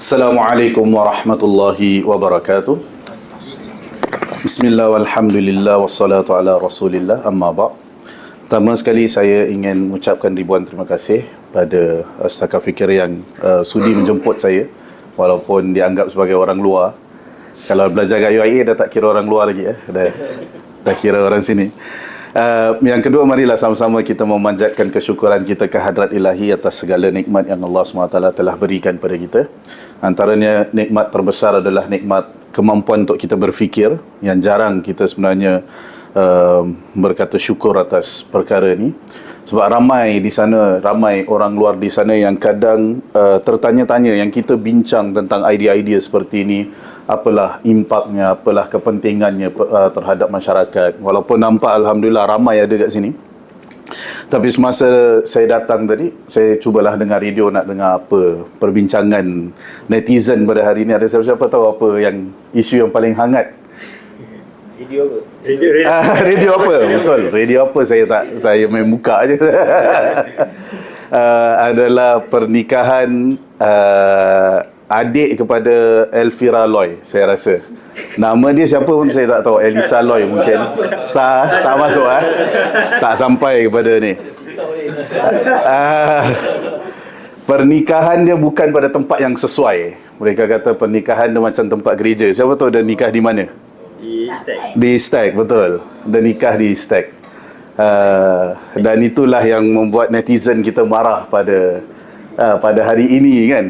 Assalamualaikum warahmatullahi wabarakatuh. Bismillah walhamdulillah wassalatu ala rasulillah amma ba'. Pertama sekali saya ingin mengucapkan ribuan terima kasih pada Stakaf Fikir yang sudi menjemput saya walaupun dianggap sebagai orang luar. Kalau belajar kat UIA dah tak kira orang luar lagi dah kira orang sini. Yang kedua, marilah sama-sama kita memanjatkan kesyukuran kita ke hadrat ilahi atas segala nikmat yang Allah SWT telah berikan pada kita. Antaranya nikmat terbesar adalah nikmat kemampuan untuk kita berfikir, yang jarang kita sebenarnya berkata syukur atas perkara ini. Sebab ramai orang luar di sana yang kadang tertanya-tanya, yang kita bincang tentang idea-idea seperti ini, apalah impaknya, apalah kepentingannya terhadap masyarakat. Walaupun nampak Alhamdulillah ramai ada kat sini, tapi semasa saya datang tadi, saya cubalah dengar radio, nak dengar apa perbincangan netizen pada hari ini. Ada siapa-siapa tahu apa yang isu yang paling hangat? Radio apa? Radio apa? Betul, radio apa saya main buka je. Adalah pernikahan adik kepada Elvira Loy, saya rasa. Nama dia siapa pun saya tak tahu. Elisa Loy mungkin. Tak masuk tak sampai kepada ni. Pernikahan dia bukan pada tempat yang sesuai. Mereka kata pernikahan dia macam tempat gereja. Siapa tahu dia nikah di mana? Di Stack, betul. Dia nikah di Stack. Dan itulah yang membuat netizen kita marah pada hari ini kan.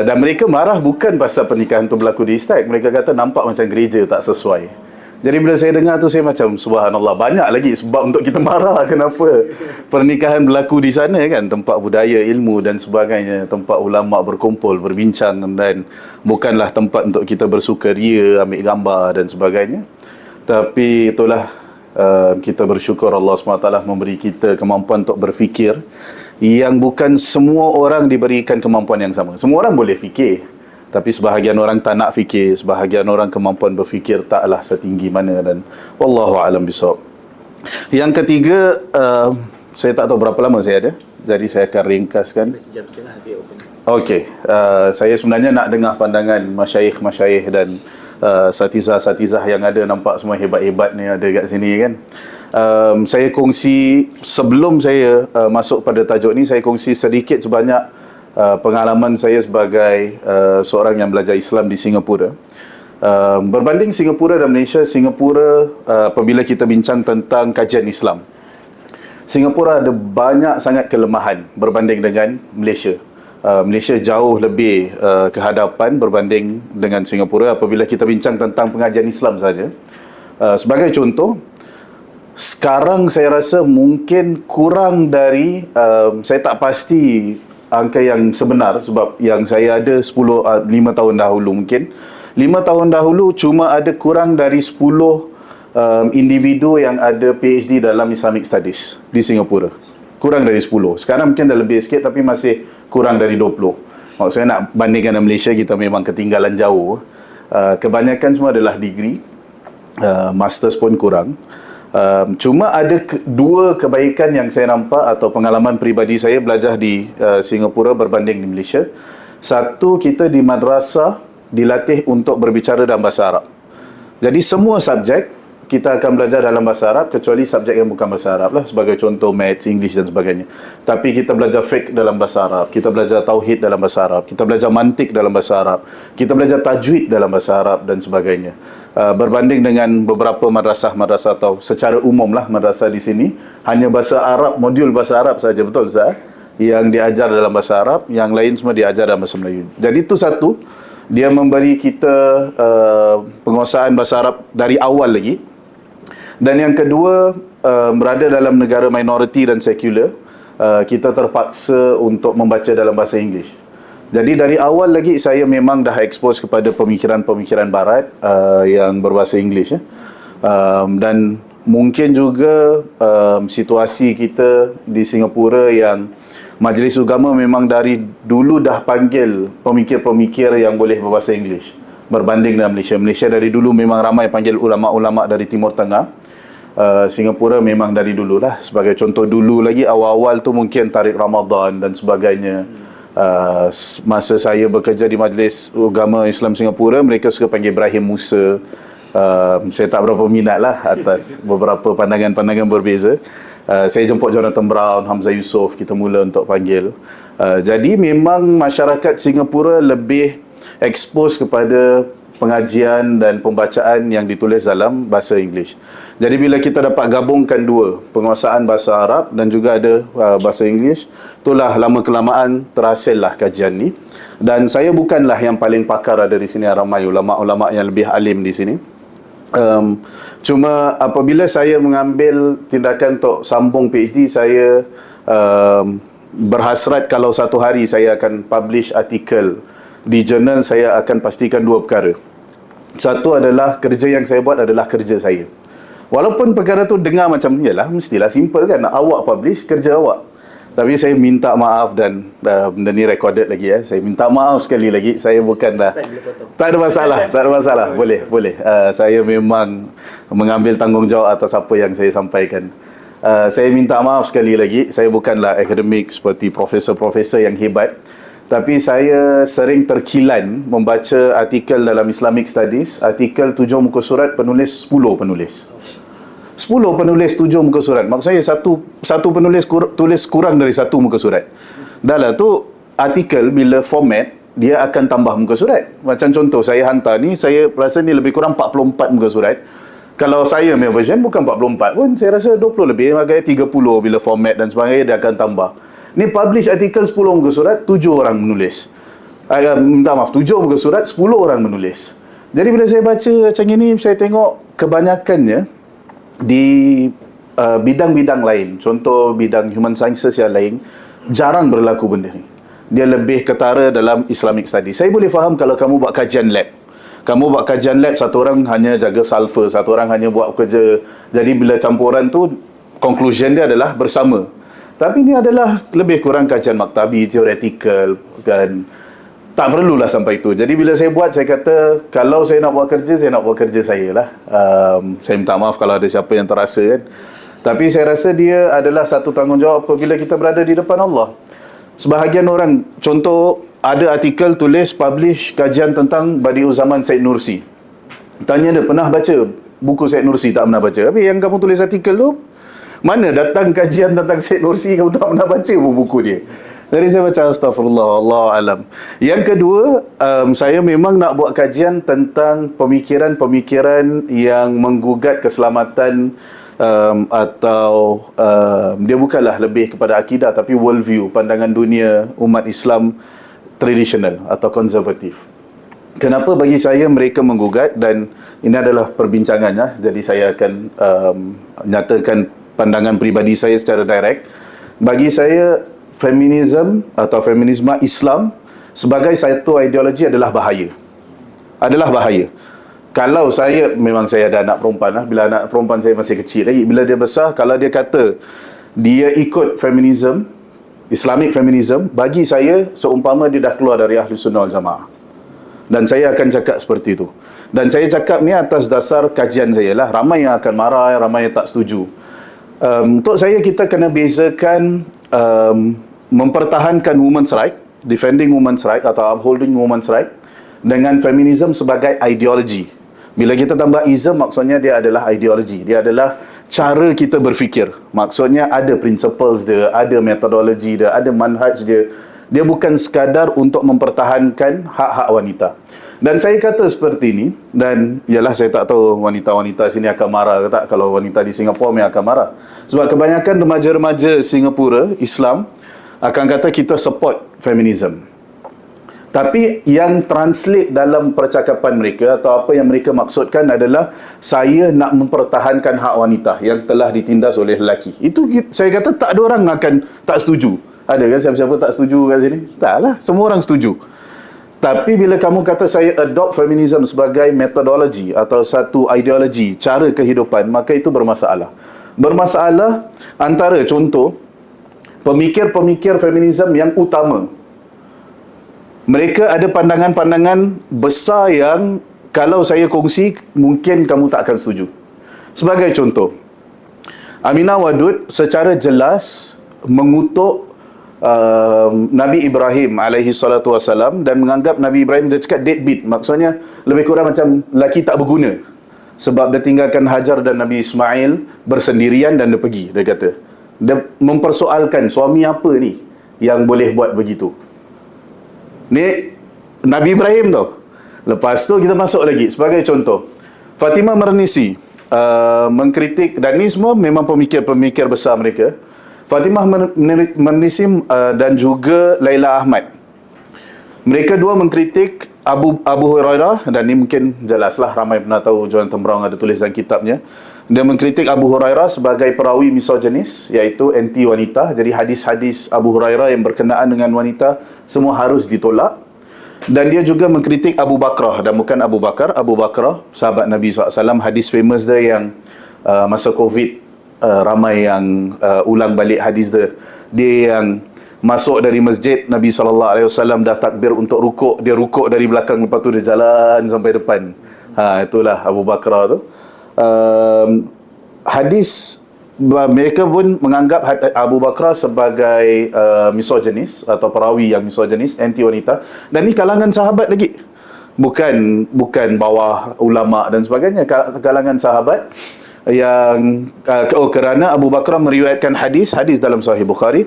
Dan mereka marah bukan pasal pernikahan tu berlaku di Stack. Mereka kata nampak macam gereja tak sesuai. Jadi bila saya dengar tu, saya macam subhanallah, banyak lagi sebab untuk kita marah. Kenapa pernikahan berlaku di sana kan, tempat budaya, ilmu dan sebagainya, tempat ulama berkumpul, berbincang, dan bukanlah tempat untuk kita bersukaria, ambil gambar dan sebagainya. Tapi itulah, kita bersyukur Allah SWT memberi kita kemampuan untuk berfikir, yang bukan semua orang diberikan kemampuan yang sama. Semua orang boleh fikir, tapi sebahagian orang tak nak fikir, sebahagian orang kemampuan berfikir taklah setinggi mana, dan wallahu a'lam bishawab. Yang ketiga, saya tak tahu berapa lama saya ada, jadi saya akan ringkaskan. Sejam setengah dia open. Okey, saya sebenarnya nak dengar pandangan masyayikh dan satizah yang ada. Nampak semua hebat-hebat ni ada kat sini kan. Saya kongsi, sebelum saya masuk pada tajuk ni, saya kongsi sedikit sebanyak pengalaman saya sebagai seorang yang belajar Islam di Singapura. Berbanding Singapura dan Malaysia, Singapura, apabila kita bincang tentang kajian Islam, Singapura ada banyak sangat kelemahan berbanding dengan Malaysia. Malaysia jauh lebih ke hadapan berbanding dengan Singapura apabila kita bincang tentang pengajian Islam saja. Sebagai contoh, sekarang saya rasa mungkin kurang dari, saya tak pasti angka yang sebenar, sebab yang saya ada 5 tahun dahulu mungkin. 5 tahun dahulu cuma ada kurang dari 10 individu yang ada PhD dalam Islamic Studies di Singapura. Kurang dari 10. Sekarang mungkin dah lebih sikit, tapi masih kurang dari 20. Maksud saya, nak bandingkan dengan Malaysia, kita memang ketinggalan jauh. Kebanyakan semua adalah degree, masters pun kurang. Cuma ada dua kebaikan yang saya nampak, atau pengalaman peribadi saya belajar di Singapura berbanding di Malaysia. Satu, kita di madrasah dilatih untuk berbicara dalam bahasa Arab. Jadi semua subjek kita akan belajar dalam bahasa Arab, kecuali subjek yang bukan bahasa Arab lah, sebagai contoh maths, English dan sebagainya. Tapi kita belajar fiqh dalam bahasa Arab, kita belajar tauhid dalam bahasa Arab, kita belajar mantik dalam bahasa Arab, kita belajar tajwid dalam bahasa Arab dan sebagainya. Berbanding dengan beberapa madrasah atau secara umum lah madrasah di sini, hanya bahasa Arab, modul bahasa Arab saja, betul Ustaz? Yang diajar dalam bahasa Arab, yang lain semua diajar dalam bahasa Melayu. Jadi itu satu, dia memberi kita penguasaan bahasa Arab dari awal lagi. Dan yang kedua, berada dalam negara minoriti dan sekular, kita terpaksa untuk membaca dalam bahasa Inggeris. Jadi dari awal lagi saya memang dah expose kepada pemikiran-pemikiran barat yang berbahasa Inggeris. Dan mungkin juga situasi kita di Singapura yang Majlis Ugama memang dari dulu dah panggil pemikir-pemikir yang boleh berbahasa Inggeris berbanding dengan Malaysia. Malaysia dari dulu memang ramai panggil ulama-ulama dari Timur Tengah. Singapura memang dari dululah. Sebagai contoh, dulu lagi awal-awal tu mungkin Tariq Ramadan dan sebagainya. Masa saya bekerja di Majlis Agama Islam Singapura, mereka suka panggil Ibrahim Musa. Saya tak berapa minat lah atas beberapa pandangan-pandangan berbeza. Saya jemput Jonathan Brown, Hamzah Yusof, kita mula untuk panggil. Jadi memang masyarakat Singapura lebih expose kepada pengajian dan pembacaan yang ditulis dalam bahasa Inggeris. Jadi bila kita dapat gabungkan dua, penguasaan bahasa Arab dan juga ada bahasa Inggeris, itulah lama kelamaan terhasillah kajian ni. Dan saya bukanlah yang paling pakar ada di sini, ramai ulama-ulama yang lebih alim di sini. Cuma apabila saya mengambil tindakan untuk sambung PhD, saya berhasrat kalau satu hari saya akan publish artikel di jurnal, saya akan pastikan dua perkara. Satu adalah kerja yang saya buat adalah kerja saya. Walaupun perkara tu dengar macam, yalah, mestilah simple kan, nak awak publish, kerja awak. Tapi saya minta maaf dan benda ni recorded lagi ya. Saya minta maaf sekali lagi. Saya bukan dah. Tak ada masalah, tak ada masalah. Boleh. Saya memang mengambil tanggungjawab atas apa yang saya sampaikan. Saya minta maaf sekali lagi. Saya bukanlah akademik seperti profesor-profesor yang hebat. Tapi saya sering terkilan membaca artikel dalam Islamic Studies, artikel 7 muka surat, penulis 10 penulis. 10 penulis 7 muka surat. Maksudnya satu penulis tulis kurang dari 1 muka surat. Dah lah tu artikel bila format dia akan tambah muka surat. Macam contoh saya hantar ni, saya rasa ni lebih kurang 44 muka surat. Kalau saya punya version bukan 44 pun, saya rasa 20 lebih, agaknya 30 bila format dan sebagainya dia akan tambah. Ni publish artikel 10 muka surat, 7 orang menulis. Minta maaf, 7 muka surat, 10 orang menulis. Jadi bila saya baca macam ini, saya tengok kebanyakannya di bidang-bidang lain. Contoh bidang human sciences yang lain, jarang berlaku benda ni. Dia lebih ketara dalam Islamic studies. Saya boleh faham kalau kamu buat kajian lab. Kamu buat kajian lab, satu orang hanya jaga sulfur, satu orang hanya buat kerja. Jadi bila campuran tu, conclusion dia adalah bersama. Tapi ini adalah lebih kurang kajian maktabi, theoretical, kan. Tak perlulah sampai itu. Jadi bila saya buat, saya kata, kalau saya nak buat kerja, saya nak buat kerja saya lah. Saya minta maaf kalau ada siapa yang terasa kan. Tapi saya rasa dia adalah satu tanggungjawab apabila kita berada di depan Allah. Sebahagian orang, contoh, ada artikel tulis, publish kajian tentang Badi'u Zaman Syed Nursi. Tanya dia, pernah baca buku Syed Nursi? Tak pernah baca. Tapi yang kamu tulis artikel tu, mana datang kajian tentang Syed Nursi, kamu tak pernah baca pun buku dia. Jadi saya baca astagfirullah, Allah alam. Yang kedua, saya memang nak buat kajian tentang pemikiran-pemikiran yang menggugat keselamatan, atau dia bukanlah lebih kepada akidah tapi worldview, pandangan dunia umat Islam tradisional atau konservatif. Kenapa bagi saya mereka menggugat, dan ini adalah perbincangannya, jadi saya akan nyatakan pandangan peribadi saya secara direct. Bagi saya, feminisme atau feminisme Islam sebagai satu ideologi adalah bahaya. Adalah bahaya. Kalau saya, memang saya ada anak perempuan lah. Bila anak perempuan saya masih kecil lagi, bila dia besar, kalau dia kata dia ikut feminisme, Islamic feminism, bagi saya seumpama dia dah keluar dari Ahli Sunnah wal Jamaah. Dan saya akan cakap seperti itu. Dan saya cakap ni atas dasar kajian saya lah. Ramai yang akan marah, ramai yang tak setuju. Untuk saya, kita kena bezakan mempertahankan women's right, defending women's right atau upholding women's right, dengan feminism sebagai ideologi. Bila kita tambah ism, maksudnya dia adalah ideologi. Dia adalah cara kita berfikir. Maksudnya ada principles dia, ada metodologi dia, ada manhaj dia. Dia bukan sekadar untuk mempertahankan hak-hak wanita. Dan saya kata seperti ini, dan yalah saya tak tahu wanita-wanita sini akan marah ke tak, kalau wanita di Singapura memang akan marah. Sebab kebanyakan remaja-remaja Singapura Islam akan kata kita support feminism. Tapi yang translate dalam percakapan mereka atau apa yang mereka maksudkan adalah saya nak mempertahankan hak wanita yang telah ditindas oleh lelaki. Itu saya kata tak ada orang akan tak setuju. Ada kan siapa-siapa tak setuju kat sini? Taklah, semua orang setuju. Tapi bila kamu kata saya adopt feminism sebagai metodologi atau satu ideologi, cara kehidupan, maka itu bermasalah. Bermasalah antara contoh pemikir-pemikir feminism yang utama. Mereka ada pandangan-pandangan besar yang kalau saya kongsi, mungkin kamu tak akan setuju. Sebagai contoh, Aminah Wadud secara jelas mengutuk Nabi Ibrahim alaihi salatu wasalam, dan menganggap Nabi Ibrahim dia cakap deadbeat, maksudnya lebih kurang macam lelaki tak berguna, sebab dia tinggalkan Hajar dan Nabi Ismail bersendirian dan dia pergi. Dia kata, dia mempersoalkan suami apa ni yang boleh buat begitu. Ni Nabi Ibrahim tau. Lepas tu kita masuk lagi sebagai contoh, Fatimah Marnisi mengkritik, dan ni semua memang pemikir-pemikir besar mereka. Fatimah Marnisi dan juga Laila Ahmad, mereka dua mengkritik Abu Hurairah, dan ni mungkin jelaslah ramai pernah tahu, Jonathan Brown ada tulis dalam kitabnya. Dia mengkritik Abu Hurairah sebagai perawi misoginis, iaitu anti wanita. Jadi hadis-hadis Abu Hurairah yang berkenaan dengan wanita semua harus ditolak. Dan dia juga mengkritik Abu Bakrah, dan bukan Abu Bakar, Abu Bakrah, sahabat Nabi SAW. Hadis famous dia yang masa Covid, ramai yang ulang balik hadis dia. Dia yang masuk dari masjid, Nabi SAW dah takbir untuk rukuk, dia rukuk dari belakang, lepas tu dia jalan sampai depan. Itulah Abu Bakrah tu. Hadis, mereka pun menganggap Abu Bakrah sebagai misoginis atau perawi yang misoginis, anti wanita, dan ni kalangan sahabat lagi, bukan bawah ulama dan sebagainya, kalangan sahabat yang kerana Abu Bakrah meriwayatkan hadis dalam Sahih Bukhari,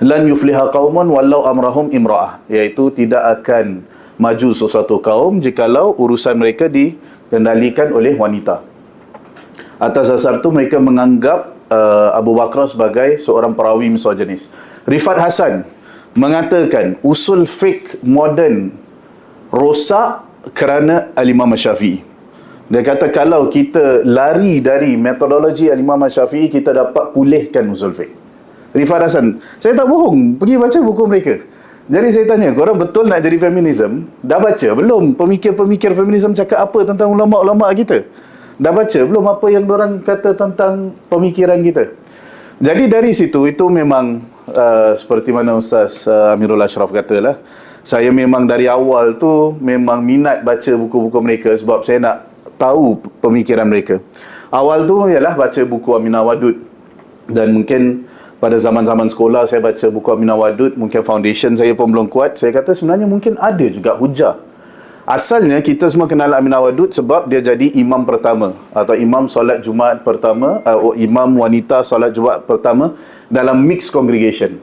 lan yufliha qaumun walau amrahum imra'ah, iaitu tidak akan maju sesuatu kaum jikalau urusan mereka dikendalikan oleh wanita. Atas dasar itu mereka menganggap Abu Bakrah sebagai seorang perawi misoginis. Rifat Hasan mengatakan usul fiqh moden rosak kerana Al-Imam Syafi'i. Dia kata kalau kita lari dari metodologi Al-Imam Syafi'i, kita dapat pulihkan usul fiqh. Rifat Hasan, saya tak bohong, pergi baca buku mereka. Jadi saya tanya, korang betul nak jadi feminism? Dah baca belum pemikir-pemikir feminism cakap apa tentang ulama'-ulama' kita? Dah baca belum apa yang diorang kata tentang pemikiran kita? Jadi dari situ, itu memang seperti mana Ustaz Amirul Ashraf katalah, saya memang dari awal tu memang minat baca buku-buku mereka, sebab saya nak tahu pemikiran mereka. Awal tu ialah baca buku Aminah Wadud, dan mungkin pada zaman-zaman sekolah saya baca buku Aminah Wadud, mungkin foundation saya pun belum kuat. Saya kata sebenarnya mungkin ada juga hujah. Asalnya kita semua kenal Aminah Wadud sebab dia jadi imam pertama atau imam solat Jumaat pertama, imam wanita solat Jumaat pertama dalam mixed congregation.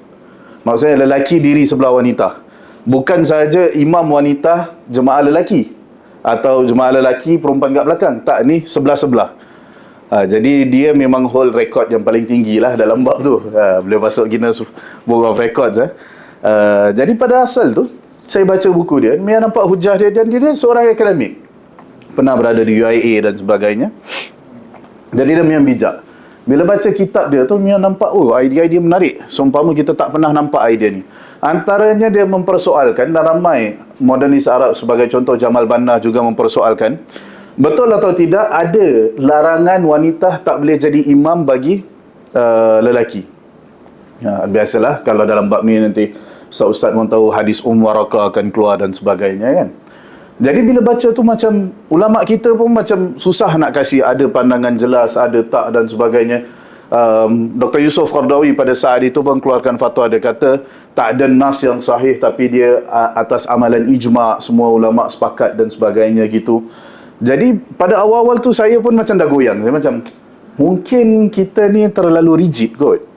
Maksudnya lelaki diri sebelah wanita. Bukan sahaja imam wanita jemaah lelaki atau jemaah lelaki perempuan kat belakang. Tak, ni sebelah-sebelah. Jadi dia memang hold record yang paling tinggi lah dalam bab tu. Boleh masuk Guinness Book of Records. Jadi pada asal tu, saya baca buku dia, memang nampak hujah dia, dan dia seorang akademik, pernah berada di UIA dan sebagainya. Jadi dia memang bijak. Bila baca kitab dia tu, memang nampak, idea-idea menarik. Seumpama kita tak pernah nampak idea ni. Antaranya dia mempersoalkan, dan ramai modernis Arab sebagai contoh Jamal Banna juga mempersoalkan, betul atau tidak ada larangan wanita tak boleh jadi imam bagi lelaki. Biasalah kalau dalam bab ni nanti Ustaz pun tahu hadis Waraqah akan keluar dan sebagainya kan. Jadi bila baca tu macam ulama kita pun macam susah nak kasih ada pandangan jelas, ada tak dan sebagainya. Dr. Yusuf Qardawi pada saat itu pun keluarkan fatwa, dia kata tak ada nas yang sahih, tapi dia atas amalan ijma', semua ulama sepakat dan sebagainya gitu. Jadi pada awal-awal tu saya pun macam dah goyang. Saya macam mungkin kita ni terlalu rigid kot.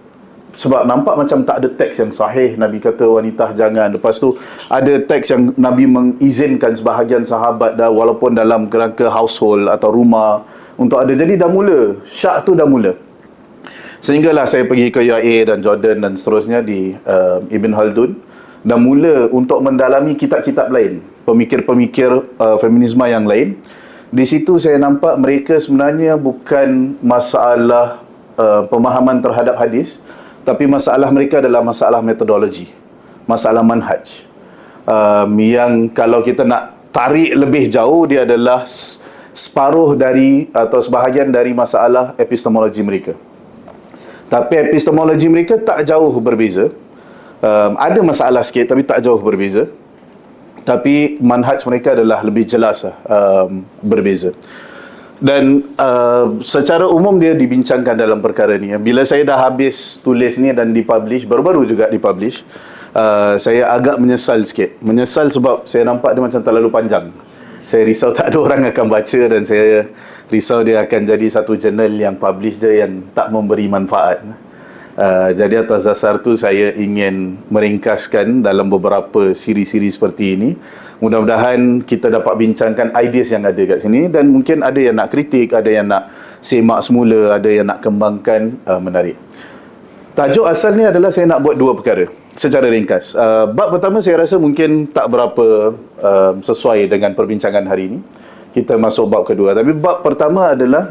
Sebab nampak macam tak ada teks yang sahih Nabi kata wanita jangan. Lepas tu ada teks yang Nabi mengizinkan sebahagian sahabat dah, walaupun dalam kerangka household atau rumah untuk ada. Jadi dah mula, syak tu dah mula. Sehinggalah saya pergi ke UIA dan Jordan dan seterusnya di Ibn Khaldun, dan mula untuk mendalami kitab-kitab lain, pemikir-pemikir feminisme yang lain. Di situ saya nampak mereka sebenarnya bukan masalah pemahaman terhadap hadis, tapi masalah mereka adalah masalah metodologi, masalah manhaj. Yang kalau kita nak tarik lebih jauh, dia adalah separuh dari atau sebahagian dari masalah epistemologi mereka. Tapi epistemologi mereka tak jauh berbeza. Ada masalah sikit tapi tak jauh berbeza. Tapi manhaj mereka adalah lebih jelas berbeza. Dan secara umum dia dibincangkan dalam perkara ni. Bila saya dah habis tulis ni dan dipublish, baru-baru juga dipublish, saya agak menyesal sikit. Menyesal sebab saya nampak dia macam terlalu panjang. Saya risau tak ada orang akan baca, dan saya risau dia akan jadi satu jurnal yang publish dia yang tak memberi manfaat. Jadi atas dasar tu saya ingin meringkaskan dalam beberapa siri-siri seperti ini. Mudah-mudahan kita dapat bincangkan ideas yang ada kat sini, dan mungkin ada yang nak kritik, ada yang nak semak semula, ada yang nak kembangkan. Menarik. Tajuk asal ni adalah saya nak buat dua perkara secara ringkas. Bab pertama saya rasa mungkin tak berapa sesuai dengan perbincangan hari ini. Kita masuk bab kedua. Tapi bab pertama adalah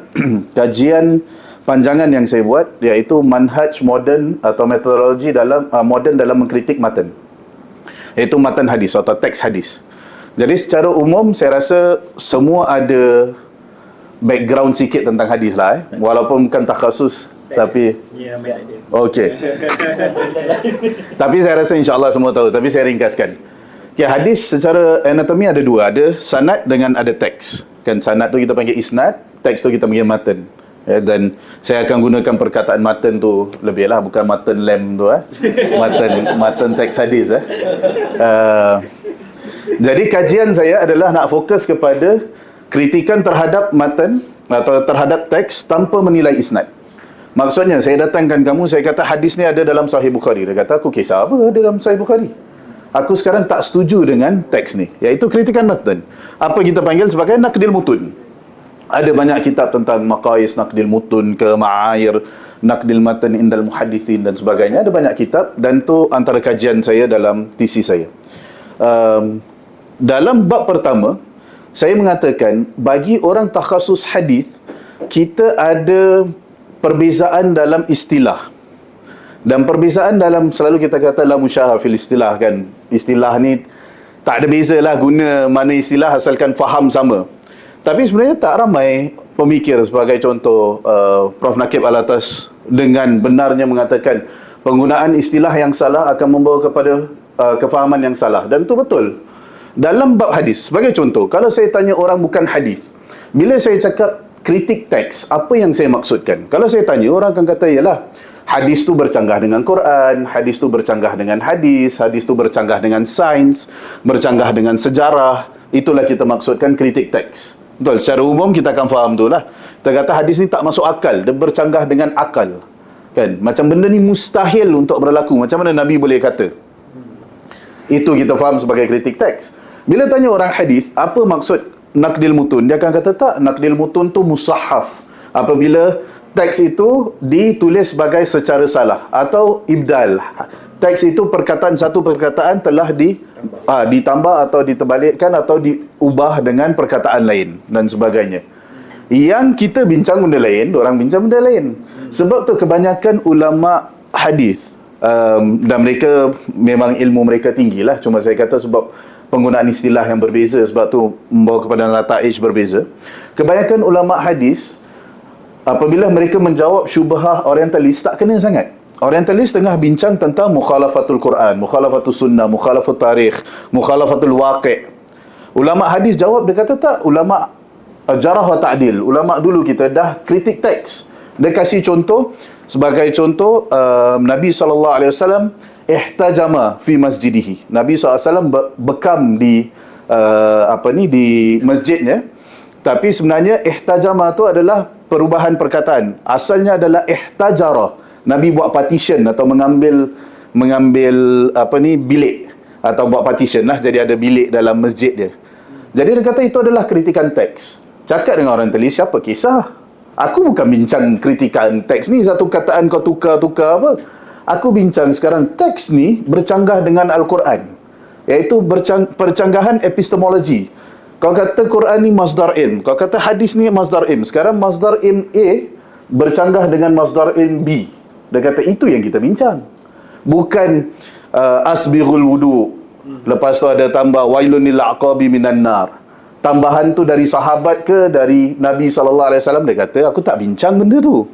kajian panjangan yang saya buat, iaitu manhaj moden atau metodologi dalam moden dalam mengkritik matan, iaitu matan hadis atau teks hadis. Jadi secara umum saya rasa semua ada background sikit tentang hadis lah, walaupun bukan takhasus, tapi Ya, ambil ada. okey. Tapi saya rasa insya-Allah semua tahu, tapi saya ringkaskan. Okay, hadis secara anatomi ada dua, ada sanad dengan ada teks. Kan sanad tu kita panggil isnad, teks tu kita panggil matan. Ya, dan saya akan gunakan perkataan matan tu lebih lah, bukan matan lem tu matan teks hadis Jadi kajian saya adalah nak fokus kepada kritikan terhadap matan atau terhadap teks tanpa menilai isnad. Maksudnya saya datangkan kamu, saya kata hadis ni ada dalam Sahih Bukhari. Dia kata aku kisah apa ada dalam Sahih Bukhari? Aku sekarang tak setuju dengan teks ni, iaitu kritikan matan. Apa kita panggil sebagai naqdil mutun. Ada banyak kitab tentang maqais naqdil mutun ke ma'air naqdil matan indal muhaddithin dan sebagainya. Ada banyak kitab, dan tu antara kajian saya dalam tesis saya. Dalam bab pertama saya mengatakan bagi orang takhasus hadis kita ada perbezaan dalam istilah. Dan perbezaan dalam, selalu kita kata la musyahah fil istilah kan. Istilah ni tak ada beza lah guna mana istilah asalkan faham sama. Tapi sebenarnya tak ramai pemikir, sebagai contoh Prof. Nakib Alatas dengan benarnya mengatakan penggunaan istilah yang salah akan membawa kepada kefahaman yang salah. Dan itu betul. Dalam bab hadis, sebagai contoh, kalau saya tanya orang bukan hadis, bila saya cakap kritik teks, apa yang saya maksudkan? Kalau saya tanya, orang akan kata, yalah, hadis tu bercanggah dengan Quran, hadis tu bercanggah dengan hadis tu bercanggah dengan sains, bercanggah dengan sejarah. Itulah kita maksudkan kritik teks. Betul, secara umum kita akan faham tu lah. Kita kata hadis ni tak masuk akal, dia bercanggah dengan akal. Kan? Macam benda ni mustahil untuk berlaku. Macam mana Nabi boleh kata? Itu kita faham sebagai kritik teks. Bila tanya orang hadis, apa maksud naqdil mutun? Dia akan kata tak, naqdil mutun tu musahhaf. Apabila teks itu ditulis sebagai secara salah atau ibdal. Teks itu satu perkataan telah ditambah atau diterbalikkan atau diubah dengan perkataan lain dan sebagainya. Yang kita bincang benda lain, orang bincang benda lain. Sebab tu kebanyakan ulama hadis dan mereka memang ilmu mereka tinggilah, cuma saya kata sebab penggunaan istilah yang berbeza, sebab tu membawa kepada nataij berbeza. Kebanyakan ulama hadis apabila mereka menjawab syubhah orientalis, tak kena sangat. Orientalis tengah bincang tentang mukhalafatul Quran, mukhalafatul sunnah, mukhalafatul tarikh, mukhalafatul waqi'. Ulama hadis jawab, dia kata tak, ulama jarah wa ta'dil, ulama dulu kita dah kritik teks. Dia kasih contoh, sebagai contoh Nabi SAW ihtajama fi masjidihi. Nabi SAW bekam di di masjidnya. Tapi sebenarnya ihtajama tu adalah perubahan perkataan. Asalnya adalah ihtajara. Nabi buat partition atau mengambil bilik atau buat partition lah, jadi ada bilik dalam masjid dia. Jadi dia kata itu adalah kritikan teks. Cakap dengan orang tulis, siapa kisah? Aku bukan bincang kritikan teks ni, satu kataan kau tukar-tukar apa. Aku bincang sekarang teks ni bercanggah dengan Al-Quran, iaitu percanggahan epistemologi. Kau kata Quran ni masdar ilm, kau kata hadis ni masdar ilm. Sekarang masdar ilm A bercanggah dengan masdar ilm B. Dia kata itu yang kita bincang. Bukan asbighul wudu, lepas tu ada tambah wailun lil aqabi minan nar. Tambahan tu dari sahabat ke dari Nabi SAW. Dia kata aku tak bincang benda tu.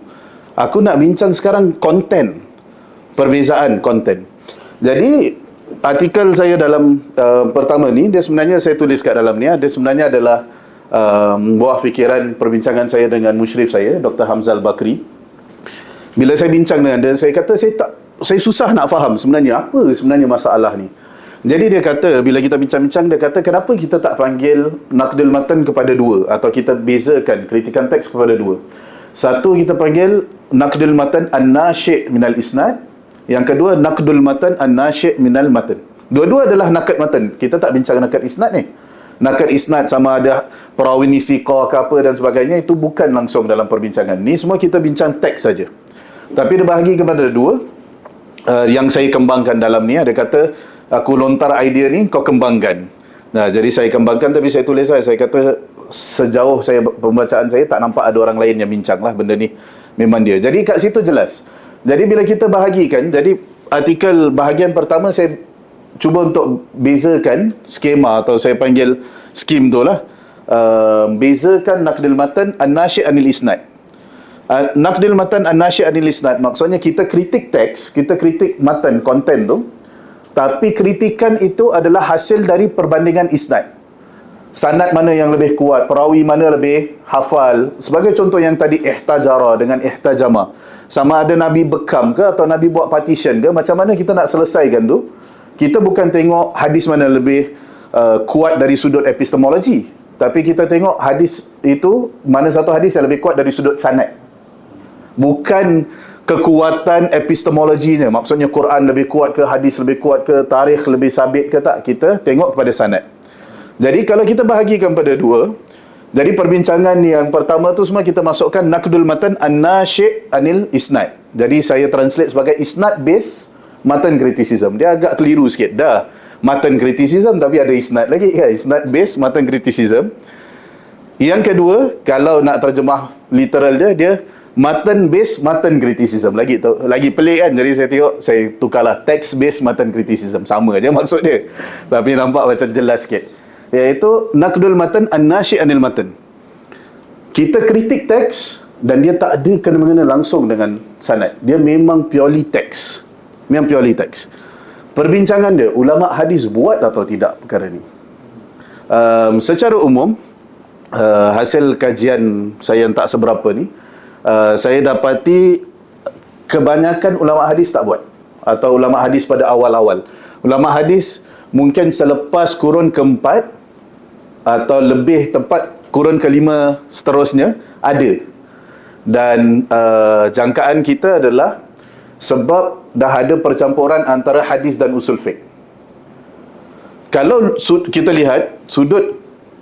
Aku nak bincang sekarang konten, perbezaan konten. Jadi artikel saya dalam pertama ni, dia sebenarnya saya tulis kat dalam ni, dia sebenarnya adalah buah fikiran perbincangan saya dengan musyrif saya, Dr. Hamzal Bakri. Bila saya bincang dengan dia, saya kata saya susah nak faham sebenarnya apa sebenarnya masalah ni. Jadi dia kata, bila kita bincang-bincang, dia kata kenapa kita tak panggil naqdul matan kepada dua, atau kita bezakan kritikan teks kepada dua. Satu, kita panggil naqdul matan an-nashi' minal isnad. Yang kedua, naqdul matan an-nashi' minal matan. Dua-dua adalah naqd matan. Kita tak bincang naqd isnad ni. Naqd isnad sama ada perawi ni thiqah ke apa dan sebagainya, itu bukan langsung dalam perbincangan. Ni semua kita bincang teks saja. Tapi dia bahagi kepada dua. Yang saya kembangkan dalam ni, ada kata aku lontar idea ni, kau kembangkan. Nah, jadi saya kembangkan, tapi saya tulis saya kata sejauh saya pembacaan saya tak nampak ada orang lain yang bincang lah benda ni, memang dia. Jadi kat situ jelas. Jadi bila kita bahagikan, jadi artikel bahagian pertama saya cuba untuk bezakan skema, atau saya panggil skim tu lah, bezakan naqdul matan an-nashi' anil isnad. Naqdul matan an-nashi' anil isnad maksudnya kita kritik teks, kita kritik matan, konten tu, tapi kritikan itu adalah hasil dari perbandingan isnad. Sanad mana yang lebih kuat, perawi mana lebih hafal. Sebagai contoh yang tadi, ihtajara dengan ihtajama, sama ada Nabi bekam ke atau Nabi buat partition ke, macam mana kita nak selesaikan tu. Kita bukan tengok hadis mana lebih kuat dari sudut epistemologi, tapi kita tengok hadis itu, mana satu hadis yang lebih kuat dari sudut sanad. Bukan kekuatan epistemologinya, maksudnya Quran lebih kuat ke, hadis lebih kuat ke, tarikh lebih sabit ke, tak. Kita tengok kepada sanad. Jadi kalau kita bahagikan pada dua, jadi perbincangan yang pertama tu semua kita masukkan naqdul matan an-nashi' anil isnad. Jadi saya translate sebagai isnad base matan criticism. Dia agak keliru sikit. Dah matan criticism tapi ada isnad lagi kan. Isnad base matan criticism. Yang kedua, kalau nak terjemah literal dia matan base matan criticism. Lagi pelik kan. Jadi saya tengok, saya tukarlah text base matan criticism. Sama aja maksud dia, tapi nampak macam jelas sikit. Iaitu naqdul matan an-nashi' anil matan. Kita kritik teks dan dia tak ada kena-mengena langsung dengan sanad. Dia memang purely teks. Memang purely teks. Perbincangan dia, ulama hadis buat atau tidak perkara ni. Secara umum, hasil kajian saya yang tak seberapa ni, saya dapati kebanyakan ulama hadis tak buat, atau ulama hadis pada awal-awal. Ulama hadis mungkin selepas kurun keempat, atau lebih tepat kurun kelima seterusnya ada. Dan jangkaan kita adalah sebab dah ada percampuran antara hadis dan usul fiqh. Kalau kita lihat sudut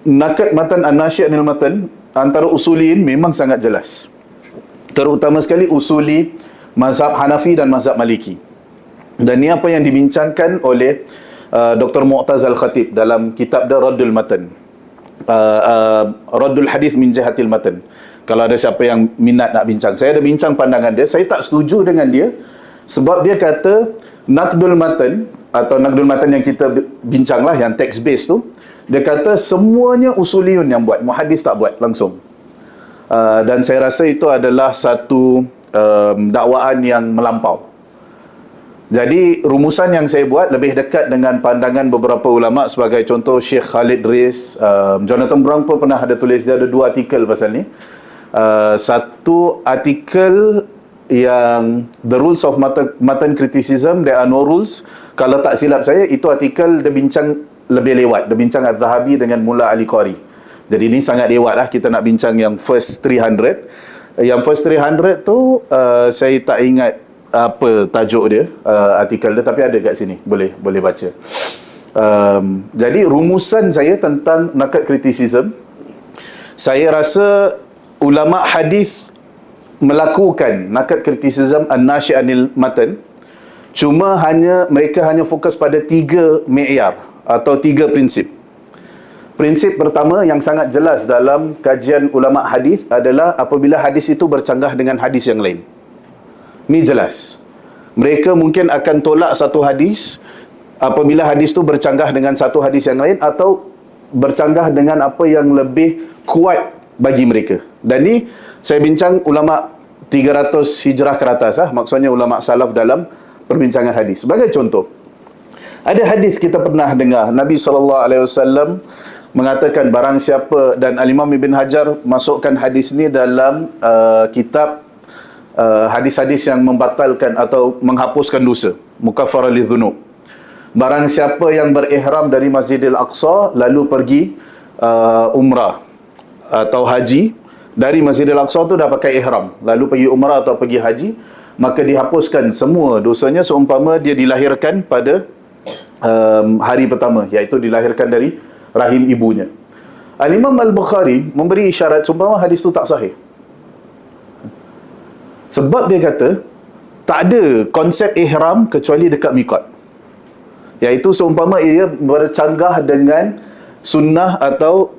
naqd matan an-nashi' anil matan, antara usuliin memang sangat jelas. Terutama sekali usuli mazhab Hanafi dan mazhab Maliki. Dan ni apa yang dibincangkan oleh Dr. Mu'taz Al-Khatib dalam kitab dia Raddul Matan, Raddul Hadith min Jihatil Matan. Kalau ada siapa yang minat nak bincang, saya ada bincang pandangan dia. Saya tak setuju dengan dia sebab dia kata naqdul matan, atau naqdul matan yang kita bincang lah, yang text base tu, dia kata semuanya usuliun yang buat, muhaddis tak buat langsung. Dan saya rasa itu adalah satu dakwaan yang melampau. Jadi rumusan yang saya buat lebih dekat dengan pandangan beberapa ulama, sebagai contoh Syekh Khalid Riz, Jonathan Brown pun pernah ada tulis, dia ada 2 artikel pasal ni. Satu artikel yang The Rules of Matan Criticism, There Are No Rules. Kalau tak silap saya, itu artikel dia bincang lebih lewat, dia bincang Az-Zahabi dengan Mullah Ali Qari. Jadi ni sangat lewat lah, kita nak bincang yang first 300. Yang first 300 tu saya tak ingat apa tajuk dia, artikel dia, tapi ada kat sini, boleh baca. Jadi rumusan saya tentang naqd criticism, saya rasa ulama hadis melakukan naqd criticism an-nashi' anil matan, cuma mereka hanya fokus pada 3 mi'yar atau 3 prinsip. Prinsip pertama yang sangat jelas dalam kajian ulama hadis adalah apabila hadis itu bercanggah dengan hadis yang lain. Ni jelas. Mereka mungkin akan tolak satu hadis apabila hadis tu bercanggah dengan satu hadis yang lain, atau bercanggah dengan apa yang lebih kuat bagi mereka. Dan ni saya bincang ulama 300 hijrah ke atas maksudnya ulama salaf dalam perbincangan hadis. Sebagai contoh, ada hadis kita pernah dengar Nabi SAW mengatakan barang siapa, dan Al-Imam Ibn Hajar masukkan hadis ni dalam kitab hadis-hadis yang membatalkan atau menghapuskan dosa, mukaffarah lidhunub. Barang siapa yang berihram dari Masjidil Aqsa lalu pergi umrah atau haji, dari Masjidil Aqsa tu dah pakai ihram, lalu pergi umrah atau pergi haji, maka dihapuskan semua dosanya seumpama dia dilahirkan pada hari pertama, iaitu dilahirkan dari rahim ibunya. Al-Imam Al-Bukhari memberi isyarat seumpama hadis tu tak sahih. Sebab dia kata tak ada konsep ihram kecuali dekat miqat, iaitu seumpama ia bercanggah dengan sunnah atau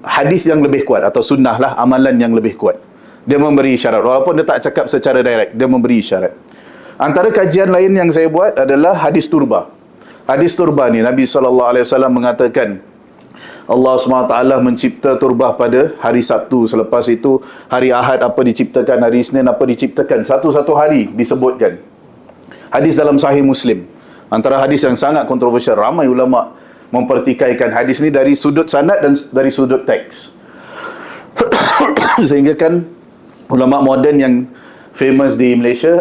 hadis yang lebih kuat, atau sunnah lah, amalan yang lebih kuat. Dia memberi isyarat, walaupun dia tak cakap secara direct, dia memberi isyarat. Antara kajian lain yang saya buat adalah hadis turba. Hadis turba ni Nabi SAW mengatakan Allah SWT mencipta turbah pada hari Sabtu, selepas itu hari Ahad apa diciptakan, hari Isnin apa diciptakan, satu-satu hari disebutkan. Hadis dalam Sahih Muslim, antara hadis yang sangat kontroversial, ramai ulama mempertikaikan hadis ni dari sudut sanad dan dari sudut teks. Sehingga kan ulama moden yang famous di Malaysia,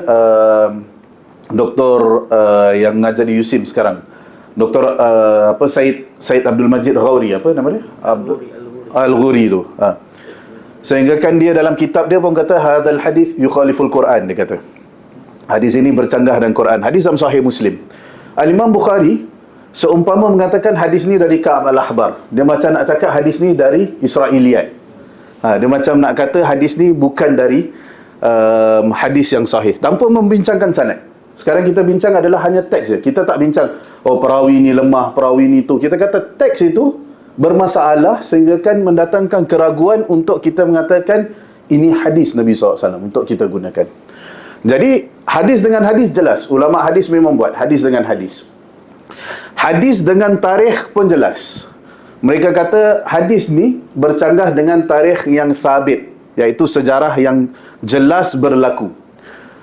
doktor yang mengajar di USIM sekarang, Doktor Said Abdul Majid Ghauri, apa nama dia? Al-Ghuri tu. Sehingga kan dia dalam kitab dia pun kata hadzal hadis yukhaliful Quran, dia kata. Hadis ini bercanggah dengan Quran. Hadis dalam Sahih Muslim. Al-Imam Bukhari seumpama mengatakan hadis ni dari Ka'ab al-Ahbar. Dia macam nak cakap hadis ni dari Israiliyat. Dia macam nak kata hadis ni bukan dari hadis yang sahih, tanpa membincangkan sanad. Sekarang kita bincang adalah hanya teks je. Kita tak bincang, oh perawi ni lemah, perawi ni tu. Kita kata teks itu bermasalah sehingga kan mendatangkan keraguan untuk kita mengatakan ini hadis Nabi SAW untuk kita gunakan. Jadi hadis dengan hadis jelas. Ulama hadis memang buat hadis dengan hadis. Hadis dengan tarikh pun jelas. Mereka kata hadis ni bercanggah dengan tarikh yang sabit, iaitu sejarah yang jelas berlaku.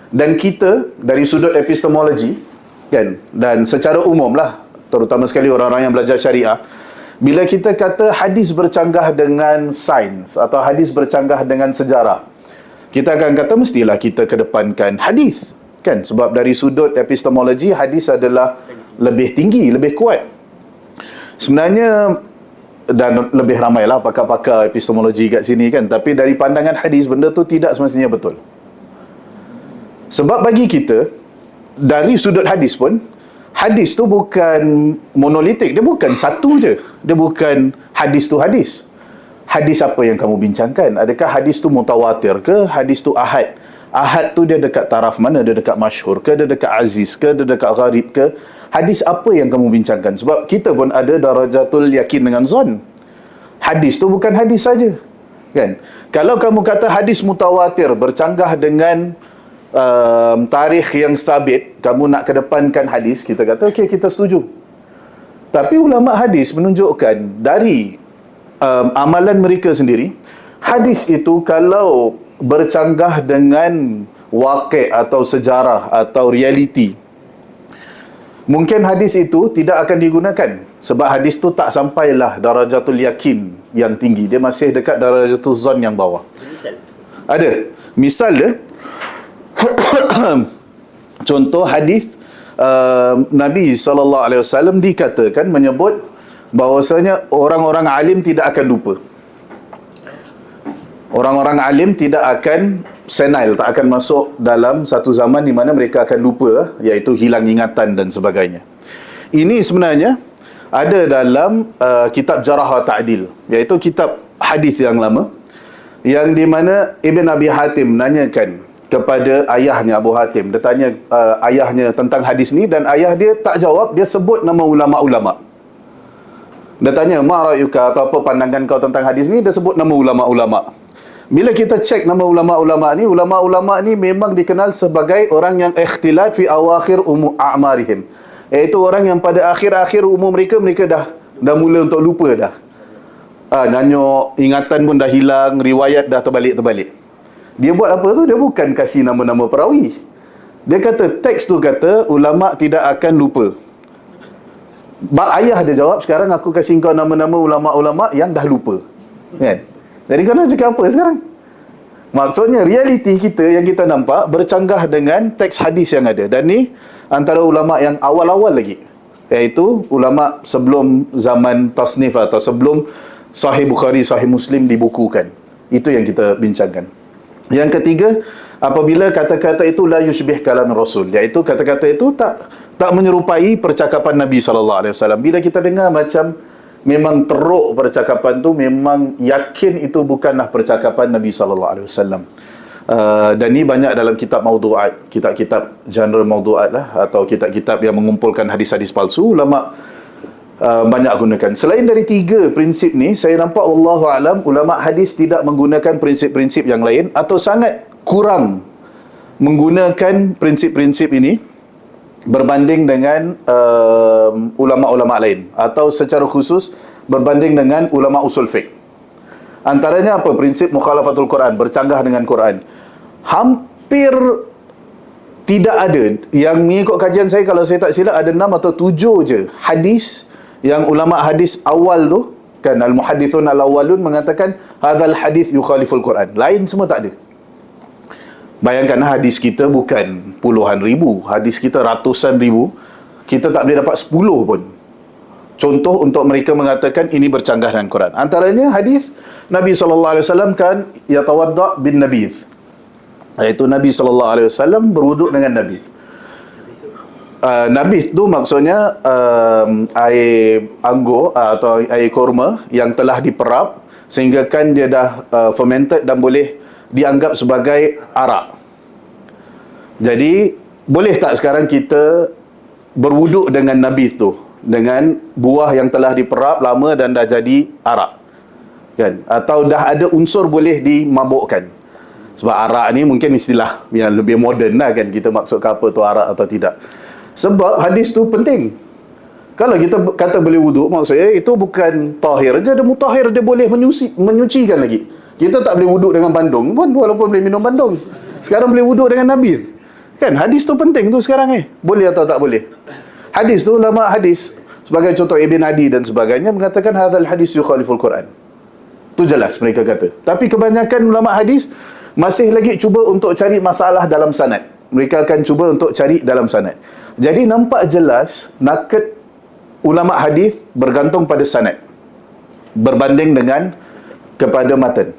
Dan kita dari sudut epistemologi kan, dan secara umum lah, terutama sekali orang-orang yang belajar syariah, bila kita kata hadis bercanggah dengan sains atau hadis bercanggah dengan sejarah, kita akan kata mestilah kita kedepankan hadis kan, sebab dari sudut epistemologi hadis adalah lebih tinggi, lebih kuat. Sebenarnya, dan lebih ramailah pakar-pakar epistemologi kat sini kan, tapi dari pandangan hadis benda tu tidak semestinya betul. Sebab bagi kita, dari sudut hadis pun, hadis tu bukan monolitik, dia bukan satu je. Dia bukan hadis tu hadis. Hadis apa yang kamu bincangkan? Adakah hadis tu mutawatir ke? Hadis tu ahad? Ahad tu dia dekat taraf mana? Dia dekat masyhur ke? Dia dekat aziz ke? Dia dekat gharib ke? Hadis apa yang kamu bincangkan? Sebab kita pun ada darajatul yakin dengan zon. Hadis tu bukan hadis saja, kan? Kalau kamu kata hadis mutawatir bercanggah dengan tarikh yang sabit, kamu nak kedepankan hadis, kita kata okey, kita setuju. Tapi ulama hadis menunjukkan dari amalan mereka sendiri, hadis itu kalau bercanggah dengan waqi' atau sejarah atau realiti, mungkin hadis itu tidak akan digunakan, sebab hadis tu tak sampailah darajatul yakin yang tinggi, dia masih dekat darajatul zon yang bawah. Ada misal dia contoh hadis Nabi SAW dikatakan menyebut bahawasanya orang-orang alim tidak akan lupa. Orang-orang alim tidak akan senile, tak akan masuk dalam satu zaman di mana mereka akan lupa, iaitu hilang ingatan dan sebagainya. Ini sebenarnya ada dalam kitab Jarh wa Ta'dil, iaitu kitab hadis yang lama, yang di mana Ibn Abi Hatim nanyakan kepada ayahnya Abu Hatim. Dia tanya ayahnya tentang hadis ni, dan ayah dia tak jawab, dia sebut nama ulama-ulama. Dia tanya, ma ra'yuka, atau apa pandangan kau tentang hadis ni, dia sebut nama ulama-ulama. Bila kita cek nama ulama-ulama ni memang dikenal sebagai orang yang ikhtilat fi awakhir a'marihim, iaitu orang yang pada akhir-akhir umur mereka dah mula untuk lupa dah. Nyanyuk, ingatan pun dah hilang, riwayat dah terbalik-terbalik. Dia buat apa tu? Dia bukan kasih nama-nama perawi. Dia kata teks tu kata ulama tidak akan lupa. Mak ayah dia jawab, sekarang aku kasih kau nama-nama ulama-ulama yang dah lupa. Kan? Jadi kau nak cakap apa sekarang? Maksudnya realiti kita yang kita nampak bercanggah dengan teks hadis yang ada. Dan ni antara ulama yang awal-awal lagi, iaitu ulama sebelum zaman tasnif atau sebelum Sahih Bukhari, Sahih Muslim dibukukan. Itu yang kita bincangkan. Yang ketiga, apabila kata-kata itu la yushbih kalam Rasul, iaitu kata-kata itu tak menyerupai percakapan Nabi SAW. Bila kita dengar macam memang teruk percakapan tu, memang yakin itu bukanlah percakapan Nabi SAW. Dan ni banyak dalam kitab maudu'at, kitab-kitab genre maudu'at lah, atau kitab-kitab yang mengumpulkan hadis-hadis palsu. Ulama banyak gunakan. Selain dari 3 prinsip ni, saya nampak wallahu alam ulama hadis tidak menggunakan prinsip-prinsip yang lain, atau sangat kurang menggunakan prinsip-prinsip ini berbanding dengan ulama-ulama lain, atau secara khusus berbanding dengan ulama usul fiqh. Antaranya apa? Prinsip mukhalafatul Quran, bercanggah dengan Quran. Hampir tidak ada, yang mengikut kajian saya, kalau saya tak silap ada 6 atau 7 je hadis yang ulama hadis awal tu, kan, al-muhaddithun al-awwalun mengatakan hadzal hadis yukhaliful Quran. Lain semua tak ada. Bayangkan hadis kita bukan puluhan ribu, hadis kita ratusan ribu, kita tak boleh dapat 10 pun contoh untuk mereka mengatakan ini bercanggah dengan Quran. Antaranya hadis Nabi SAW kan yatawadda bin nabidh, iaitu Nabi SAW berwuduk dengan nabidh. Nabidh tu maksudnya air anggur atau air kurma yang telah diperap sehingga kan dia dah fermented dan boleh dianggap sebagai arak. Jadi boleh tak sekarang kita berwuduk dengan nabidh tu, dengan buah yang telah diperap lama dan dah jadi arak, kan? Atau dah ada unsur boleh dimabukkan? Sebab arak ni mungkin istilah yang lebih moden lah, kan, kita maksudkan apa tu arak atau tidak. Sebab hadis tu penting. Kalau kita kata boleh wuduk, maksudnya itu bukan tahir je, dia mutahhir, dia boleh menyucikan lagi. Kita tak boleh wuduk dengan bandung pun, walaupun boleh minum bandung. Sekarang boleh wuduk dengan nabidh. Kan, hadis tu penting tu sekarang ni. Boleh atau tak boleh? Hadis tu, ulama hadis sebagai contoh Ibn Adi dan sebagainya mengatakan hadzal hadis yukhaliful Quran. Tu jelas mereka kata. Tapi kebanyakan ulama hadis masih lagi cuba untuk cari masalah dalam sanad. Mereka akan cuba untuk cari dalam sanad. Jadi nampak jelas nakad ulama hadis bergantung pada sanad berbanding dengan kepada matan.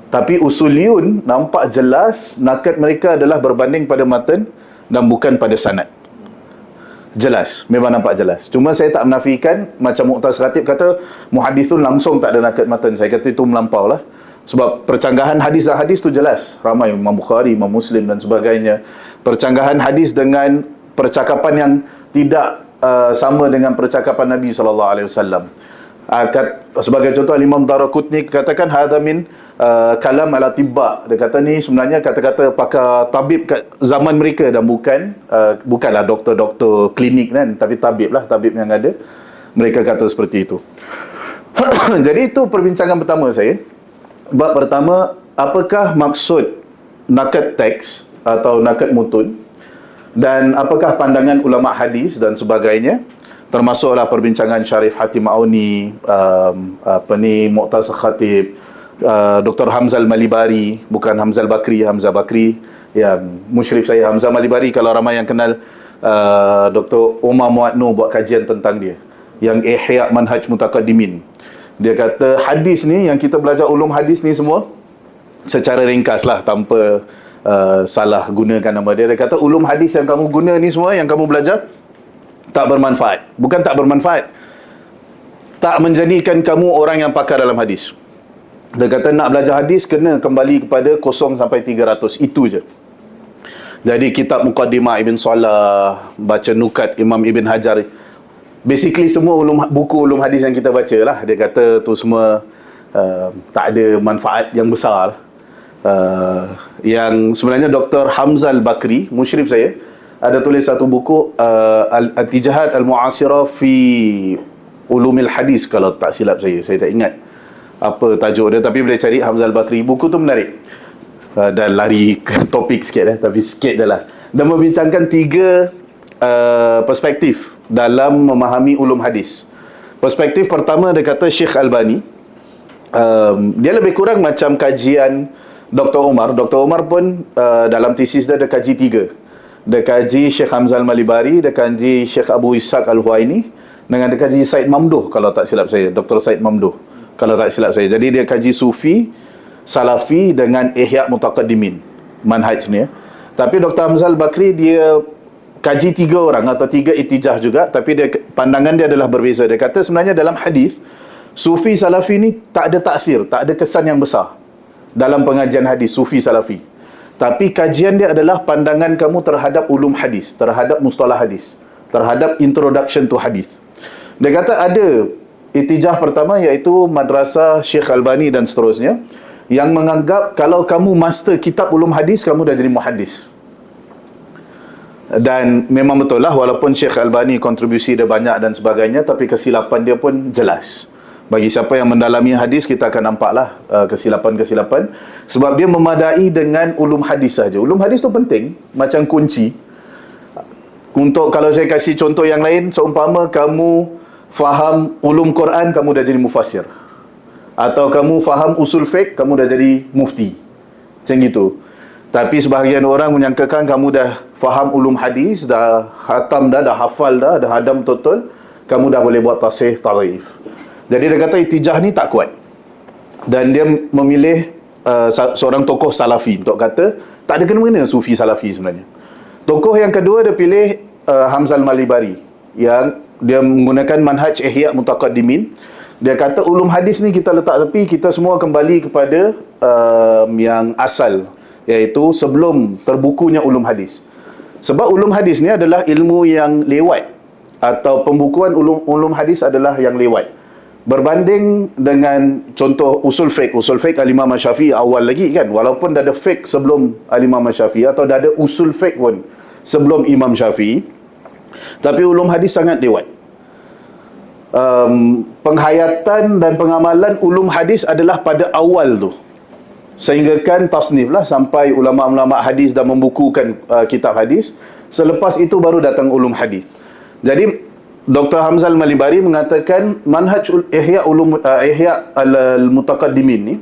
Tapi usuliyun nampak jelas nakad mereka adalah berbanding pada matan dan bukan pada sanad. Jelas, memang nampak jelas. Cuma saya tak menafikan, macam Mu'taz Khatib kata muhadithun langsung tak ada nakad matan. Saya kata itu melampau lah. Sebab percanggahan hadis dan hadis tu jelas. Ramai Imam Bukhari, Imam Muslim dan sebagainya. Percanggahan hadis dengan percakapan yang tidak sama dengan percakapan Nabi SAW. Sebagai contoh, Imam Daraqutni katakan hadza min kalam ala tibba. Dia kata ni sebenarnya kata-kata pakar tabib kat zaman mereka dan bukanlah doktor-doktor klinik kan, tapi tabib lah, tabib yang ada. Mereka kata seperti itu. Jadi itu perbincangan pertama saya. Bab pertama, apakah maksud nakad teks atau nakad mutun, dan apakah pandangan ulama hadis dan sebagainya. Termasuklah perbincangan Syarif Hatim Auni, Mu'taz Khatib, Dr. Hamzal Malibari, bukan Hamzal Bakri, Hamzah Bakri, ya, musyrif saya Hamzah Malibari. Kalau ramai yang kenal Dr. Umar Muadno buat kajian tentang dia, yang Ihya Manhaj Mutaqaddimin. Dia kata hadis ni, yang kita belajar ulum hadis ni semua secara ringkas lah, tanpa salah gunakan nama dia. Dia kata ulum hadis yang kamu guna ni semua, yang kamu belajar, tak bermanfaat. Bukan tak bermanfaat, tak menjadikan kamu orang yang pakar dalam hadis. Dia kata nak belajar hadis kena kembali kepada 0 sampai 300. Itu je. Jadi kitab Muqaddimah Ibn Salah, baca nukat Imam Ibn Hajar, basically semua buku ulum hadis yang kita baca lah, dia kata tu semua tak ada manfaat yang besar lah. Yang sebenarnya Dr. Hamzal Bakri, musyrif saya, ada tulis satu buku Al-Tijahat Al-Mu'asirah fi Ulumil Hadis, kalau tak silap saya tak ingat apa tajuk dia, tapi boleh cari Hamzal Bakri. Buku tu menarik. Dan lari ke topik sikit tapi sikit je lah. Dan membincangkan 3 perspektif dalam memahami ulum hadis. Perspektif pertama dia kata Syekh Albani, dia lebih kurang macam kajian Dr. Omar. Dr. Omar pun dalam tesis dia kaji 3. Dia kaji Syekh Hamzal Malibari, dia kaji Syekh Abu Ishaq Al-Huwaini, dengan dia kaji Said Mamduh kalau tak silap saya, Dr. Said Mamduh kalau tak silap saya. Jadi dia kaji Sufi, Salafi dengan Ihya Mutaqaddimin manhajnya. Tapi Dr. Hamzal Bakri dia kaji 3 orang atau 3 itijah juga, tapi dia pandangan dia adalah berbeza. Dia kata sebenarnya dalam hadis Sufi Salafi ni tak ada taksir, tak ada kesan yang besar dalam pengajian hadis Sufi Salafi. Tapi kajian dia adalah pandangan kamu terhadap ulum hadis, terhadap mustalah hadis, terhadap introduction to hadis. Dia kata ada itijah pertama iaitu madrasah Syekh Albani dan seterusnya yang menganggap kalau kamu master kitab ulum hadis kamu dah jadi muhaddis. Dan memang betul lah, walaupun Syekh Albani kontribusi dia banyak dan sebagainya, tapi kesilapan dia pun jelas. Bagi siapa yang mendalami hadis, kita akan nampaklah kesilapan-kesilapan. Sebab dia memadai dengan ulum hadis saja. Ulum hadis tu penting, macam kunci. Untuk, kalau saya kasih contoh yang lain, seumpama kamu faham ulum Quran, kamu dah jadi mufassir. Atau kamu faham usul fiqh, kamu dah jadi mufti. Macam gitu. Tapi sebahagian orang menyangkakan kamu dah faham ulum hadis, dah khatam dah hafal dah hadam betul-betul, kamu dah boleh buat tasih tarif. Jadi dia kata itijah ni tak kuat. Dan dia memilih seorang tokoh salafi untuk kata tak ada kena-mengena sufi salafi sebenarnya. Tokoh yang kedua dia pilih Hamzal Malibari yang dia menggunakan manhaj Ihya Mutaqaddimin. Dia kata ulum hadis ni kita letak tepi, kita semua kembali kepada yang asal, iaitu sebelum terbukunya ulum hadis. Sebab ulum hadis ni adalah ilmu yang lewat, atau pembukuan ulum hadis adalah yang lewat. Berbanding dengan contoh usul fiqh. Usul fiqh Al-Imam Syafi'i awal lagi kan, walaupun dah ada fiqh sebelum Al-Imam Syafi'i, atau dah ada usul fiqh pun sebelum Imam Syafi'i, tapi ulum hadis sangat lewat. Penghayatan dan pengamalan ulum hadis adalah pada awal tu, sehinggakan tasnif lah sampai ulama-ulama hadis dah membukukan kitab hadis. Selepas itu baru datang ulum hadis. Jadi Dr. Hamzal Malibari mengatakan manhaj Ihya al-Mutaqaddimin ni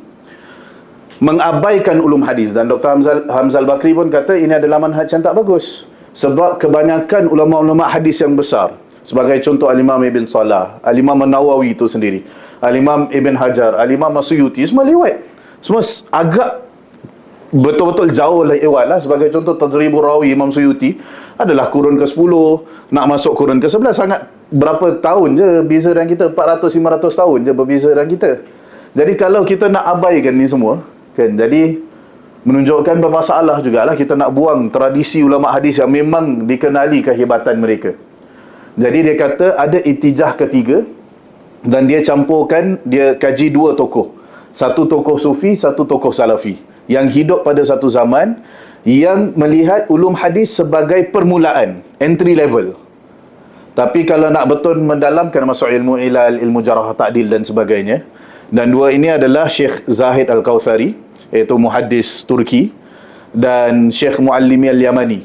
mengabaikan ulum hadis, dan Dr. Hamzal Bakri pun kata ini adalah manhaj yang tak bagus. Sebab kebanyakan ulama-ulama hadis yang besar, sebagai contoh Al-Imam Ibn Salah, Al-Imam An-Nawawi itu sendiri, Al-Imam Ibn Hajar, Al-Imam As-Suyuti, semua lewat. Semua agak betul-betul jauh lewat lah. Sebagai contoh Tadribur Rawi Imam Suyuti adalah kurun ke-10, nak masuk kurun ke-11. Sangat berapa tahun je beza dengan kita, 400-500 tahun je berbeza dengan kita. Jadi kalau kita nak abaikan ni semua kan, jadi menunjukkan bermasalah jugalah kita nak buang tradisi ulama hadis yang memang dikenali kehebatan mereka. Jadi dia kata ada itijah ketiga, dan dia campurkan, dia kaji 2 tokoh. Satu tokoh sufi, satu tokoh salafi yang hidup pada satu zaman, yang melihat ulum hadis sebagai permulaan, entry level. Tapi kalau nak betul mendalam, kena masuk ilmu ilal, ilmu jarah ta'dil dan sebagainya. Dan 2 ini adalah Syekh Zahid Al-Kautsari, iaitu muhaddis Turki, dan Syekh Muallimi Al-Yamani,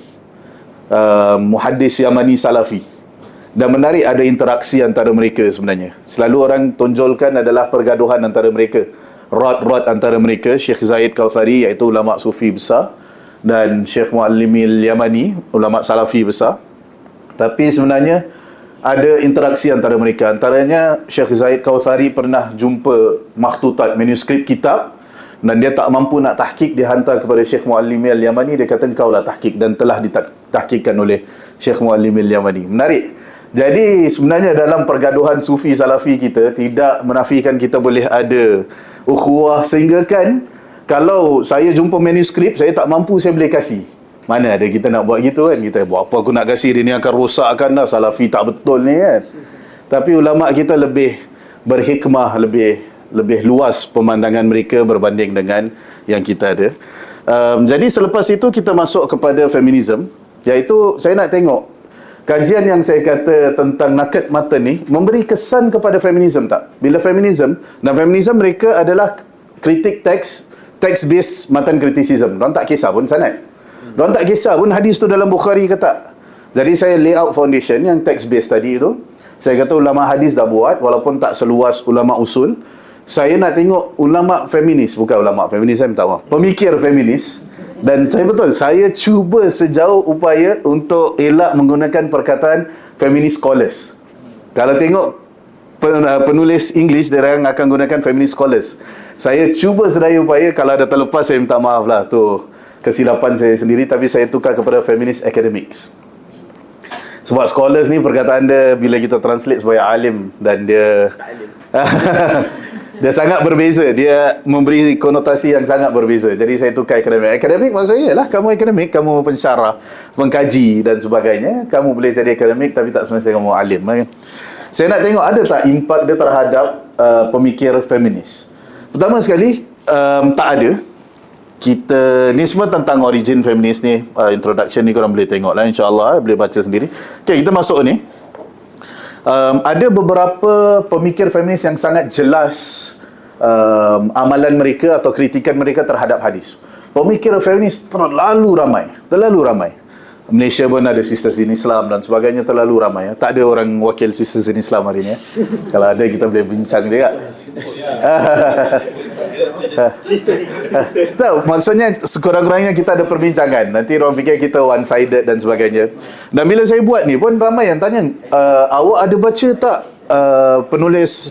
muhaddis Yamani Salafi. Dan menarik, ada interaksi antara mereka sebenarnya. Selalu orang tonjolkan adalah pergaduhan antara mereka, rod antara mereka, Syekh Zahid Kautsari iaitu ulama sufi besar, dan Syekh Muallimi Al-Yamani, ulama salafi besar. Tapi sebenarnya ada interaksi antara mereka. Antaranya Syekh Zahid Kautsari pernah jumpa makhtutat, manuskrip kitab, dan dia tak mampu nak tahqiq, dia hantar kepada Syekh Muallimi Al-Yamani. Dia kata engkaulah tahqiq, dan telah ditahqiqkan oleh Syekh Muallimi Al-Yamani. Menarik. Jadi sebenarnya dalam pergaduhan sufi salafi kita, tidak menafikan kita boleh ada ukhuwah, sehingga kan kalau saya jumpa manuskrip, saya tak mampu, saya boleh kasih. Mana ada kita nak buat gitu kan, kita buat apa aku nak kasih dia ni, akan rosakkan dah, salafi tak betul ni kan. Tapi ulama kita lebih berhikmah, lebih luas pemandangan mereka berbanding dengan yang kita ada. Jadi selepas itu kita masuk kepada feminism, iaitu saya nak tengok kajian yang saya kata tentang nakad mata ni memberi kesan kepada feminism tak? Bila feminism, dan feminism mereka adalah kritik text based matan criticism. Mereka tak kisah pun sanad. Mereka tak kisah pun hadis tu dalam Bukhari ke tak. Jadi saya lay out foundation yang text based tadi itu. Saya kata ulama hadis dah buat, walaupun tak seluas ulama usul. Saya nak tengok ulama feminis, bukan ulama feminis, saya minta maaf, pemikir feminis. Dan saya cuba sejauh upaya untuk elak menggunakan perkataan feminist scholars. Kalau tengok penulis English, dia orang akan gunakan feminist scholars. Saya cuba sedaya upaya, kalau ada terlepas saya minta maaf lah, tu kesilapan saya sendiri, tapi saya tukar kepada feminist academics. Sebab scholars ni perkataan dia bila kita translate sebagai alim, dan dia dia sangat berbeza, dia memberi konotasi yang sangat berbeza. Jadi saya tukar akademik. Akademik maksudnya ialah kamu akademik, kamu pensyarah, pengkaji dan sebagainya. Kamu boleh jadi akademik tapi tak semestinya kamu alim. Saya nak tengok ada tak impak dia terhadap pemikir feminis. Pertama sekali, tak ada. Kita ni semua tentang origin feminis ni, introduction ni korang boleh tengok lah, insyaAllah boleh baca sendiri. Okay, kita masuk ni. Ada beberapa pemikir feminis yang sangat jelas amalan mereka atau kritikan mereka terhadap hadis. Pemikir feminis terlalu ramai. Malaysia pun ada Sisters in Islam dan sebagainya, terlalu ramai. Tak ada orang wakil Sisters in Islam hari ni. Kalau ada, kita boleh bincang juga. Tahu, maksudnya sekurang-kurangnya kita ada perbincangan. Nanti orang fikir kita one-sided dan sebagainya. Dan bila saya buat ni pun ramai yang tanya, awak ada baca tak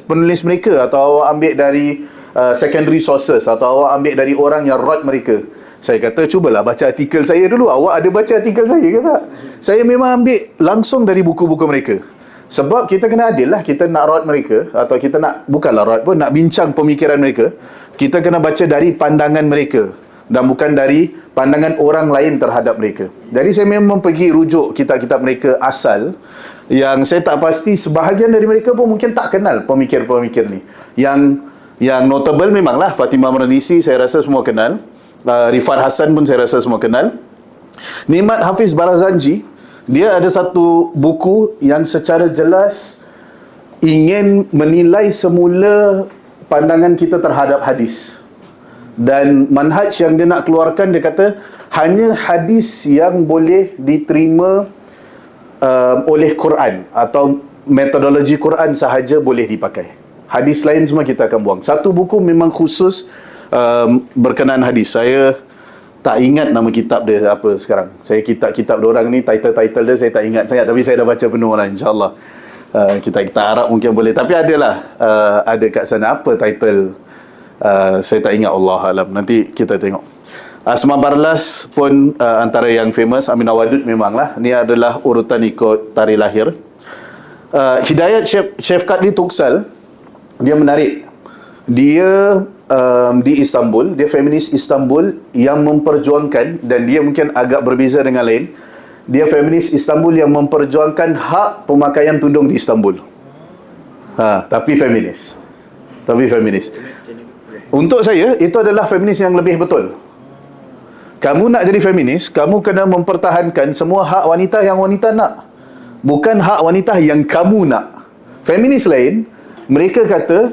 penulis mereka, atau awak ambil dari secondary sources, atau awak ambil dari orang yang wrote mereka? Saya kata, cubalah baca artikel saya dulu. Awak ada baca artikel saya ke tak? Saya memang ambil langsung dari buku-buku mereka. Sebab kita kena adil lah. Kita nak wrote mereka, atau kita nak, bukanlah wrote pun, nak bincang pemikiran mereka, kita kena baca dari pandangan mereka dan bukan dari pandangan orang lain terhadap mereka. Jadi saya memang pergi rujuk kitab-kitab mereka asal, yang saya tak pasti sebahagian dari mereka pun mungkin tak kenal pemikir-pemikir ni. Yang notable memanglah Fatimah Mernissi, saya rasa semua kenal. Rifat Hasan pun saya rasa semua kenal. Nikmat Hafiz Barazanji, dia ada satu buku yang secara jelas ingin menilai semula pandangan kita terhadap hadis. Dan manhaj yang dia nak keluarkan, dia kata hanya hadis yang boleh diterima oleh Quran atau metodologi Quran sahaja boleh dipakai. Hadis lain semua kita akan buang. Satu buku memang khusus berkenaan hadis. Saya tak ingat nama kitab dia apa sekarang. Saya kitab diorang ni, title dia saya tak ingat sangat, tapi saya dah baca penuh lah, insyaAllah. Kita harap mungkin boleh, tapi adalah ada kat sana. Apa title, saya tak ingat, Allah alam, nanti kita tengok. Asma Barlas pun antara yang famous. Aminah Wadud memanglah, ni adalah urutan ikut tarikh lahir. Hidayat Syekh Kadli Tuksal, dia menarik. Dia di Istanbul, dia feminis Istanbul yang memperjuangkan, dan dia mungkin agak berbeza dengan lain. Dia feminis Istanbul yang memperjuangkan hak pemakaian tudung di Istanbul. Tapi feminis. Untuk saya, itu adalah feminis yang lebih betul. Kamu nak jadi feminis, kamu kena mempertahankan semua hak wanita yang wanita nak, bukan hak wanita yang kamu nak. Feminis lain, mereka kata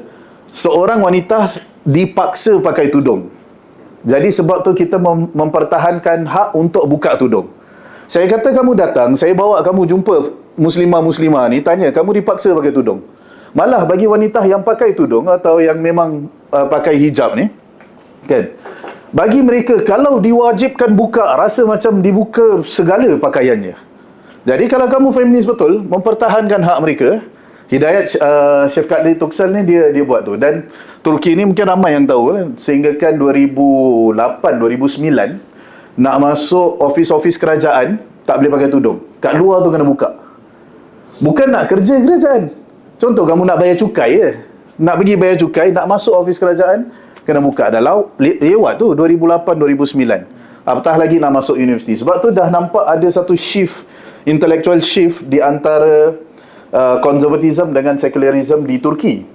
seorang wanita dipaksa pakai tudung. Jadi sebab tu kita mempertahankan hak untuk buka tudung. Saya kata, kamu datang, saya bawa kamu jumpa muslimah-muslimah ni, tanya, kamu dipaksa pakai tudung. Malah bagi wanita yang pakai tudung atau yang memang pakai hijab ni, kan, bagi mereka kalau diwajibkan buka, rasa macam dibuka segala pakaiannya. Jadi kalau kamu feminis betul, mempertahankan hak mereka. Hidayat Syekh Kadli Tuksal ni dia buat tu. Dan Turki ni mungkin ramai yang tahu, sehingga kan 2008 2009 nak masuk ofis-ofis kerajaan tak boleh pakai tudung. Kat luar tu kena buka. Bukan nak kerja kerajaan. Contoh, kamu nak bayar cukai je. Nak pergi bayar cukai, nak masuk ofis kerajaan, kena buka. Dah lewat tu 2008-2009. Apatah lagi nak masuk universiti. Sebab tu dah nampak ada satu shift, intellectual shift di antara konservatism dengan sekularism di Turki.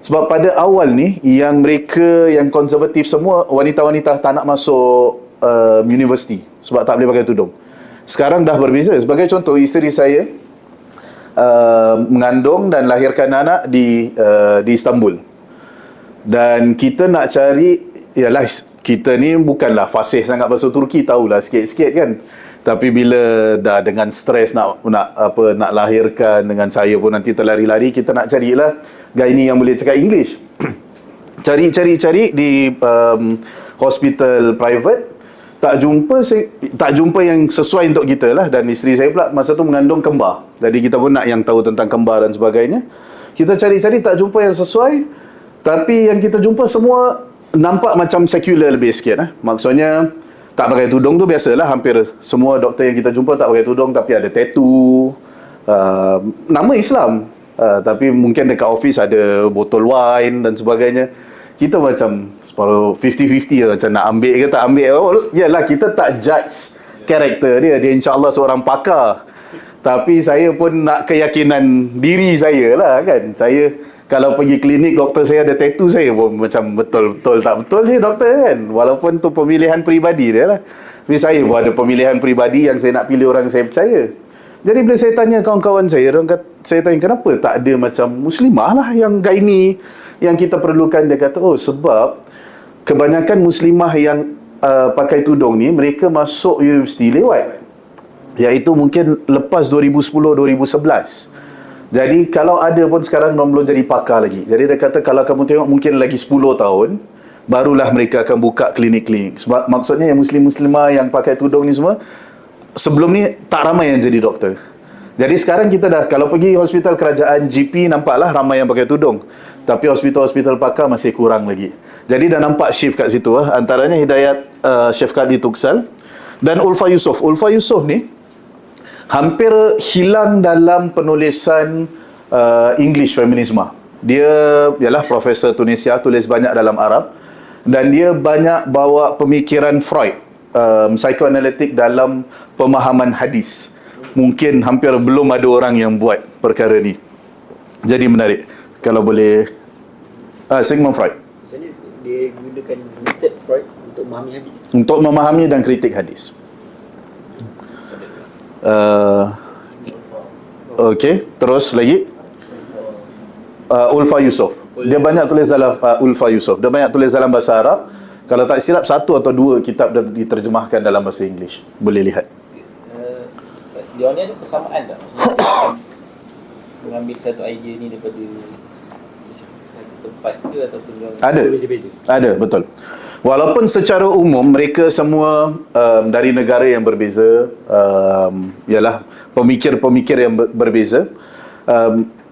Sebab pada awal ni, yang mereka yang konservatif semua, wanita-wanita tak nak masuk universiti sebab tak boleh pakai tudung. Sekarang dah berbeza. Sebagai contoh, isteri saya mengandung dan lahirkan anak di Istanbul. Dan kita nak cari, ialah kita ni bukanlah fasih sangat bahasa Turki, tahulah sikit-sikit kan. Tapi bila dah dengan stres nak lahirkan, dengan saya pun nanti terlari-lari, kita nak carilah gynae yang boleh cakap English. Cari di hospital private, tak jumpa yang sesuai untuk kita lah. Dan isteri saya pula masa tu mengandung kembar, jadi kita pun nak yang tahu tentang kembar dan sebagainya. Kita cari-cari tak jumpa yang sesuai, tapi yang kita jumpa semua nampak macam sekular lebih sikit. Maksudnya tak pakai tudung tu biasalah, hampir semua doktor yang kita jumpa tak pakai tudung tapi ada tattoo, nama Islam, tapi mungkin dekat office ada botol wine dan sebagainya. Kita macam separuh 50-50 lah, macam nak ambil ke tak ambil. Yalah, kita tak judge karakter dia insya-Allah seorang pakar. Tapi saya pun nak keyakinan diri saya lah kan. Saya kalau pergi klinik doktor saya ada tattoo, saya pun macam betul-betul tak betul dia doktor kan. Walaupun tu pemilihan peribadi dia lah. Tapi saya pun ada pemilihan peribadi yang saya nak pilih orang saya percaya. Jadi bila saya tanya kawan-kawan saya, saya tanya kenapa tak ada macam muslimah lah yang gynae yang kita perlukan. Dia kata, oh sebab kebanyakan muslimah yang pakai tudung ni, mereka masuk universiti lewat, iaitu mungkin lepas 2010-2011. Jadi kalau ada pun sekarang belum jadi pakar lagi. Jadi dia kata kalau kamu tengok mungkin lagi 10 tahun barulah mereka akan buka klinik-klinik. Sebab maksudnya yang muslim-muslimah yang pakai tudung ni semua sebelum ni tak ramai yang jadi doktor. Jadi sekarang kita dah, kalau pergi hospital kerajaan GP nampaklah ramai yang pakai tudung. Tapi hospital-hospital pakar masih kurang lagi. Jadi dah nampak shift kat situ. Antaranya Hidayat Syafqadi Tuksal dan Ulfa Yusof. Ulfa Yusof ni hampir hilang dalam penulisan English feminisme. Dia ialah profesor Tunisia, tulis banyak dalam Arab, dan dia banyak bawa pemikiran Freud, psikoanalitik dalam pemahaman hadis. Mungkin hampir belum ada orang yang buat perkara ni. Jadi menarik kalau boleh. Sigmund Freud. Maksudnya dia gunakan method Freud untuk memahami hadis. Untuk memahami dan kritik hadis. Okey, terus lagi Ulfa Yusof. Dia banyak tulis dalam Ulfa Yusof. Dia banyak tulis dalam bahasa Arab. Kalau tak silap 1 atau 2 kitab dah diterjemahkan dalam bahasa English. Boleh lihat. Dia ni ada persamaan tak? Maksudnya, mengambil satu idea ni daripada satu tempat ke ataupun Ada. Berbeza-beza. Ada, betul. Walaupun secara umum mereka semua dari negara yang berbeza, ialah pemikir-pemikir yang berbeza,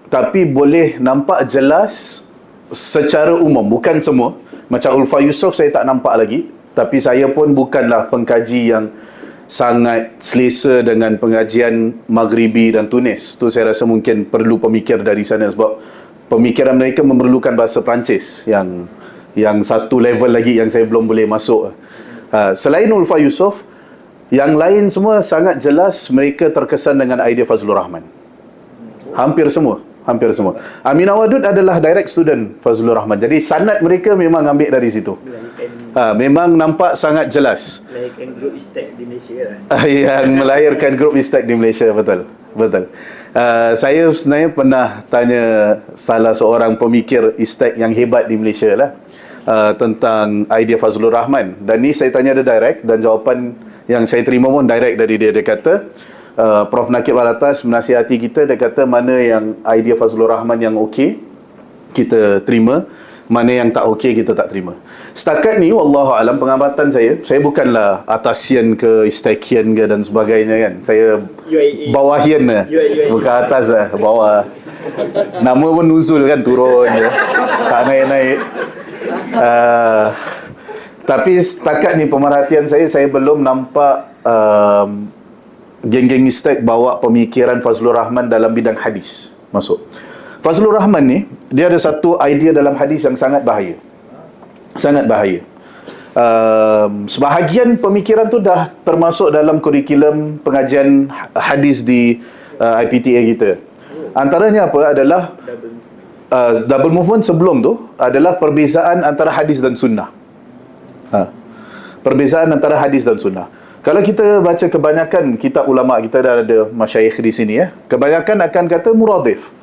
tapi boleh nampak jelas secara umum, bukan semua. Macam Ulfa Yusof saya tak nampak lagi, tapi saya pun bukanlah pengkaji yang sangat selesa dengan pengajian Maghribi dan Tunis. Tu saya rasa mungkin perlu pemikir dari sana, sebab pemikiran mereka memerlukan bahasa Perancis yang satu level lagi yang saya belum boleh masuk. Selain Ulfa Yusof, yang lain semua sangat jelas mereka terkesan dengan idea Fazlur Rahman. Hampir semua. Aminah Wadud adalah direct student Fazlur Rahman. Jadi sanad mereka memang ambil dari situ. Memang nampak sangat jelas. Melahirkan grup Istek di Malaysia kan? Yang melahirkan grup Istek di Malaysia, betul. Saya sebenarnya pernah tanya salah seorang pemikir Istek yang hebat di Malaysia lah, tentang idea Fazlur Rahman. Dan ni saya tanya dia direct, dan jawapan yang saya terima pun direct dari dia. Dia kata, Prof Nakib Alatas menasihati kita, dia kata mana yang idea Fazlur Rahman yang okey, kita terima, mana yang tak okey, kita tak terima. Setakat ni, wallahu alam, pengamatan saya bukanlah atasian ke, istekian ke dan sebagainya kan. Saya UAE. bawahian lah, bukan atas lah, bawah. Nama pun nuzul kan, turun je, tak naik-naik. Tapi setakat ni pemerhatian saya belum nampak geng-geng istek bawa pemikiran Fazlur Rahman dalam bidang hadis masuk. Fazlur Rahman ni, dia ada satu idea dalam hadis yang sangat bahaya. Sebahagian pemikiran tu dah termasuk dalam kurikulum pengajian hadis di IPTA kita. Antaranya apa adalah double movement sebelum tu adalah perbezaan antara hadis dan sunnah. Perbezaan antara hadis dan sunnah. Kalau kita baca kebanyakan kitab ulama, kita dah ada masyayikh di sini ya, kebanyakan akan kata muradif.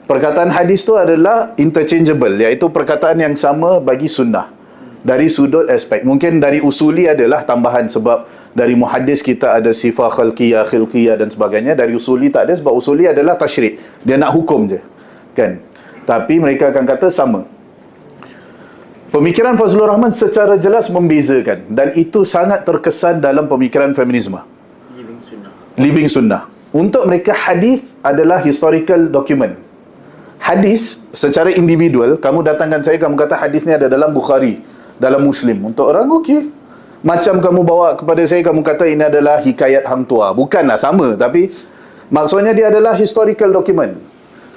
Perkataan hadis tu adalah interchangeable, iaitu perkataan yang sama bagi sunnah dari sudut aspek. Mungkin dari usuli adalah tambahan, sebab Dari muhaddis kita ada sifat khalqiyah, khilqiyah dan sebagainya. Dari usuli tak ada, sebab usuli adalah tasyrik. Dia nak hukum je. Kan? Tapi mereka akan kata sama. Pemikiran Fazlur Rahman secara jelas membezakan, dan itu sangat terkesan dalam pemikiran feminisme. Living sunnah. Untuk mereka hadis adalah historical document. Hadis secara individual, kamu datangkan saya, kamu kata hadis ni ada dalam Bukhari, dalam Muslim. Untuk orang okey. Macam kamu bawa kepada saya, kamu kata ini adalah hikayat hang tua. Bukanlah sama, tapi maksudnya dia adalah historical document.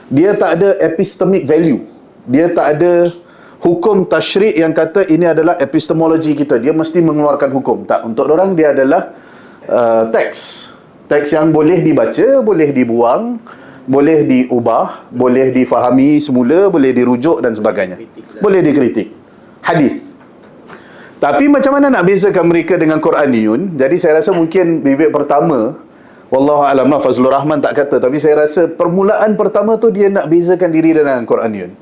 Dia tak ada epistemic value. Dia tak ada hukum tasyrik yang kata ini adalah epistemologi kita. Dia mesti mengeluarkan hukum. Tak, untuk orang dia adalah teks. Teks yang boleh dibaca, boleh dibuang, boleh diubah, boleh difahami semula, boleh dirujuk dan sebagainya. Boleh dikritik. Hadis. Tapi macam mana nak bezakan mereka dengan Quraniyun? Jadi saya rasa mungkin bibit pertama, wallahu a'lam lah, Fazlur Rahman tak kata, tapi saya rasa permulaan pertama tu dia nak bezakan diri dengan Quraniyun.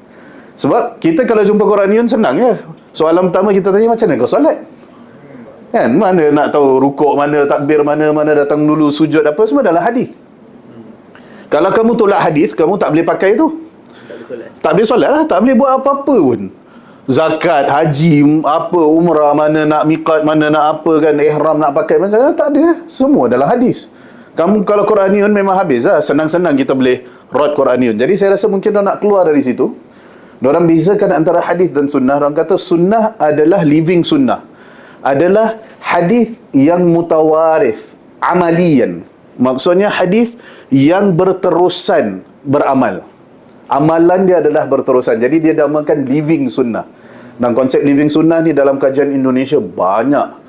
Sebab kita kalau jumpa Quraniyun senang je. Soalan pertama kita tanya, macam mana kau solat? Kan? Mana nak tahu rukuk, mana takbir, mana datang dulu sujud apa, semua adalah hadis. Kalau kamu tolak hadis, kamu tak boleh pakai tu. Tak boleh solat lah, tak boleh buat apa-apa pun. Zakat, haji, apa, umrah, mana nak miqat, mana nak apa kan, ihram nak pakai, macam mana, tak ada. Semua adalah hadis. Kamu kalau Quraniyun memang habis lah. Senang-senang kita boleh rot Quraniyun. Jadi saya rasa mungkin dia nak keluar dari situ. Diorang bezakan antara hadis dan sunnah. Diorang kata sunnah adalah living sunnah. Adalah hadis yang mutawarif, amalian. Maksudnya hadis yang berterusan beramal. Amalan dia adalah berterusan. Jadi dia namakan living sunnah. Dan konsep living sunnah ni dalam kajian Indonesia banyak.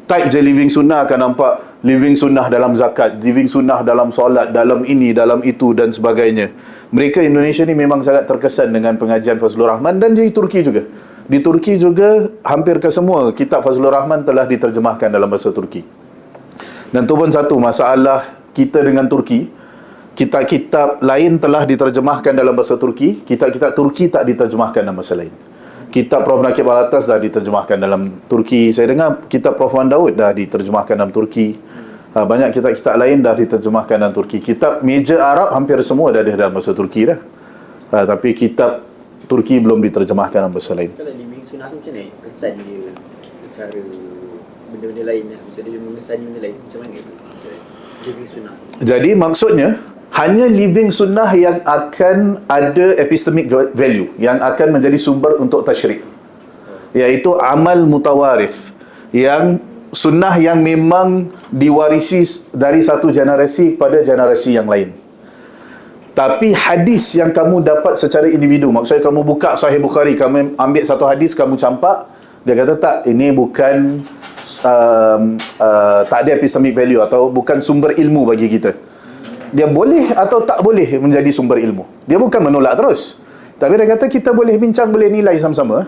Type je living sunnah akan nampak living sunnah dalam zakat, living sunnah dalam solat, dalam ini, dalam itu dan sebagainya. Mereka Indonesia ni memang sangat terkesan dengan pengajian Fazlur Rahman, dan di Turki juga. Di Turki juga hampir kesemua kitab Fazlur Rahman telah diterjemahkan dalam bahasa Turki. Dan tu pun satu masalah kita dengan Turki. Kitab-kitab lain telah diterjemahkan dalam bahasa Turki, kitab-kitab Turki tak diterjemahkan dalam bahasa lain. Kitab Prof. Nakib Al-Atas dah diterjemahkan dalam Turki. Saya dengar kitab Prof. Wan Daud dah diterjemahkan dalam Turki. Banyak kitab-kitab lain dah diterjemahkan dalam Turki. Kitab meja Arab hampir semua dah ada dalam bahasa Turki dah. Tapi kitab Turki belum diterjemahkan dalam bahasa lain. Kalau living sunnah tu macam mana? Kesan dia, cara benda-benda lain. Maksudnya dia mengesani benda lain. Macam mana itu? Living sunnah. Jadi maksudnya hanya living sunnah yang akan ada epistemic value, yang akan menjadi sumber untuk tasyrik, iaitu amal mutawarif, yang sunnah yang memang diwarisi dari satu generasi pada generasi yang lain. Tapi hadis yang kamu dapat secara individu, maksudnya kamu buka Sahih Bukhari, kamu ambil satu hadis, kamu campak, dia kata tak, ini bukan tak ada epistemic value atau bukan sumber ilmu bagi kita. Dia boleh atau tak boleh menjadi sumber ilmu. Dia bukan menolak terus, tapi dia kata kita boleh bincang, boleh nilai sama-sama.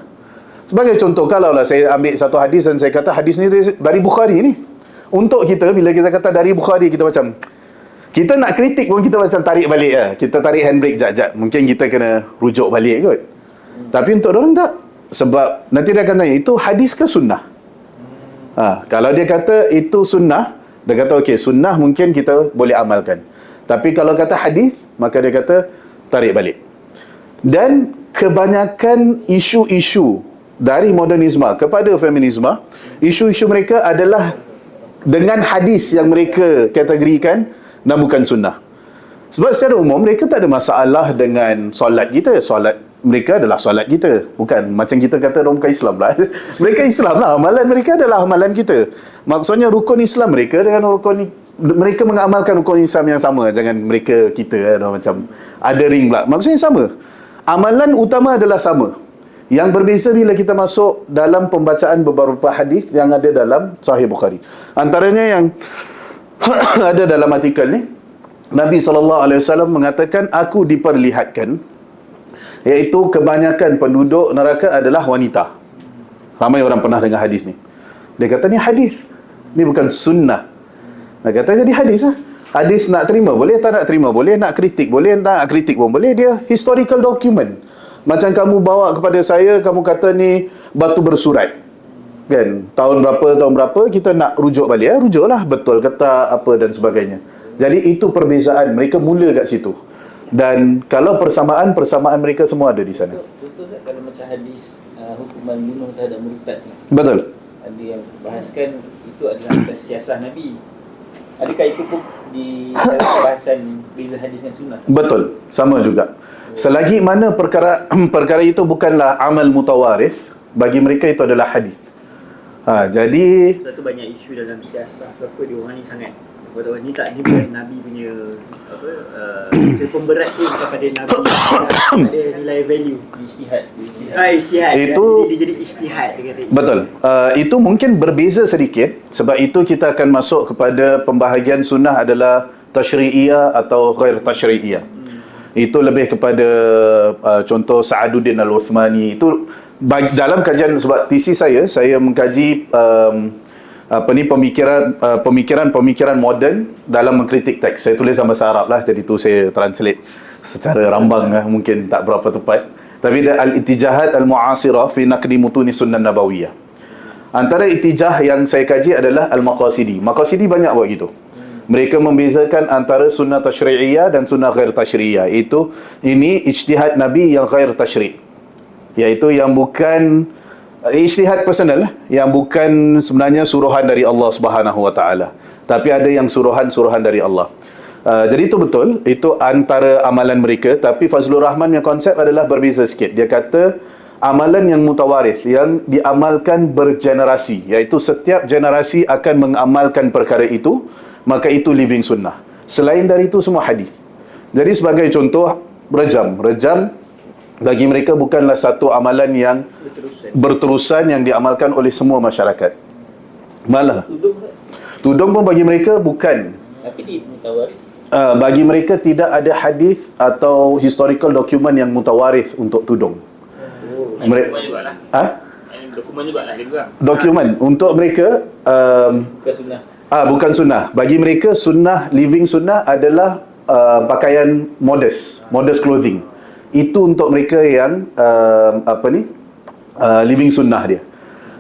Sebagai contoh, kalaulah saya ambil satu hadis dan saya kata hadis ni dari Bukhari ni, untuk kita, bila kita kata dari Bukhari, kita macam, kita nak kritik pun kita macam tarik balik lah. Kita tarik handbrake jap-jap. Mungkin kita kena rujuk balik kot. Tapi untuk orang tak. Sebab nanti dia akan tanya, itu hadis ke sunnah? Kalau dia kata itu sunnah, dia kata okey, sunnah mungkin kita boleh amalkan. Tapi kalau kata hadis, maka dia kata tarik balik. Dan kebanyakan isu-isu dari modernisme kepada feminisme, isu-isu mereka adalah dengan hadis yang mereka kategorikan dan bukan sunnah. Sebab secara umum mereka tak ada masalah dengan solat kita. Solat mereka adalah solat kita. Bukan macam kita kata orang bukan Islam lah. Mereka Islam lah. Amalan mereka adalah amalan kita. Maksudnya rukun Islam mereka dengan rukun, mereka mengamalkan rukun Islam yang sama. Jangan mereka kita macam ada ring pula. Maksudnya sama. Amalan utama adalah sama. Yang berbeza bila kita masuk dalam pembacaan beberapa hadis yang ada dalam Sahih Bukhari. Antaranya yang ada dalam artikel ni, Nabi SAW mengatakan, aku diperlihatkan, iaitu kebanyakan penduduk neraka adalah wanita. Ramai orang pernah dengar hadis ni. Dia kata ni hadis, ni bukan sunnah. Dia kata jadi hadis lah. Hadis nak terima boleh, tak nak terima boleh, nak kritik boleh, tak nak kritik pun boleh. Dia historical document. Macam kamu bawa kepada saya, kamu kata ni batu bersurat. kan, tahun berapa kita nak rujuk balik, rujuklah betul ke tak, apa dan sebagainya. Jadi itu perbezaan, mereka mula kat situ. Dan kalau persamaan mereka semua ada di sana. Contoh tak, kalau macam hadis hukuman bunuh terhadap murtad ni, Betul. ada yang bahaskan itu adalah atas siasah Nabi. Adakah itu pun di dalam bahasan beza hadis dengan sunnah? Betul, sama juga. Selagi mana perkara itu bukanlah amal mutawarith, bagi mereka itu adalah hadis. Jadi Satu banyak isu dalam siasah ke apa, dia orang ni sangat kata ni tak, ni bukan Nabi punya apa, pemberat tu kepada Nabi, ada nilai value Ijtihad. ijtihad Itu- dia jadi ijtihad, dia kata. betul. Itu mungkin berbeza sedikit. Sebab itu kita akan masuk kepada pembahagian sunnah adalah tashri'iyah atau ghair tashri'iyah. Itu lebih kepada contoh Sa'aduddin Al-Uthmani. Itu dalam kajian, sebab tesis saya mengkaji pemikiran moden dalam mengkritik teks. Saya tulis dalam bahasa Arab lah, jadi tu saya translate secara rambang lah, mungkin tak berapa tepat. Tapi dia al-ittijahat al-mu'asirah fi naqdi mutuni sunnah nabawiyah. Antara itijah yang saya kaji adalah al-maqasidi. Maqasidi banyak buat gitu. Mereka membezakan antara sunnah tashri'iyah dan sunnah ghair tashri'iyah. Ini ijtihad Nabi yang ghair tashri', iaitu yang bukan ijtihad personal lah, yang bukan sebenarnya suruhan dari Allah Subhanahu Wa Taala, tapi ada yang suruhan dari Allah. Jadi itu betul, itu antara amalan mereka. Tapi Fazlur Rahman punya konsep adalah berbeza sikit. Dia kata amalan yang mutawarith, yang diamalkan bergenerasi, iaitu setiap generasi akan mengamalkan perkara itu, maka itu living sunnah. Selain dari itu semua hadis. Jadi sebagai contoh, rejam bagi mereka bukanlah satu amalan yang berterusan yang diamalkan oleh semua masyarakat. Malah tudung pun bagi mereka bukan. Tapi di mutawaris. Bagi mereka tidak ada hadis atau historical document yang mutawarith untuk tudung. Dokumen jugalah. Dokumen jugalah dia juga. Dokumen untuk mereka Bukan sunnah. bukan sunnah. Bagi mereka sunnah, living sunnah adalah pakaian modest clothing. Itu untuk mereka yang living sunnah dia.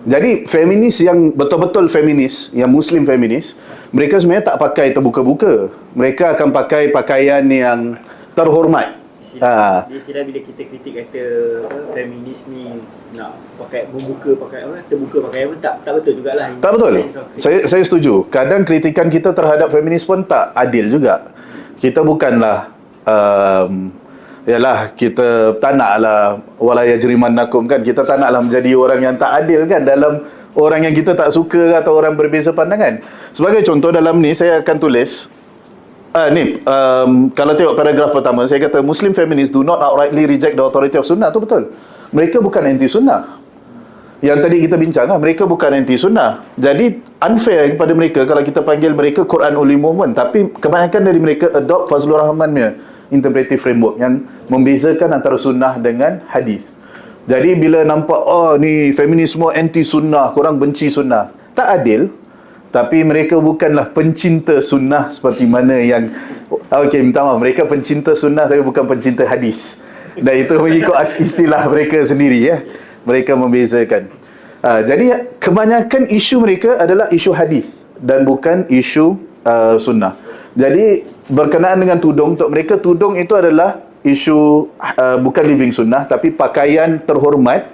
Jadi feminis yang betul-betul feminis, yang Muslim feminis, mereka sebenarnya tak pakai terbuka-buka. Mereka akan pakai pakaian yang terhormat. Dia istilah bila kita kritik kata feminis ni nak pakai membuka, pakai apa, terbuka pakai apa, tak betul jugalah. Tak betul. Saya setuju. Kadang kritikan kita terhadap feminis pun tak adil juga. Kita bukanlah yalah, kita tak naklah wala yajrimannakum kan, kita tak naklah menjadi orang yang tak adil kan dalam orang yang kita tak suka atau orang berbeza pandangan. Sebagai contoh dalam ni saya akan tulis kalau tengok paragraf pertama, saya kata Muslim feminists do not outrightly reject the authority of sunnah. Itu betul. Mereka bukan anti sunnah. Yang tadi kita bincang mereka bukan anti sunnah. Jadi unfair kepada mereka kalau kita panggil mereka Quran only movement. Tapi kebanyakan dari mereka adopt Fazlur Rahman punya interpretive framework yang membezakan antara sunnah dengan hadis. Jadi bila nampak ni feminisme anti sunnah, korang benci sunnah, tak adil. Tapi mereka bukanlah pencinta sunnah seperti mana yang minta maaf, mereka pencinta sunnah tapi bukan pencinta hadis. Dan itu mengikut istilah mereka sendiri ya. Mereka membezakan. Jadi kebanyakan isu mereka adalah isu hadis dan bukan isu sunnah. Jadi berkenaan dengan tudung, untuk mereka tudung itu adalah isu bukan living sunnah, tapi pakaian terhormat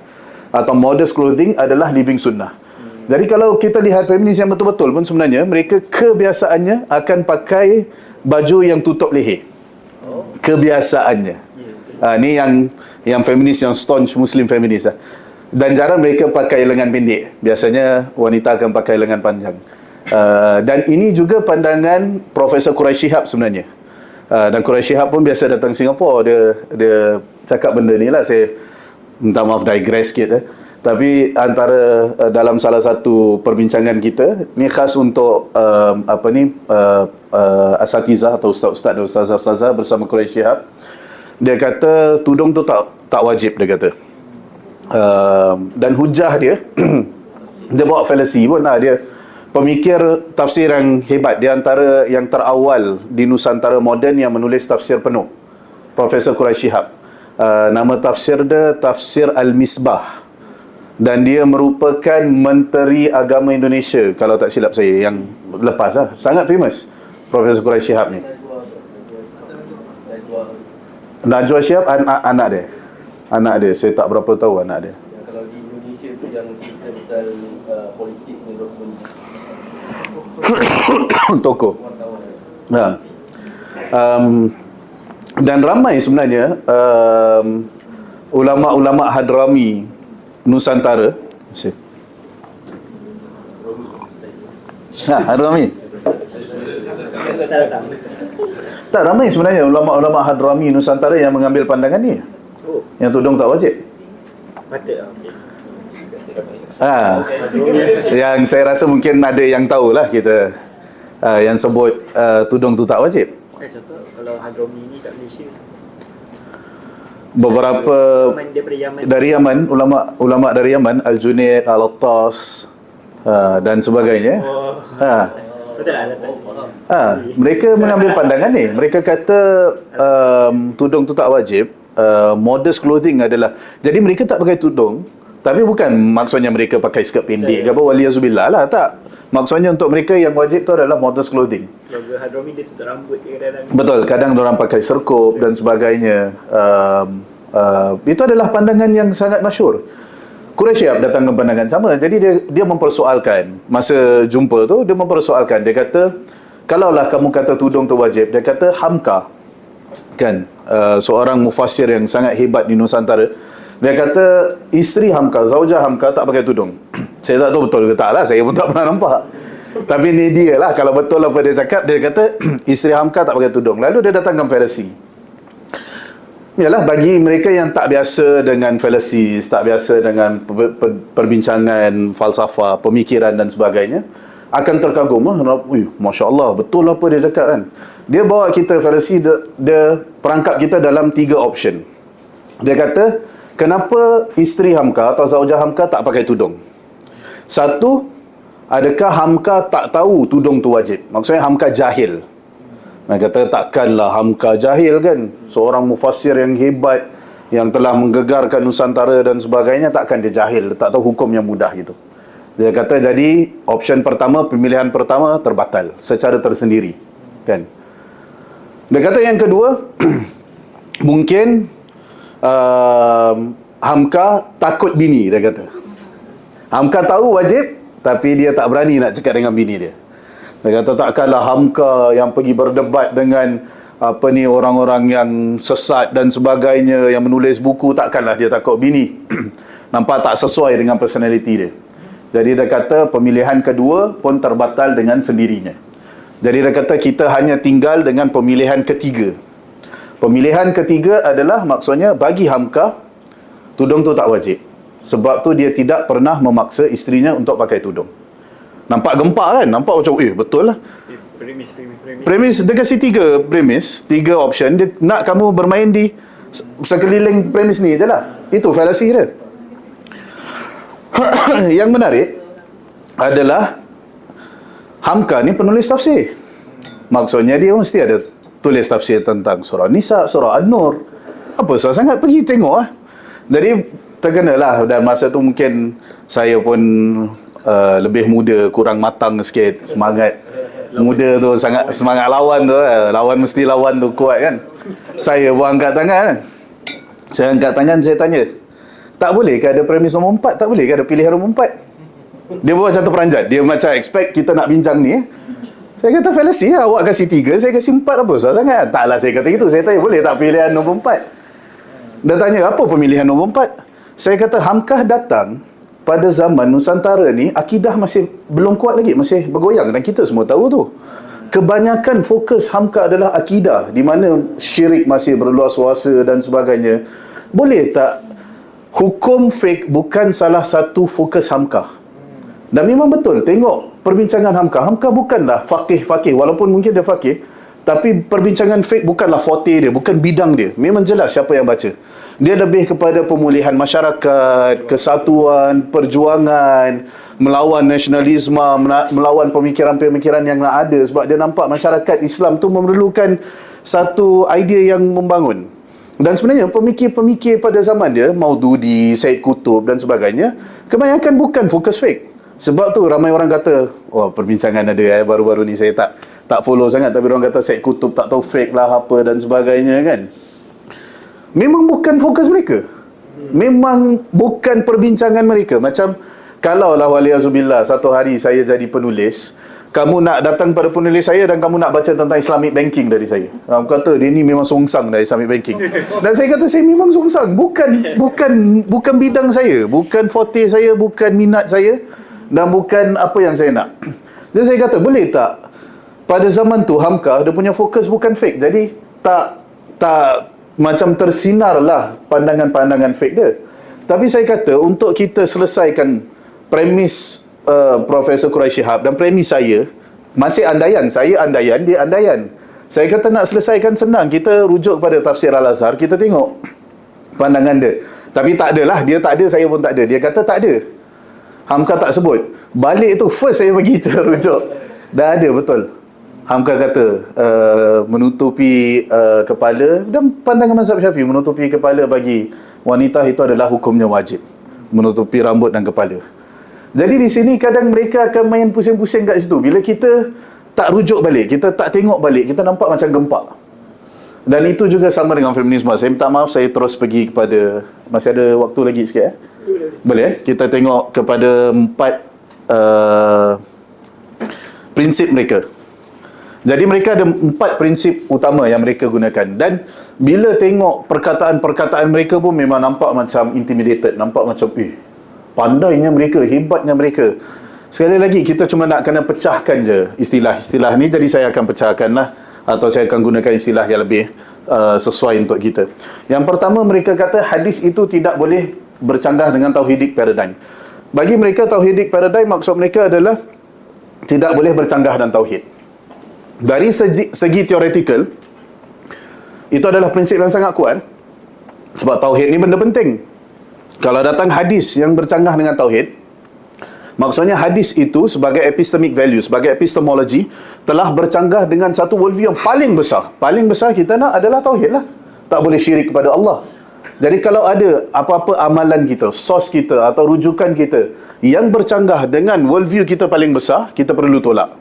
atau modest clothing adalah living sunnah. Jadi kalau kita lihat feminis yang betul-betul pun sebenarnya mereka kebiasaannya akan pakai baju yang tutup leher. Kebiasaannya. Ni yang feminis, yang staunch Muslim feminis lah. Dan jarang mereka pakai lengan pendek. Biasanya wanita akan pakai lengan panjang. Dan ini juga pandangan Profesor Quraish Shihab sebenarnya. Dan Quraish Shihab pun biasa datang Singapura. Dia cakap benda ni lah. Saya minta maaf digress sikit Tapi antara dalam salah satu perbincangan kita, ni khas untuk asatizah atau ustaz-ustaz dan ustazah-ustazah bersama Quraish Shihab. Dia kata tudung tu tak wajib, dia kata. Dan hujah dia dia bawa fallacy pun lah. Dia pemikir tafsir yang hebat, di antara yang terawal di Nusantara moden yang menulis tafsir penuh, Profesor Quraish Shihab. Nama tafsir dia Tafsir Al-Misbah. dan dia merupakan Menteri Agama Indonesia kalau tak silap saya yang lepas lah. Sangat famous Profesor Quraish Shihab ni. Najwa Shihab anak dia. Anak dia, saya tak berapa tahu anak dia. Kalau di Indonesia tu yang cerita pasal politik ni Tokoh. Ha. Dan ramai sebenarnya ulama-ulama Hadrami Nusantara. Hadrami. Saya tak datang. Tak, ramai sebenarnya ulama-ulama Hadrami Nusantara yang mengambil pandangan ni. Oh, Yang tudung tak wajib. patut lah. Okey. Yang saya rasa mungkin ada yang tahulah kita yang sebut tudung tu tak wajib. Contoh kalau Hadrami ni kat Malaysia, Beberapa pemain daripada Yaman. dari Yaman, ulama dari Yaman, Al-Junaid, Al-Attas dan sebagainya. Oh, betul lah. Mereka mengambil pandangan ni. Mereka kata tudung tu tak wajib. Modest clothing adalah, jadi mereka tak pakai tudung, tapi bukan maksudnya mereka pakai skirt pendek ke apa, waliyazubillah lah, tak. Maksudnya untuk mereka yang wajib tu adalah modest clothing. Keluarga Hadrami dia tutup rambut dia kadang-kadang. Betul, kadang orang pakai serkup dan sebagainya. Itu adalah pandangan yang sangat masyhur. Quraish Shihab datang dengan pandangan sama. Jadi dia mempersoalkan, masa jumpa tu dia mempersoalkan, dia kata, kalaulah kamu kata tudung tu wajib, dia kata Hamka kan, seorang mufassir yang sangat hebat di Nusantara, dia kata isteri Hamka, Zaujah Hamka tak pakai tudung. Saya tak tahu betul ke tak lah, saya pun tak pernah nampak. Tapi ni dia lah, kalau betul apa dia cakap, dia kata isteri Hamka tak pakai tudung. Lalu dia datangkan fallacy. Yalah, bagi mereka yang tak biasa dengan fallacies, tak biasa dengan perbincangan falsafah, pemikiran dan sebagainya, akan terkagum. Masya Allah, betul apa dia cakap kan. Dia bawa kita fallacy, dia perangkap kita dalam 3 option. Dia kata, kenapa isteri Hamka atau Zaujah Hamka tak pakai tudung? Satu, adakah Hamka tak tahu tudung tu wajib? Maksudnya Hamka jahil. Mereka kata takkanlah Hamka jahil kan, seorang mufassir yang hebat yang telah menggegarkan Nusantara dan sebagainya, takkan dia jahil, tak tahu hukum yang mudah gitu. Dia kata jadi option pertama, pemilihan pertama terbatal secara tersendiri kan. Dia kata yang kedua mungkin Hamka takut bini, dia kata. Hamka tahu wajib tapi dia tak berani nak cakap dengan bini dia. Dia kata takkanlah Hamka yang pergi berdebat dengan orang-orang yang sesat dan sebagainya, yang menulis buku, takkanlah dia takut bini. Nampak tak sesuai dengan personality dia. Jadi dia kata pemilihan kedua pun terbatal dengan sendirinya. Jadi dia kata kita hanya tinggal dengan pemilihan ketiga. Pemilihan ketiga adalah maksudnya bagi Hamka tudung tu tak wajib. Sebab tu dia tidak pernah memaksa isterinya untuk pakai tudung. Nampak gempak kan? Nampak macam betul lah. Premis dia kasi 3 premis, 3 option. Dia nak kamu bermain di sekeliling premis ni je lah. Itu fallacy dia. Yang menarik adalah Hamka ni penulis tafsir. Maksudnya dia mesti ada tulis tafsir tentang surah Nisa, surah An-Nur. Apa susah sangat, pergi tengok lah. Jadi terkenalah, dan masa tu mungkin saya pun lebih muda, kurang matang sikit, semangat muda tu, sangat semangat lawan tu, lawan mesti lawan tu kuat kan. Saya pun angkat tangan kan. Saya angkat tangan, saya tanya, tak boleh ke ada premis nombor 4? Tak boleh ke ada pilihan nombor 4? Dia buat satu peranjat, dia macam expect kita nak bincang ni. Saya kata fallacy lah, awak kasih 3, saya kasih 4, apa susah sangat? Taklah saya kata gitu. Saya tanya, boleh tak pilihan nombor 4? Dia tanya, apa pemilihan nombor 4? Saya kata, Hamkah datang pada zaman Nusantara ni, akidah masih belum kuat lagi, masih bergoyang, dan kita semua tahu tu. Kebanyakan fokus Hamka adalah akidah, di mana syirik masih berluas kuasa dan sebagainya. Boleh tak hukum fik bukan salah satu fokus Hamka? Dan memang betul, tengok perbincangan Hamka. Hamka bukanlah faqih, walaupun mungkin dia faqih, tapi perbincangan fik bukanlah forte dia, bukan bidang dia. Memang jelas siapa yang baca. Dia lebih kepada pemulihan masyarakat, kesatuan, perjuangan, melawan nasionalisme, melawan pemikiran-pemikiran yang nak ada. Sebab dia nampak masyarakat Islam tu memerlukan satu idea yang membangun. Dan sebenarnya pemikir-pemikir pada zaman dia, Maududi, Said Qutb dan sebagainya, kebanyakan bukan fokus fake. Sebab tu ramai orang kata, perbincangan ada baru-baru ni saya tak follow sangat, tapi orang kata Said Qutb tak tahu fake lah apa dan sebagainya kan. Memang bukan fokus mereka. Memang bukan perbincangan mereka. Macam kalau lah waliyazubillah satu hari saya jadi penulis, kamu nak datang pada penulis saya dan kamu nak baca tentang Islamic banking dari saya. Kamu kata dia ni memang songsang dari Islamic banking. Dan saya kata saya memang songsang. Bukan bidang saya, bukan forte saya, bukan minat saya dan bukan apa yang saya nak. Jadi saya kata boleh tak pada zaman tu Hamka dia punya fokus bukan fake. Jadi tak macam tersinarlah pandangan-pandangan fake dia. Tapi saya kata untuk kita selesaikan premis Profesor Quraisy Shihab dan premis saya masih andaian, saya andaian, dia andaian. Saya kata nak selesaikan senang, kita rujuk kepada tafsir Al-Azhar, kita tengok pandangan dia. Tapi tak adalah, dia tak ada, saya pun tak ada. Dia kata tak ada. Hamka tak sebut. Balik tu first saya bagi rujuk. Dah ada betul. Hamka kata menutupi kepala, dan pandangan mazhab Syafi'i menutupi kepala bagi wanita itu adalah hukumnya wajib. Menutupi rambut dan kepala. Jadi di sini kadang mereka akan main pusing-pusing kat situ. Bila kita tak rujuk balik, kita tak tengok balik, kita nampak macam gempak. Dan itu juga sama dengan feminisme. Saya minta maaf, saya terus pergi kepada, masih ada waktu lagi sikit Boleh kita tengok kepada 4 prinsip mereka. Jadi mereka ada 4 prinsip utama yang mereka gunakan. Dan bila tengok perkataan-perkataan mereka pun memang nampak macam intimidated, nampak macam pandainya mereka, hebatnya mereka. Sekali lagi, kita cuma nak kena pecahkan je istilah-istilah ni. Jadi saya akan pecahkan lah, atau saya akan gunakan istilah yang lebih sesuai untuk kita. Yang pertama, mereka kata hadis itu tidak boleh bercanggah dengan tauhidik paradigm. Bagi mereka, tauhidik paradigm maksud mereka adalah tidak boleh bercanggah dengan tauhid. Dari segi teoretikal, itu adalah prinsip yang sangat kuat. Sebab tauhid ni benda penting. Kalau datang hadis yang bercanggah dengan tauhid, maksudnya hadis itu sebagai epistemic value, sebagai epistemology, telah bercanggah dengan satu worldview yang paling besar. Paling besar kita nak adalah tauhid lah. Tak boleh syirik kepada Allah. Jadi kalau ada apa-apa amalan kita, source kita atau rujukan kita yang bercanggah dengan worldview kita paling besar, kita perlu tolak.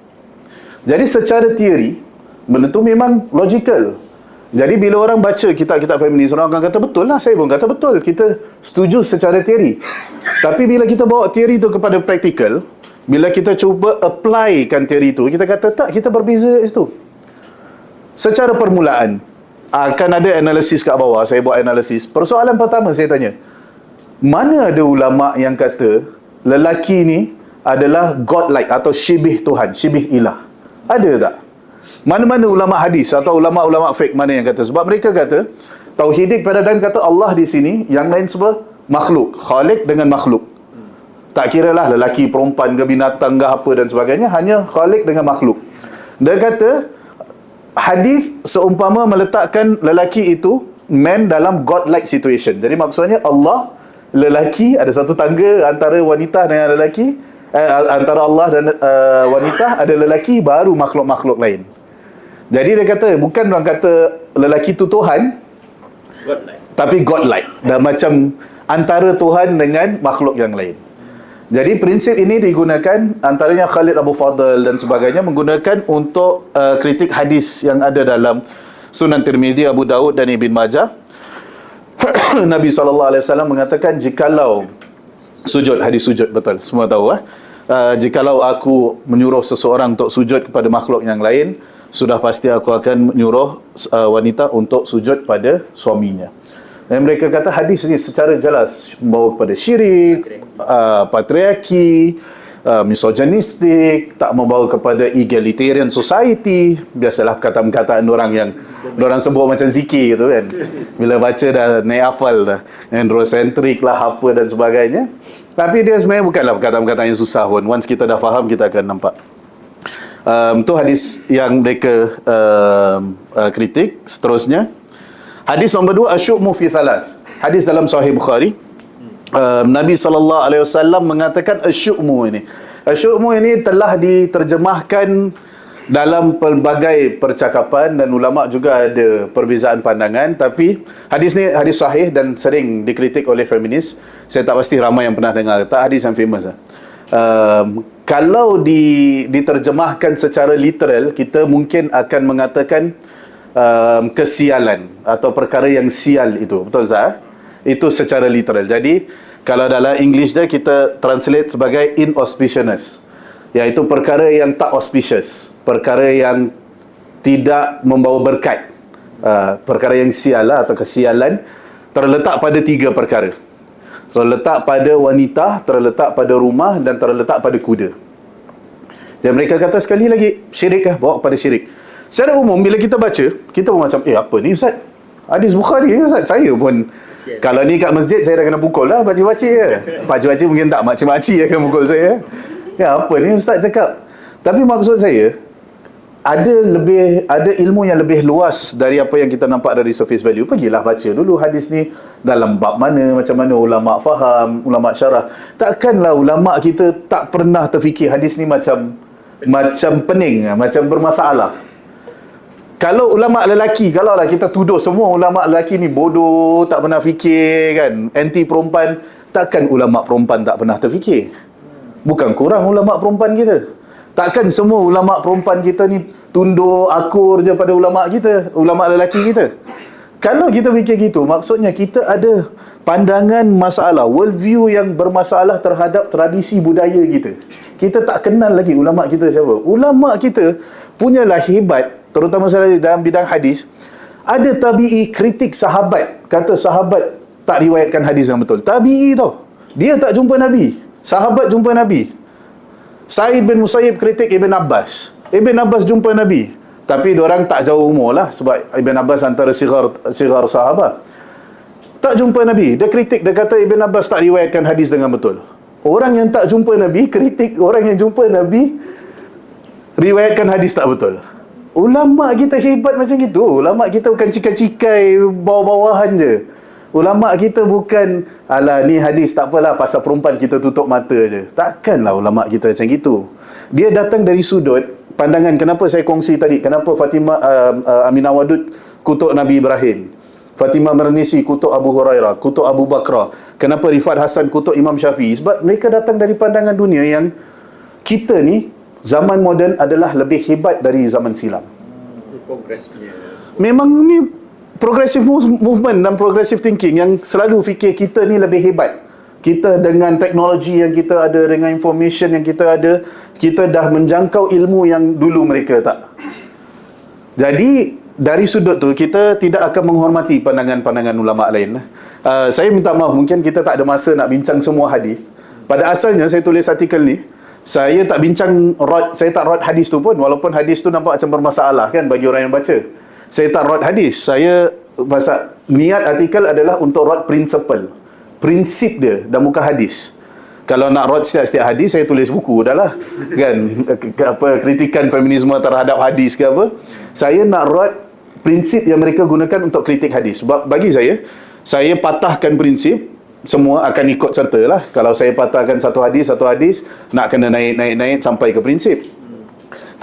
Jadi secara teori, benda tu memang logical. Jadi bila orang baca kitab-kitab feminis, orang akan kata betul lah, saya pun kata betul, kita setuju secara teori. Tapi bila kita bawa teori tu kepada praktikal, bila kita cuba applykan teori tu, kita kata tak, kita berbeza kat situ. Secara permulaan, akan ada analisis kat bawah, saya buat analisis. Persoalan pertama saya tanya, mana ada ulama yang kata lelaki ni adalah godlike atau syibih Tuhan, syibih ilah? Ada tak? Mana-mana ulama hadis atau ulama-ulama fiqh mana yang kata? Sebab mereka kata tauhidik paradigm kata Allah di sini, yang lain semua makhluk, khaliq dengan makhluk. Tak kira lah lelaki, perempuan ke binatang ke apa dan sebagainya, hanya khaliq dengan makhluk. Dia kata hadis seumpama meletakkan lelaki itu man dalam godlike situation. Jadi maksudnya Allah, lelaki, ada satu tangga antara wanita dengan lelaki, antara Allah dan wanita, ada lelaki, baru makhluk-makhluk lain. Jadi dia kata, bukan orang kata lelaki tu Tuhan, godlike, tapi godlike. Dan macam antara Tuhan dengan makhluk yang lain. Jadi prinsip ini digunakan antaranya Khalid Abu Fadl dan sebagainya menggunakan untuk kritik hadis yang ada dalam Sunan Tirmizi, Abu Daud dan Ibn Majah. Nabi SAW mengatakan, jikalau sujud, hadis sujud, betul, semua tahu jikalau aku menyuruh seseorang untuk sujud kepada makhluk yang lain, sudah pasti aku akan menyuruh wanita untuk sujud pada suaminya. Dan mereka kata hadis ini secara jelas membawa kepada syirik, patriarki, misogynistik, tak membawa kepada egalitarian society. Biasalah perkataan-perkataan orang yang orang sebut macam zikir tu kan. Bila baca dah naik hafal dah, androcentrik lah apa dan sebagainya. Tapi dia sebenarnya bukanlah perkataan-perkataan yang susah pun. Once kita dah faham, kita akan nampak. Itu hadis yang mereka kritik. Seterusnya, hadis nombor 2, asyu'mu fi thalath. Hadis dalam Sahih Bukhari. Nabi SAW mengatakan asyu'mu ini. Asyu'mu ini telah diterjemahkan dalam pelbagai percakapan dan ulama juga ada perbezaan pandangan, tapi hadis ni hadis sahih dan sering dikritik oleh feminis. Saya tak pasti ramai yang pernah dengar, tak hadis yang famous lah. Kalau diterjemahkan secara literal, kita mungkin akan mengatakan kesialan atau perkara yang sial itu. Betul tak? Itu secara literal. Jadi kalau dalam English dia kita translate sebagai inauspiciousness, iaitu perkara yang tak auspicious, perkara yang tidak membawa berkat, perkara yang sial lah, atau kesialan terletak pada 3 perkara. Terletak pada wanita, terletak pada rumah dan terletak pada kuda. Dan mereka kata sekali lagi, syirik lah, bawa kepada syirik. Secara umum bila kita baca, kita pun macam, apa ni Ustaz? Hadis Bukhari ni Ustaz? Saya pun kalau ni kat masjid saya dah kena pukul lah, pakcik-pakcik je. Pakcik-pakcik mungkin tak, makcik-makcik akan pukul saya. Ya, apa ni Ustaz cakap? Tapi maksud saya, ada ilmu yang lebih luas dari apa yang kita nampak dari surface value. Pergilah baca dulu hadis ni dalam bab mana, macam mana ulama faham, ulama syarah. Takkanlah ulama kita tak pernah terfikir hadis ni macam pening, macam bermasalah. Kalau ulama lelaki, kalau lah kita tuduh semua ulama lelaki ni bodoh, tak pernah fikir kan, anti perempuan, takkan ulama perempuan tak pernah terfikir? Bukan kurang ulama perempuan kita. Takkan semua ulama perempuan kita ni tunduk akur je pada ulama kita, ulama lelaki kita. Kalau kita fikir gitu, maksudnya kita ada pandangan masalah, worldview yang bermasalah terhadap tradisi budaya kita. Kita tak kenal lagi ulama kita siapa. Ulama kita punyalah hebat, terutama sekali dalam bidang hadis. Ada tabi'i kritik sahabat, kata sahabat tak riwayatkan hadis yang betul. Tabi'i tau, dia tak jumpa Nabi, sahabat jumpa Nabi. Sa'id bin Musayyib kritik Ibn Abbas, Ibn Abbas jumpa Nabi, tapi diorang tak jauh umur lah, sebab Ibn Abbas antara sigar sahabat. Tak jumpa Nabi, dia kritik, dia kata Ibn Abbas tak riwayatkan hadis dengan betul. Orang yang tak jumpa Nabi kritik orang yang jumpa Nabi riwayatkan hadis tak betul. Ulama kita hebat macam gitu. Ulama kita bukan cikai-cikai bawah-bawahan je. Ulama kita bukan, alah ni hadis tak apalah, pasal perempuan kita tutup mata je. Takkanlah ulama kita macam gitu. Dia datang dari sudut pandangan. Kenapa saya kongsi tadi, kenapa Fatimah Aminah Wadud kutuk Nabi Ibrahim, Fatimah Marnisi kutuk Abu Hurairah, kutuk Abu Bakrah, kenapa Rifat Hasan kutuk Imam Syafi'i? Sebab mereka datang dari pandangan dunia yang kita ni zaman moden adalah lebih hebat dari zaman silam. Progresnya. Memang ni progressive movement dan progressive thinking yang selalu fikir kita ni lebih hebat. Kita dengan teknologi yang kita ada, dengan information yang kita ada, kita dah menjangkau ilmu yang dulu mereka tak. Jadi dari sudut tu kita tidak akan menghormati pandangan-pandangan ulama lain. Saya minta maaf, mungkin kita tak ada masa nak bincang semua hadis. Pada asalnya saya tulis artikel ni, saya tak bincang saya tak rod hadis tu pun, walaupun hadis tu nampak macam bermasalah kan bagi orang yang baca. Saya tak rod hadis. Saya pasal niat artikel adalah untuk rod prinsip dia dan bukan hadis. Kalau nak rod setiap hadis, saya tulis buku dah lah kan, kritikan feminisme terhadap hadis ke apa. Saya nak rod prinsip yang mereka gunakan untuk kritik hadis. Sebab bagi saya patahkan prinsip, semua akan ikut serta lah. Kalau saya patahkan satu hadis, nak kena naik sampai ke prinsip.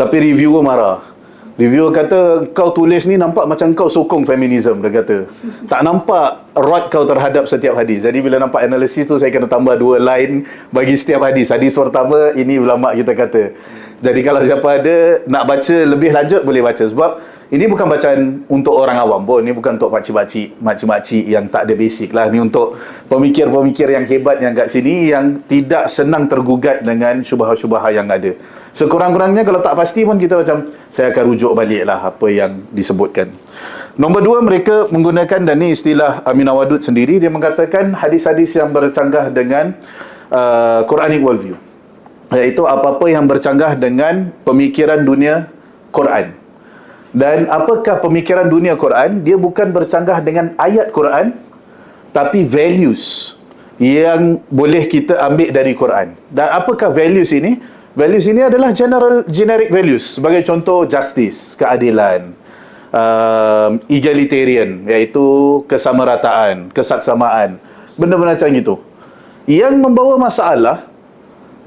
Tapi reviewer marah. Reviewer kata, kau tulis ni nampak macam kau sokong feminism, dia kata. Tak nampak rod kau terhadap setiap hadis. Jadi bila nampak analisis tu, saya kena tambah 2 line bagi setiap hadis. Hadis pertama, ini ulama kita kata. Jadi kalau siapa ada nak baca lebih lanjut, boleh baca. Sebab ini bukan bacaan untuk orang awam pun. Ini bukan untuk makcik-makcik yang tak ada basic lah. Ini untuk pemikir-pemikir yang hebat yang kat sini, yang tidak senang tergugat dengan syubhah-syubhah yang ada. Sekurang-kurangnya kalau tak pasti pun kita macam, saya akan rujuk balik lah apa yang disebutkan. Nombor 2, mereka menggunakan, dan ni istilah Aminah Wadud sendiri, dia mengatakan hadis-hadis yang bercanggah dengan Quranic worldview, iaitu apa-apa yang bercanggah dengan pemikiran dunia Quran. Dan apakah pemikiran dunia Quran? Dia bukan bercanggah dengan ayat Quran, tapi values yang boleh kita ambil dari Quran. Dan apakah values ini? Values ini adalah generic values. Sebagai contoh, justice, keadilan, egalitarian, iaitu kesamarataan, kesaksamaan, benda-benda macam itu. Yang membawa masalah,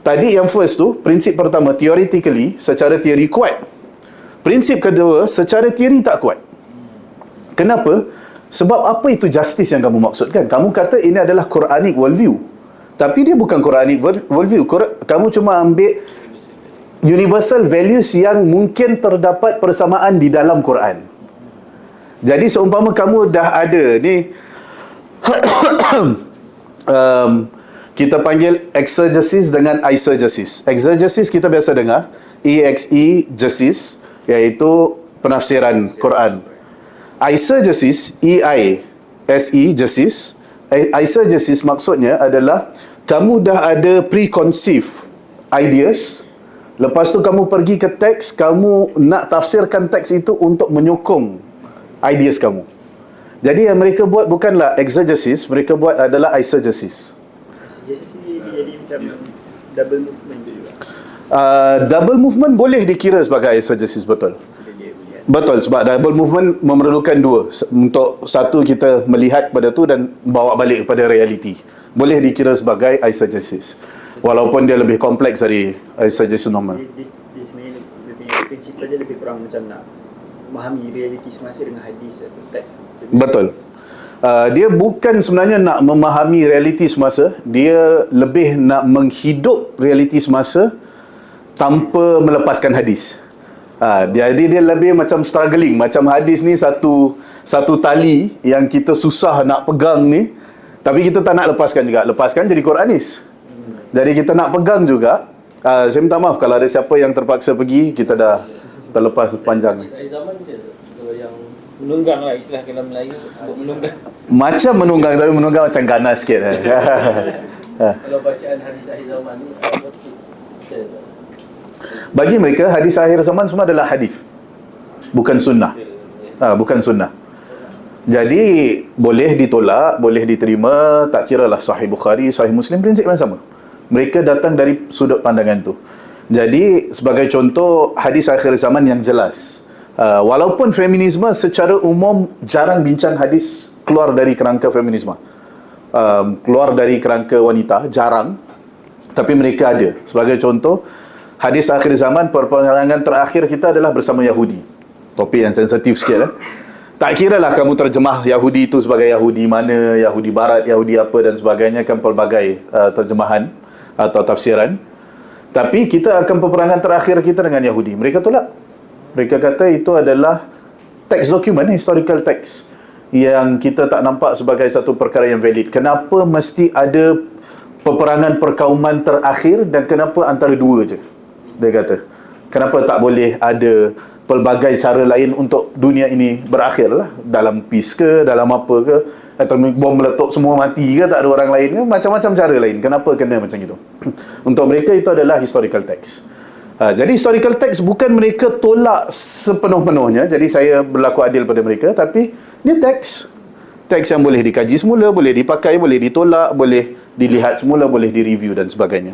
tadi yang first tu, prinsip pertama, theoretically, secara teori kuat. Prinsip kedua, secara teori tak kuat. Kenapa? Sebab apa itu justice yang kamu maksudkan? Kamu kata ini adalah Quranic worldview. Tapi dia bukan Quranic worldview. Kamu cuma ambil universal values yang mungkin terdapat persamaan di dalam Quran. Jadi seumpama kamu dah ada ni kita panggil exegesis dengan eisegesis. Exegesis kita biasa dengar, exegesis, iaitu penafsiran Quran. Eisegesis, eisegesis, eisegesis maksudnya adalah kamu dah ada preconceived ideas, lepas tu kamu pergi ke teks, kamu nak tafsirkan teks itu untuk menyokong ideas kamu. Jadi yang mereka buat bukanlah exegesis, mereka buat adalah eisegesis. Suggestion ni dia jadi macam double movement tu juga. Double movement boleh dikira sebagai eisegesis, betul. Betul, sebab double movement memerlukan dua. Untuk satu, kita melihat pada tu dan bawa balik kepada realiti. Boleh dikira sebagai eisegesis, walaupun dia lebih kompleks dari eisegesis normal. Dia sebenarnya lebih prinsipal dia lebih kurang macam nak memahami realiti semasa dengan hadis atau teks. Betul. Dia bukan sebenarnya nak memahami realiti semasa, dia lebih nak menghidup realiti semasa tanpa melepaskan hadis. Jadi dia lebih macam struggling. Macam hadis ni satu tali yang kita susah nak pegang ni, tapi kita tak nak lepaskan juga. Lepaskan jadi Quranis. Jadi kita nak pegang juga. Saya minta maaf kalau ada siapa yang terpaksa pergi, kita dah terlepas sepanjang. Akhir zaman dia yang menunggang lah, istilah dalam Melayu sebut menunggang. Macam menunggang, tapi menunggang macam ganas sikit. Kalau bacaan hadis akhir zaman ni betul. Bagi mereka, hadis akhir zaman semua adalah hadis, bukan sunnah. Bukan sunnah. Jadi boleh ditolak, boleh diterima, tak kira lah Sahih Bukhari, Sahih Muslim, prinsip yang sama. Mereka datang dari sudut pandangan tu. Jadi sebagai contoh, hadis akhir zaman yang jelas, walaupun feminisme secara umum jarang bincang hadis keluar dari kerangka feminisme, keluar dari kerangka wanita, jarang. Tapi mereka ada. Sebagai contoh, hadis akhir zaman, perperangan terakhir kita adalah bersama Yahudi. Topik yang sensitif sikit. Tak kira lah kamu terjemah Yahudi itu sebagai Yahudi mana, Yahudi Barat, Yahudi apa dan sebagainya, kan pelbagai terjemahan atau tafsiran. Tapi kita akan peperangan terakhir kita dengan Yahudi. Mereka tolak. Mereka kata itu adalah teks dokumen, historical text, yang kita tak nampak sebagai satu perkara yang valid. Kenapa mesti ada peperangan perkauman terakhir dan kenapa antara dua je? Dia kata, kenapa tak boleh ada pelbagai cara lain untuk dunia ini berakhir lah? Dalam peace ke, dalam apa ke, atau bom meletup semua mati ke, tak ada orang lain ke, macam-macam cara lain. Kenapa kena macam itu? Untuk mereka itu adalah historical text. Jadi historical text bukan mereka tolak sepenuh-penuhnya. Jadi saya berlaku adil pada mereka, tapi dia teks yang boleh dikaji semula, boleh dipakai, boleh ditolak, boleh dilihat semula, boleh direview dan sebagainya.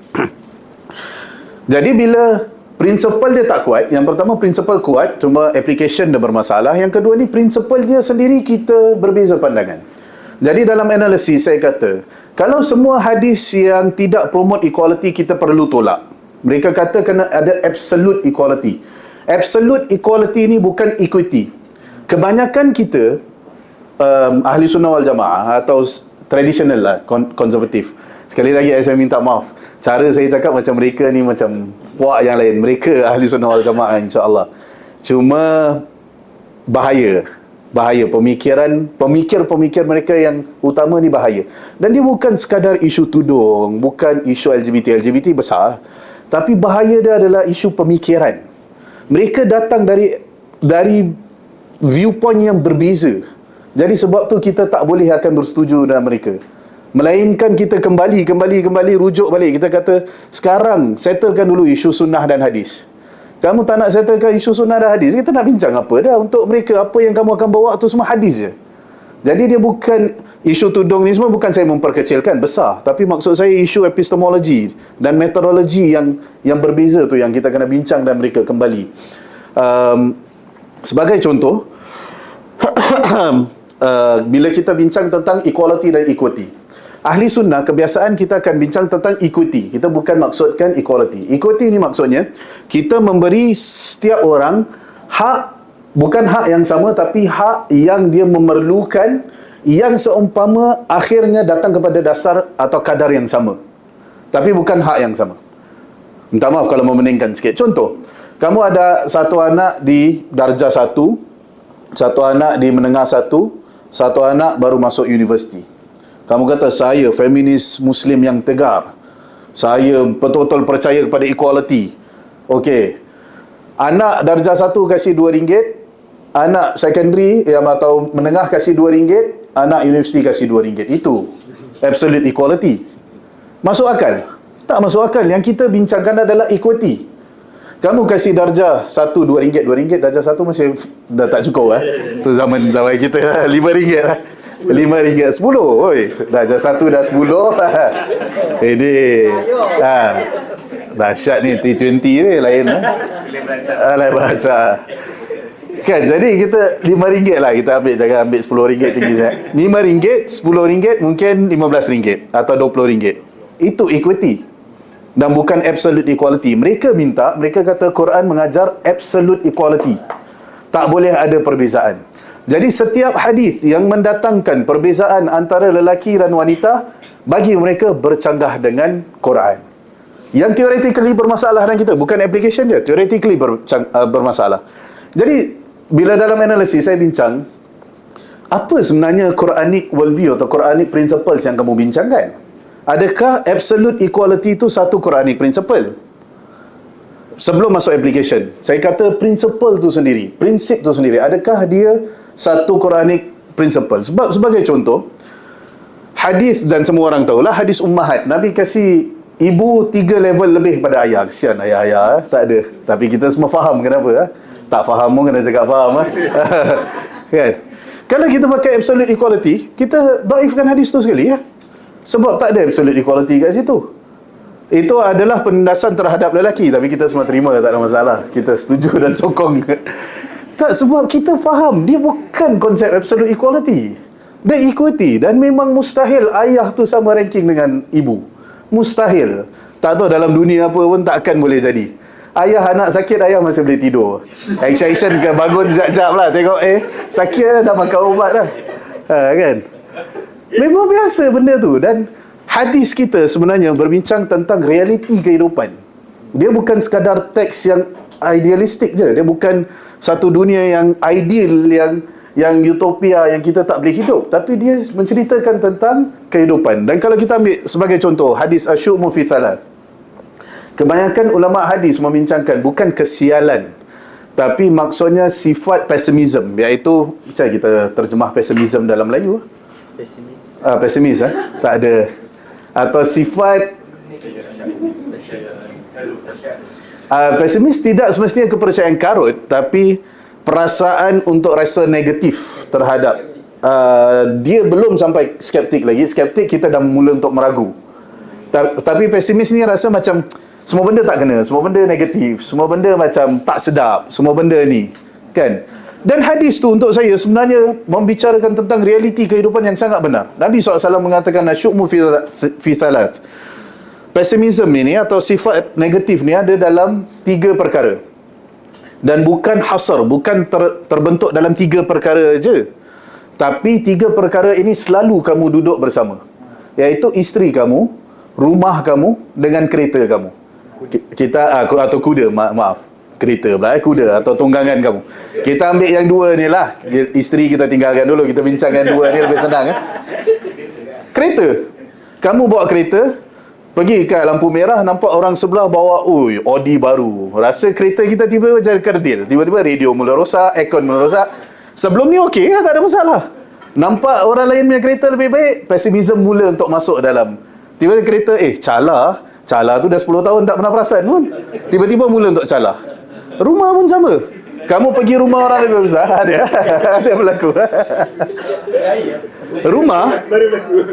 Jadi bila prinsipal dia tak kuat, yang pertama prinsipal kuat, cuma application dia bermasalah. Yang kedua ni prinsipal dia sendiri kita berbeza pandangan. Jadi dalam analisis saya kata, kalau semua hadis yang tidak promote equality kita perlu tolak. Mereka kata kena ada absolute equality. Absolute equality ni bukan equity. Kebanyakan kita ahli sunnah wal jamaah atau traditional lah, konservatif. Sekali lagi saya minta maaf, cara saya cakap macam mereka ni macam puak yang lain. Mereka ahli sunnah wal jamaah insya-Allah. Cuma bahaya pemikir mereka yang utama ni bahaya. Dan dia bukan sekadar isu tudung, bukan isu LGBT besar, tapi bahaya dia adalah isu pemikiran. Mereka datang dari viewpoint yang berbeza. Jadi sebab tu kita tak boleh akan bersetuju dengan mereka. Melainkan kita kembali rujuk balik. Kita kata sekarang settlekan dulu isu sunnah dan hadis. Kamu tak nak settlekan isu sunnah dan hadis, kita nak bincang apa dah? Untuk mereka, apa yang kamu akan bawa tu semua hadis je. Jadi dia bukan, isu tudung ni semua bukan saya memperkecilkan, besar. Tapi maksud saya isu epistemologi dan metodologi yang berbeza tu yang kita kena bincang dan mereka kembali. Sebagai contoh, bila kita bincang tentang equality dan equity, ahli sunnah kebiasaan kita akan bincang tentang equity. Kita bukan maksudkan equality. Equity ni maksudnya kita memberi setiap orang Hak, bukan hak yang sama, tapi hak yang dia memerlukan, yang seumpama akhirnya datang kepada dasar atau kadar yang sama, tapi bukan hak yang sama. Minta maaf kalau memeningkan sikit. Contoh, kamu ada satu anak di darjah 1, satu anak di menengah 1, satu anak baru masuk universiti. Kamu kata, saya feminis Muslim yang tegar, saya betul-betul percaya kepada equality. Okey, anak darjah 1 kasih RM2, anak secondary atau menengah kasih RM2, anak universiti kasih RM2. Itu absolute equality. Masuk akal? Tak masuk akal. Yang kita bincangkan adalah equity. Kamu kasih darjah 1 RM2, darjah 1 masih dah tak cukup tu zaman kita RM5 lah. RM5 10. Oi, darjah 1 dah 10. Ini dahsyat ni, T20 ni lain lain baca. Kan, jadi kita RM5 lah kita ambil, jangan ambil RM10 tinggi sangat. RM5, RM10 mungkin RM15 atau RM20. Itu equity. Dan bukan absolute equality. Mereka kata Quran mengajar absolute equality. Tak boleh ada perbezaan. Jadi setiap hadis yang mendatangkan perbezaan antara lelaki dan wanita, bagi mereka bercanggah dengan Quran. Yang theoretically bermasalah dengan kita, bukan application je, theoretically bermasalah. Jadi bila dalam analisis saya bincang, apa sebenarnya Quranic worldview atau Quranic principles yang kamu bincangkan? Adakah absolute equality itu satu Quranic principle? Sebelum masuk application, saya kata principle tu sendiri, prinsip tu sendiri, adakah dia satu Quranic principle? Sebab sebagai contoh, hadis, dan semua orang tahulah hadis ummahat, Nabi kasih ibu 3 level lebih pada ayah. Kesian ayah-ayah, tak ada. Tapi kita semua faham kenapa. Tak faham pun kena cakap faham. Kan? Kalau kita pakai absolute equality, kita daifkan hadis tu sekali. Sebab tak ada absolute equality kat situ. Itu adalah penindasan terhadap lelaki. Tapi kita semua terima, tak ada masalah. Kita setuju dan sokong. Tak, sebab kita faham dia bukan konsep absolute equality. Dia equity. Dan memang mustahil ayah tu sama ranking dengan ibu. Mustahil. Tak tahu dalam dunia apa pun tak akan boleh jadi. Ayah anak sakit, ayah masih boleh tidur. Action ke bangun sekejap lah. Tengok sakit dah makan ubat dah. Kan? Memang biasa benda tu. Dan hadis kita sebenarnya berbincang tentang realiti kehidupan. Dia bukan sekadar teks yang idealistik je. Dia bukan satu dunia yang ideal, yang utopia, yang kita tak boleh hidup. Tapi dia menceritakan tentang kehidupan. Dan kalau kita ambil sebagai contoh hadis asyu'mu fi thalath, kebanyakan ulama hadis membincangkan bukan kesialan, tapi maksudnya sifat pesimism, iaitu macam kita terjemah pesimism dalam Melayu. Pesimis tak ada. Atau sifat pesimis tidak semestinya kepercayaan karut, tapi perasaan untuk rasa negatif terhadap dia belum sampai skeptik lagi. Skeptik kita dah mula untuk meragu. Tapi pesimis ni rasa macam semua benda tak kena, semua benda negatif, semua benda macam tak sedap, semua benda ni, kan? Dan hadis tu untuk saya sebenarnya membicarakan tentang realiti kehidupan yang sangat benar. Nabi SAW mengatakan asyu'mu fi thalath. Pesimism ini atau sifat negatif ni ada dalam 3 perkara. Dan bukan hasar, bukan terbentuk dalam 3 perkara je. Tapi 3 perkara ini selalu kamu duduk bersama. Iaitu isteri kamu, rumah kamu dengan kereta kamu. Kita atau kuda, maaf. Kereta pula, kuda atau tunggangan kamu. Kita ambil yang 2 ni lah. Isteri kita tinggalkan dulu, kita bincangkan 2 ni lebih senang. Kereta. Kamu bawa kereta, pergi kat lampu merah, nampak orang sebelah bawa Audi baru. Rasa kereta kita tiba-tiba jadi kerdil. Tiba-tiba radio mula rosak, aircon mula rosak. Sebelum ni okey, tak ada masalah. Nampak orang lain punya kereta lebih baik, pesimism mula untuk masuk dalam. Tiba-tiba kereta, Cala tu dah 10 tahun tak pernah perasan pun. Tiba-tiba mula untuk cala. Rumah pun sama. Kamu pergi rumah orang lebih besar, ada berlaku. Rumah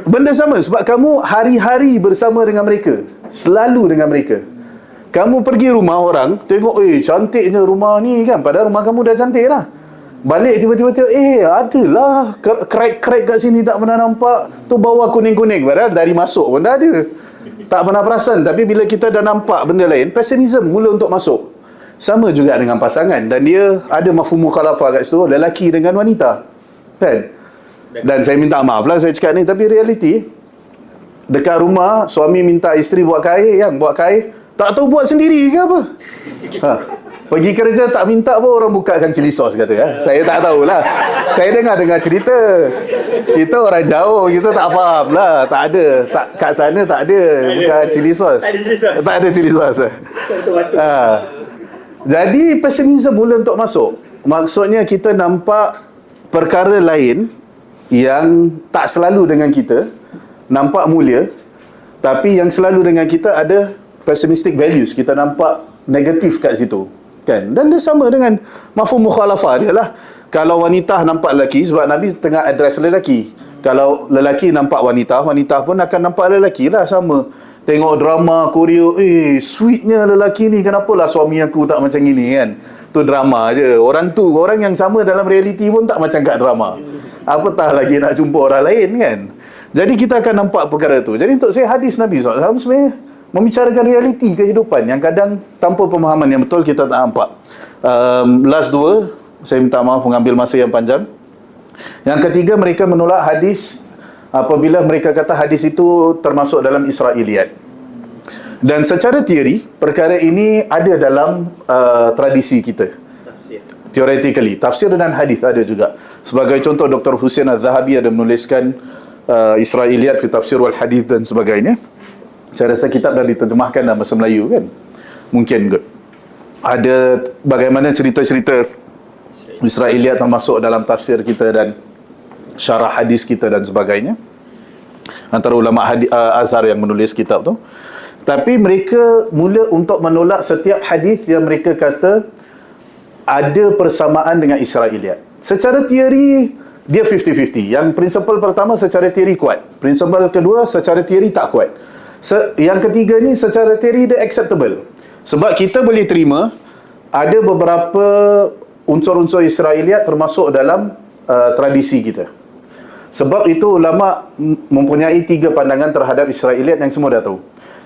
benda sama, sebab kamu hari-hari bersama dengan mereka, selalu dengan mereka. Kamu pergi rumah orang, tengok cantiknya rumah ni kan, padahal rumah kamu dah cantik lah. Balik tiba-tiba tengok, adalah crack-crack kat sini tak pernah nampak. Tu bawah kuning-kuning, padahal dari masuk pun dah ada. Tak pernah perasan. Tapi bila kita dah nampak benda lain, pesimism mula untuk masuk. sama juga dengan pasangan, dan dia ada mafhum mukhalafah kat situ, lelaki dengan wanita, kan? Dan saya minta maaf lah saya cakap ni, tapi realiti dekat rumah suami minta isteri buat kain, tak tahu buat sendiri ke apa. Pergi kerja tak minta pun orang bukakan cili sos kata. Saya tak tahulah. Saya dengar cerita. Kita orang jauh, kita tak faham lah. Tak ada. Kat sana tak ada. Bukan cili sos. Tak ada cili sos. Jadi pesimisme mula untuk masuk. Maksudnya kita nampak perkara lain yang tak selalu dengan kita, nampak mulia, tapi yang selalu dengan kita ada pessimistic values. Kita nampak negatif kat situ, kan? Dan dia sama dengan mafhum mukhalafah dia lah. Kalau wanita nampak lelaki, sebab Nabi tengah address lelaki. Kalau lelaki nampak wanita, wanita pun akan nampak lelaki lah, sama. Tengok drama Korea, sweetnya lelaki ni, kenapalah suami aku tak macam ini, kan? Tu drama je. Orang yang sama dalam realiti pun tak macam kat drama. Apatah lagi nak jumpa orang lain, kan? Jadi kita akan nampak perkara tu. Jadi untuk saya, hadis Nabi SAW sebenarnya membicarakan realiti kehidupan yang kadang tanpa pemahaman yang betul kita tak nampak. Last dua, saya minta maaf mengambil masa yang panjang. Yang ketiga, mereka menolak hadis apabila mereka kata hadis itu termasuk dalam Israiliyat. Dan secara teori, perkara ini ada dalam tradisi kita. Theoretically, tafsir dan hadis ada juga. Sebagai contoh, Dr. Hussein Al-Zahabi ada menuliskan Israiliyat fi tafsir wal hadith dan sebagainya. Saya rasa kitab dah diterjemahkan dalam bahasa Melayu, kan? Mungkin kot. Ada bagaimana cerita-cerita Israiliyat termasuk dalam tafsir kita dan syarah hadis kita dan sebagainya. Antara ulama Azhar yang menulis kitab tu. Tapi mereka mula untuk menolak setiap hadis yang mereka kata ada persamaan dengan Israiliyat. Secara teori dia 50-50. Yang prinsipal pertama secara teori kuat. Prinsipal kedua secara teori tak kuat. Yang ketiga ni secara teori dia acceptable. Sebab kita boleh terima ada beberapa unsur-unsur Israiliyat termasuk dalam tradisi kita. Sebab itu ulama mempunyai 3 pandangan terhadap Israiliyat yang semua dah tahu.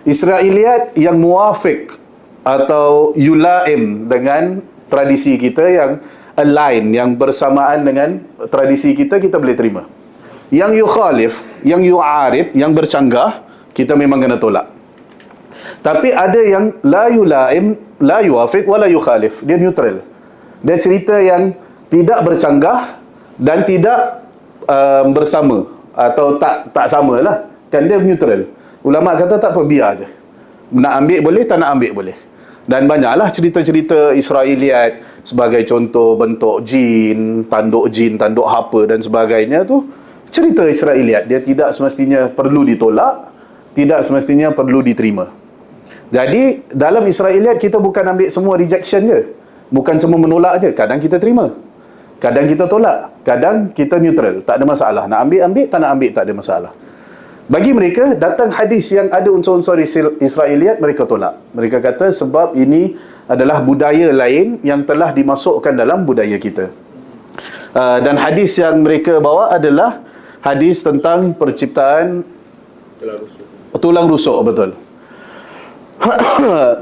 Israiliyat yang muafiq atau yulaim dengan tradisi kita, yang align, yang bersamaan dengan tradisi kita, kita boleh terima. Yang yukhalif, yang yu'arib, yang bercanggah, kita memang kena tolak. Tapi ada yang la yulaim, la yuwafiq, wa la yukhalif. Dia neutral. Dia cerita yang tidak bercanggah dan tidak bersama atau tak sama lah. Kan dia neutral. Ulama kata tak apa, biar je. Nak ambil boleh, tak nak ambil boleh. Dan banyaklah cerita-cerita Israiliyat, sebagai contoh bentuk jin, tanduk apa dan sebagainya tu. Cerita Israiliyat, dia tidak semestinya perlu ditolak, tidak semestinya perlu diterima. Jadi dalam Israiliyat kita bukan ambil semua rejection je, bukan semua menolak je. Kadang kita terima, kadang kita tolak, kadang kita neutral, tak ada masalah. Nak ambil, tak nak ambil, tak ada masalah. Bagi mereka, datang hadis yang ada unsur-unsur Israiliyat, mereka tolak. Mereka kata sebab ini adalah budaya lain yang telah dimasukkan dalam budaya kita. Dan hadis yang mereka bawa adalah hadis tentang perciptaan tulang rusuk, betul.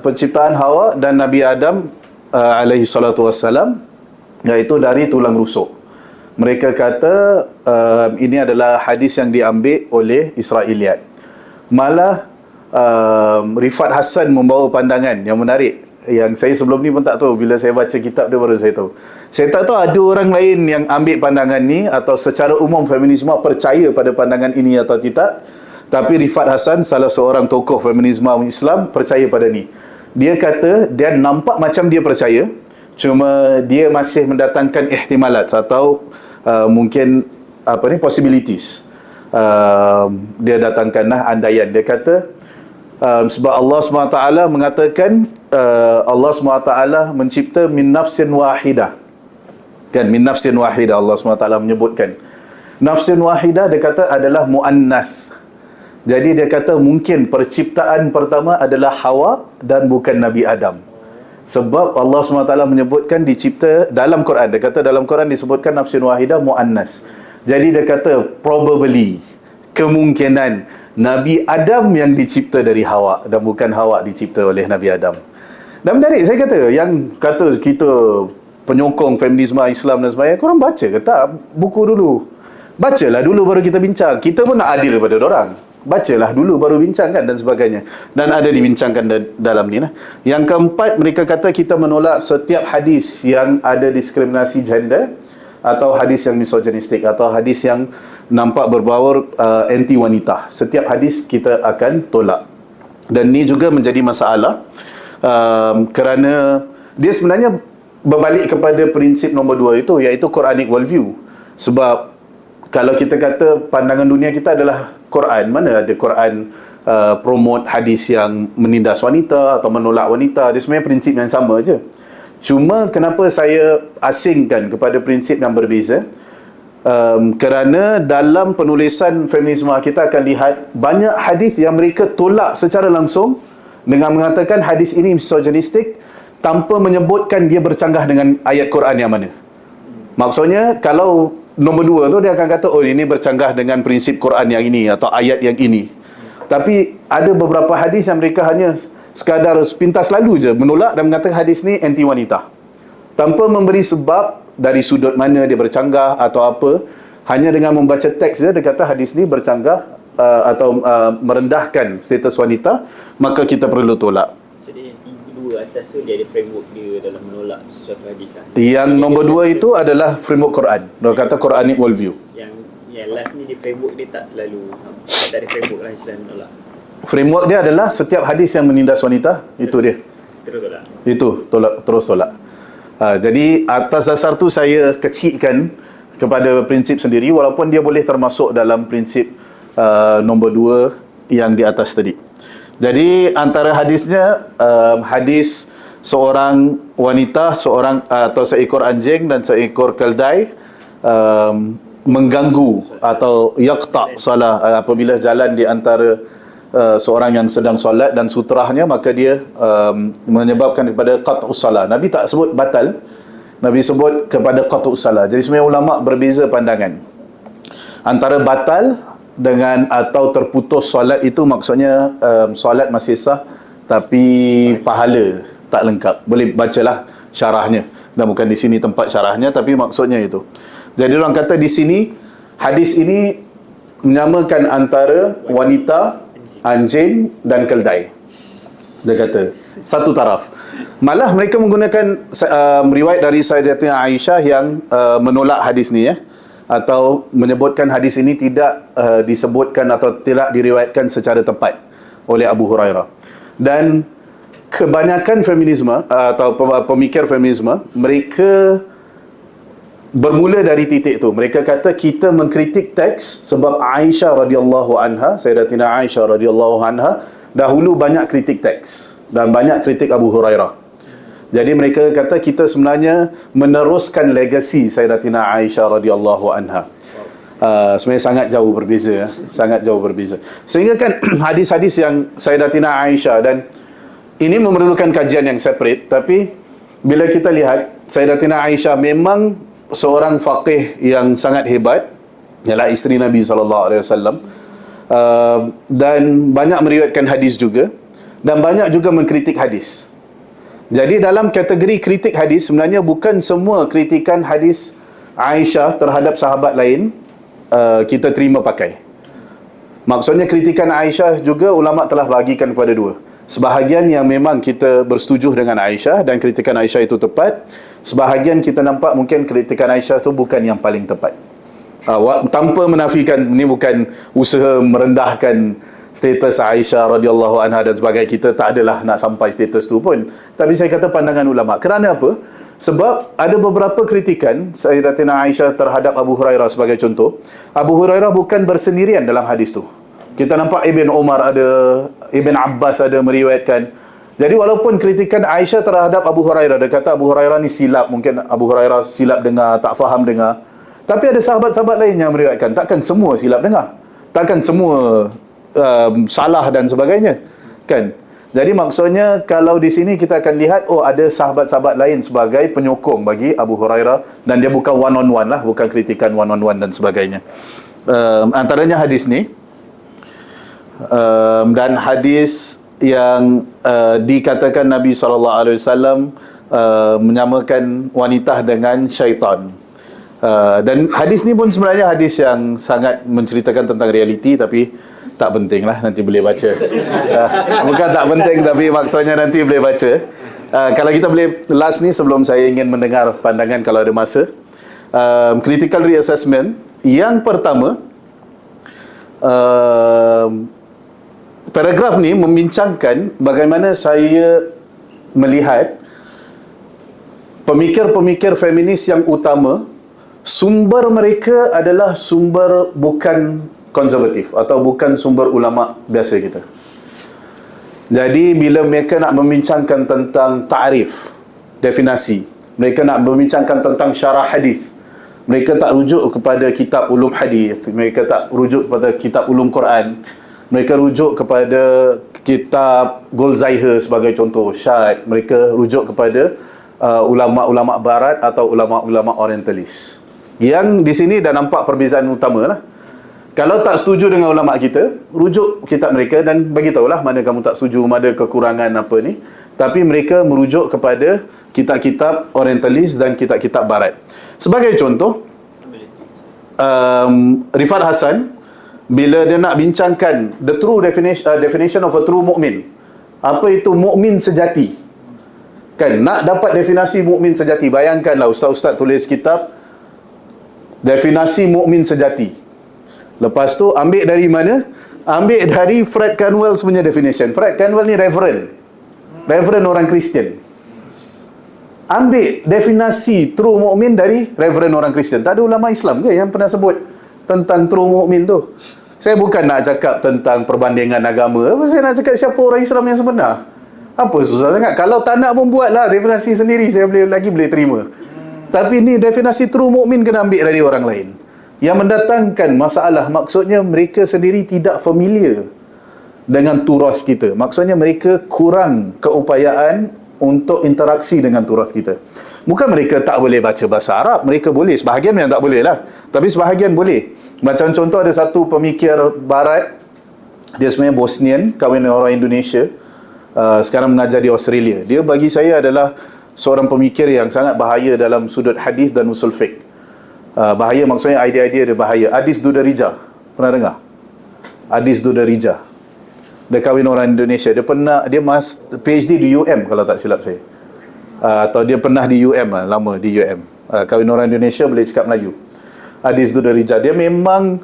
Penciptaan Hawa dan Nabi Adam alaihi salatu wassalam, iaitu dari tulang rusuk. Mereka kata ini adalah hadis yang diambil oleh Israiliyat. Malah Rifat Hassan membawa pandangan yang menarik, yang saya sebelum ni pun tak tahu. Bila saya baca kitab dia baru saya tahu. Saya tak tahu ada orang lain yang ambil pandangan ni, atau secara umum feminisme percaya pada pandangan ini atau tidak. Tapi Rifat Hassan, salah seorang tokoh feminisme Islam, percaya pada ni. Dia kata dia nampak macam dia percaya, cuma dia masih mendatangkan ihtimalat atau mungkin possibilities. Dia datangkanlah andaian. Dia kata sebab Allah SWT mengatakan Allah SWT mencipta min nafsin wahidah, kan? Min nafsin wahidah, Allah SWT menyebutkan nafsin wahidah, dia kata adalah muannas. Jadi dia kata mungkin perciptaan pertama adalah Hawa dan bukan Nabi Adam. Sebab Allah SWT menyebutkan dicipta dalam Quran. Dia kata dalam Quran disebutkan nafsin wahidah muannas. Jadi dia kata probably, kemungkinan Nabi Adam yang dicipta dari Hawa dan bukan Hawa dicipta oleh Nabi Adam. Dan menarik, saya kata, yang kata kita penyokong feminisme Islam dan sebagainya, korang baca ke tak buku dulu? Bacalah dulu baru kita bincang. Kita pun nak adil pada orang. Bacalah dulu baru bincangkan dan sebagainya. Dan ada dibincangkan dalam ni lah. Yang keempat, mereka kata kita menolak setiap hadis yang ada diskriminasi gender, atau hadis yang misoginistik, atau hadis yang nampak berbau anti wanita. Setiap hadis kita akan tolak. Dan ni juga menjadi masalah kerana dia sebenarnya berbalik kepada prinsip nombor 2 itu, iaitu Quranic worldview. Sebab kalau kita kata pandangan dunia kita adalah Quran, mana ada Quran promote hadis yang menindas wanita atau menolak wanita. Dia sebenarnya prinsip yang sama je. Cuma kenapa saya asingkan kepada prinsip yang berbeza? Kerana dalam penulisan feminisme kita akan lihat banyak hadis yang mereka tolak secara langsung dengan mengatakan hadis ini misoginistik tanpa menyebutkan dia bercanggah dengan ayat Quran yang mana. Maksudnya kalau nombor 2 tu dia akan kata oh ini bercanggah dengan prinsip Quran yang ini atau ayat yang ini. Tapi ada beberapa hadis yang mereka hanya sekadar sepintas lalu je menolak dan mengatakan hadis ni anti wanita, tanpa memberi sebab dari sudut mana dia bercanggah atau apa. Hanya dengan membaca teks je dia kata hadis ni bercanggah atau merendahkan status wanita, maka kita perlu tolak. So dia dua atas tu dia ada framework dia dalam menolak sesuatu hadis lah. Yang nombor 2 itu adalah framework Quran. Dia kata Quranic worldview. Yang last ni dia framework dia tak terlalu, tak ada framework lah Islam menolak. Framework dia adalah setiap hadis yang menindas wanita, itu dia. Terus tolak. Itu terus tolak. Jadi atas dasar tu saya kecilkan kepada prinsip sendiri, walaupun dia boleh termasuk dalam prinsip nombor 2 yang di atas tadi. Jadi antara hadisnya, hadis seorang wanita, seorang atau seekor anjing dan seekor keldai mengganggu atau yaqta' salah apabila jalan di antara seorang yang sedang solat dan sutrahnya, maka dia menyebabkan kepada qat'us salah. Nabi tak sebut batal, Nabi sebut kepada qat'us salah. Jadi sebenarnya ulama berbeza pandangan antara batal dengan atau terputus solat. Itu maksudnya solat masih sah tapi pahala tak lengkap. Boleh bacalah syarahnya, dan bukan di sini tempat syarahnya, tapi maksudnya itu. Jadi orang kata di sini hadis ini menyamakan antara wanita, anjing dan keldai. Dia kata satu taraf. Malah mereka menggunakan riwayat dari Sayyidatina Aisyah yang menolak hadis ni atau menyebutkan hadis ini tidak disebutkan atau tidak diriwayatkan secara tepat oleh Abu Hurairah. Dan kebanyakan feminisme atau pemikir feminisme, mereka bermula dari titik tu. Mereka kata kita mengkritik teks sebab Aisyah radhiyallahu anha, Sayyidatina Aisyah radhiyallahu anha dahulu banyak kritik teks dan banyak kritik Abu Hurairah. Jadi mereka kata kita sebenarnya meneruskan legasi Sayyidatina Aisyah radhiyallahu anha. Sebenarnya sangat jauh berbeza, sangat jauh berbeza. Sehingga kan hadis-hadis yang Sayyidatina Aisyah, dan ini memerlukan kajian yang separate, tapi bila kita lihat Sayyidatina Aisyah memang seorang faqih yang sangat hebat, ialah isteri Nabi SAW, dan banyak meriwayatkan hadis juga, dan banyak juga mengkritik hadis. Jadi dalam kategori kritik hadis, sebenarnya bukan semua kritikan hadis Aisyah terhadap sahabat lain kita terima pakai. Maksudnya kritikan Aisyah juga ulama telah bahagikan kepada 2. Sebahagian yang memang kita bersetuju dengan Aisyah dan kritikan Aisyah itu tepat. Sebahagian kita nampak mungkin kritikan Aisyah itu bukan yang paling tepat. Tanpa menafikan ini bukan usaha merendahkan status Aisyah radhiyallahu anha dan sebagainya. Kita tak adalah nak sampai status tu pun. Tapi saya kata pandangan ulama. Kerana apa? Sebab ada beberapa kritikan Sayyidatina Aisyah terhadap Abu Hurairah sebagai contoh. Abu Hurairah bukan bersendirian dalam hadis tu. Kita nampak Ibn Umar ada, Ibn Abbas ada meriwayatkan. Jadi walaupun kritikan Aisyah terhadap Abu Hurairah, dia kata Abu Hurairah ni silap, mungkin Abu Hurairah silap dengar, tak faham dengar. Tapi ada sahabat-sahabat lain yang meriwayatkan. Takkan semua silap dengar, takkan semua salah dan sebagainya, kan? Jadi maksudnya kalau di sini kita akan lihat, oh ada sahabat-sahabat lain sebagai penyokong bagi Abu Hurairah, dan dia bukan one on one lah, bukan kritikan one on one dan sebagainya. Antaranya hadis ni, dan hadis yang dikatakan Nabi SAW menyamakan wanita dengan syaitan. Dan hadis ni pun sebenarnya hadis yang sangat menceritakan tentang realiti, tapi tak penting lah, nanti boleh baca. Bukan tak penting, tapi maksudnya nanti boleh baca. Kalau kita boleh last ni sebelum saya ingin mendengar pandangan kalau ada masa. Critical reassessment yang pertama, paragraf ni membincangkan bagaimana saya melihat pemikir-pemikir feminis yang utama, sumber mereka adalah sumber bukan konservatif atau bukan sumber ulama biasa kita. Jadi bila mereka nak membincangkan tentang ta'rif, definasi, mereka nak membincangkan tentang syarah hadis, mereka tak rujuk kepada kitab ulum hadis, mereka tak rujuk kepada kitab ulum Quran, mereka rujuk kepada kitab Golzaiher sebagai contoh syad, mereka rujuk kepada ulama-ulama barat atau ulama-ulama orientalis. Yang di sini dah nampak perbezaan utama lah. Kalau tak setuju dengan ulama kita, rujuk kitab mereka dan bagi tahulah mana kamu tak setuju, mana kekurangan apa ni. Tapi mereka merujuk kepada kitab-kitab orientalis dan kitab-kitab barat. Sebagai contoh, Rifat Hassan bila dia nak bincangkan the true definition of a true mu'min, apa itu mukmin sejati, kan, nak dapat definisi mukmin sejati, bayangkanlah ustaz-ustaz tulis kitab definisi mukmin sejati. Lepas tu ambil dari mana? Ambil dari Fred Canwell punya definition. Fred Canwell ni Reverend orang Kristian. Ambil definisi true mukmin dari Reverend orang Kristian. Tak ada ulama Islam ke yang pernah sebut tentang true mukmin tu? Saya bukan nak cakap tentang perbandingan agama. Saya nak cakap siapa orang Islam yang sebenar. Apa susah sangat? Kalau tak nak pun buatlah definisi sendiri, saya boleh terima. Tapi ni definisi true mukmin kena ambil dari orang lain. Yang mendatangkan masalah, maksudnya mereka sendiri tidak familiar dengan turas kita. Maksudnya mereka kurang keupayaan untuk interaksi dengan turas kita. Bukan mereka tak boleh baca bahasa Arab, mereka boleh. Sebahagian yang tak boleh lah, tapi sebahagian boleh. Macam contoh ada satu pemikir barat, dia sebenarnya Bosnian, kahwin dengan orang Indonesia, sekarang mengajar di Australia. Dia bagi saya adalah seorang pemikir yang sangat bahaya dalam sudut hadis dan usul fiqh. Bahaya maksudnya idea-idea dia bahaya. Adis Dudarija, pernah dengar? Adis Dudarija, dia kahwin orang Indonesia. Dia PhD di UM kalau tak silap saya, atau dia pernah di UM lah, lama di UM. Kahwin orang Indonesia, boleh cakap Melayu. Adis Dudarija, dia memang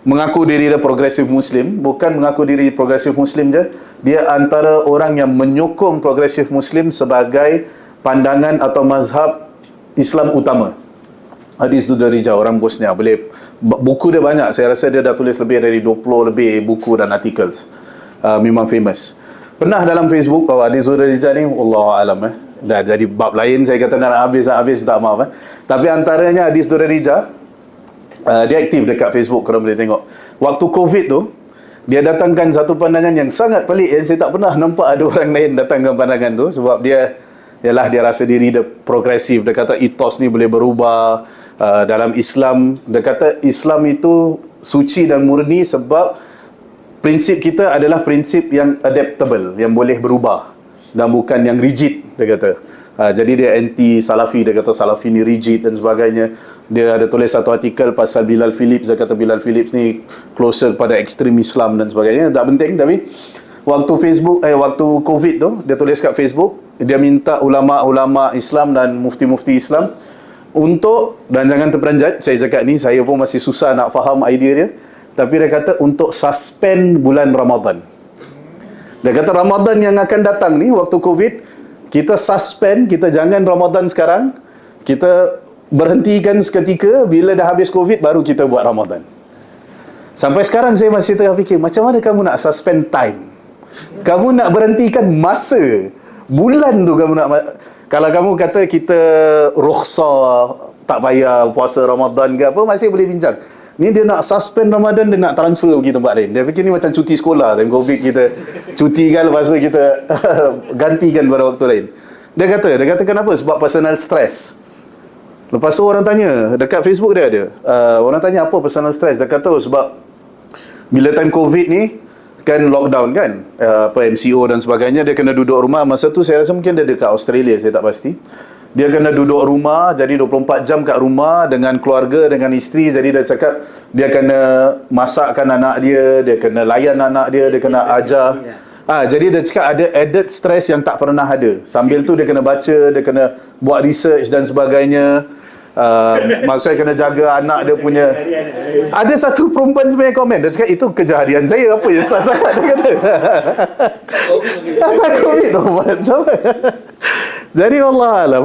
mengaku diri dia progresif Muslim. Bukan mengaku diri progresif Muslim je, dia antara orang yang menyokong progresif Muslim sebagai pandangan atau mazhab Islam utama. Hadis Dudarija, orang Bosnia. Boleh, buku dia banyak. Saya rasa dia dah tulis lebih dari 20 lebih buku dan articles. Memang famous. Pernah dalam Facebook, Hadis Dudarija ni, Allahu'alam dah jadi bab lain. Saya kata nak habis, minta maaf. Tapi antaranya Hadis Dudarija, dia aktif dekat Facebook, korang boleh tengok. Waktu COVID tu, dia datangkan satu pandangan yang sangat pelik, yang saya tak pernah nampak ada orang lain datangkan pandangan tu. Sebab dia rasa diri dia progresif. Dia kata ethos ni boleh berubah. Dalam Islam, dia kata Islam itu suci dan murni sebab prinsip kita adalah prinsip yang adaptable, yang boleh berubah dan bukan yang rigid, dia kata. Jadi dia anti Salafi, dia kata Salafi ni rigid dan sebagainya. Dia ada tulis satu artikel pasal Bilal Phillips. Dia kata Bilal Phillips ni closer pada ekstrem Islam dan sebagainya. Tak penting, tapi waktu COVID tu, dia tulis kat Facebook, dia minta ulama-ulama Islam dan mufti-mufti Islam untuk, dan jangan terperanjat, saya cakap ni, saya pun masih susah nak faham idea dia, tapi dia kata untuk suspend bulan Ramadan. Dia kata Ramadan yang akan datang ni, waktu COVID, kita suspend, kita jangan Ramadan sekarang, kita berhentikan seketika, bila dah habis COVID, baru kita buat Ramadan. Sampai sekarang saya masih tengah fikir, macam mana kamu nak suspend time? Kamu nak berhentikan masa, bulan tu kamu nak. Kalau kamu kata kita rukhsah, tak payah puasa Ramadan ke apa, masih boleh bincang. Ni dia nak suspend Ramadan, dia nak transfer pergi tempat lain. Dia fikir ni macam cuti sekolah. Time COVID kita cutikan, lepas tu kita gantikan pada waktu lain. Dia kata kenapa? Sebab personal stress. Lepas tu orang tanya, dekat Facebook dia ada, orang tanya apa personal stress. Dia kata sebab bila time COVID ni, kan lockdown kan, MCO dan sebagainya, dia kena duduk rumah. Masa tu saya rasa mungkin dia dekat Australia, saya tak pasti. Dia kena duduk rumah, jadi 24 jam kat rumah dengan keluarga, dengan isteri. Jadi dia cakap dia kena masakkan anak dia, dia kena layan anak dia, dia kena ajar. Jadi dia cakap ada added stress yang tak pernah ada. Sambil tu dia kena baca, dia kena buat research dan sebagainya. Maksudnya kena jaga anak dia punya. Ada satu perempuan sebenarnya komen, dia cakap itu kerja harian saya, apa yang sangat dia kata. Tak COVID sama. Jadi Allah alam.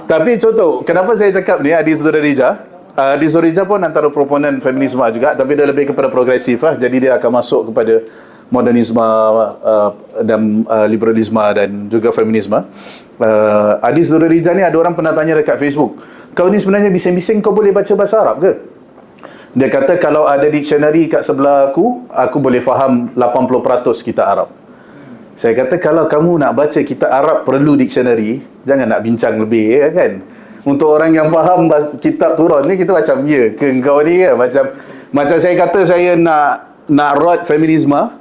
Tapi contoh, kenapa saya cakap ni Adi Zuridija? Adi Zuridija pun antara proponen feminisme juga, tapi dia lebih kepada progresif lah. Jadi dia akan masuk kepada modernisme dan liberalisme dan juga feminisme. Adi Zuridija ni ada orang pernah tanya dekat Facebook, kau ni sebenarnya bising-bising kau boleh baca bahasa Arab ke? Dia kata kalau ada dictionary kat sebelah aku boleh faham 80% kitab Arab. Saya kata kalau kamu nak baca kitab Arab perlu dictionary, jangan nak bincang lebih kan. Untuk orang yang faham kitab Turan ni, kita macam ya ke engkau ni kan, macam saya kata saya nak write feminisme,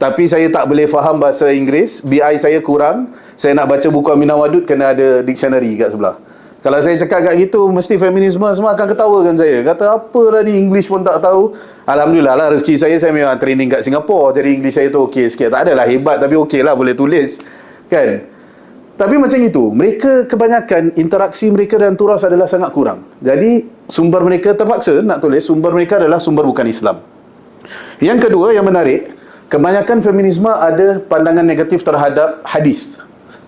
tapi saya tak boleh faham bahasa Inggeris, BI saya kurang, saya nak baca buku Aminah Wadud kena ada dictionary kat sebelah. Kalau saya cakap kat gitu, mesti feminisme semua akan ketawakan saya. Kata apa lah ni, English pun tak tahu. Alhamdulillah lah, rezeki saya memang training kat Singapura, jadi English saya tu okey sikit. Tak adalah hebat, tapi okey lah, boleh tulis kan. Tapi macam itu, mereka kebanyakan interaksi mereka dan turas adalah sangat kurang. Jadi sumber mereka terpaksa nak tulis, sumber mereka adalah sumber bukan Islam. Yang kedua yang menarik, kebanyakan feminisme ada pandangan negatif terhadap hadis.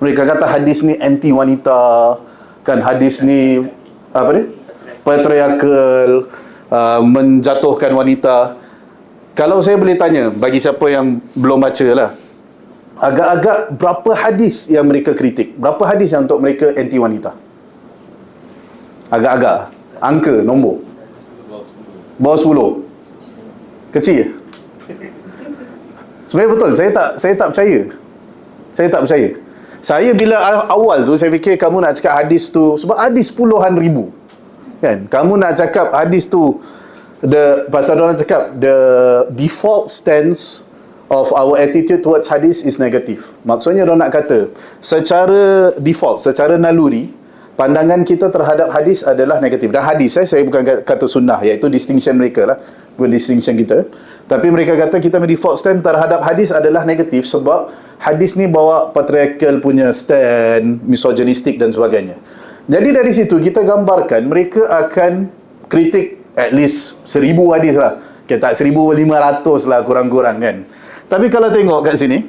Mereka kata hadis ni anti wanita, kan hadis ni apa ni? Patriarchal, menjatuhkan wanita. Kalau saya boleh tanya bagi siapa yang belum baca lah, agak-agak berapa hadis yang mereka kritik? Berapa hadis yang untuk mereka anti wanita? Agak-agak angka, nombor bawah 10. Kecil. Sebenarnya betul, saya tak percaya. Saya tak percaya. Saya bila awal tu saya fikir kamu nak cakap hadis tu, sebab hadis puluhan ribu. Kan? Kamu nak cakap hadis tu, pasal orang cakap the default stance of our attitude towards hadis is negative. Maksudnya orang nak kata secara default, secara naluri, pandangan kita terhadap hadis adalah negatif. Dan hadis, saya bukan kata sunnah, iaitu distinction mereka lah, bukan distinction kita. Tapi mereka kata kita default stand terhadap hadis adalah negatif sebab hadis ni bawa patriarchal punya stand, misogynistik dan sebagainya. Jadi dari situ kita gambarkan mereka akan kritik at least 1000 hadis lah. Okay, tak 1500 lah kurang-kurang kan. Tapi kalau tengok kat sini,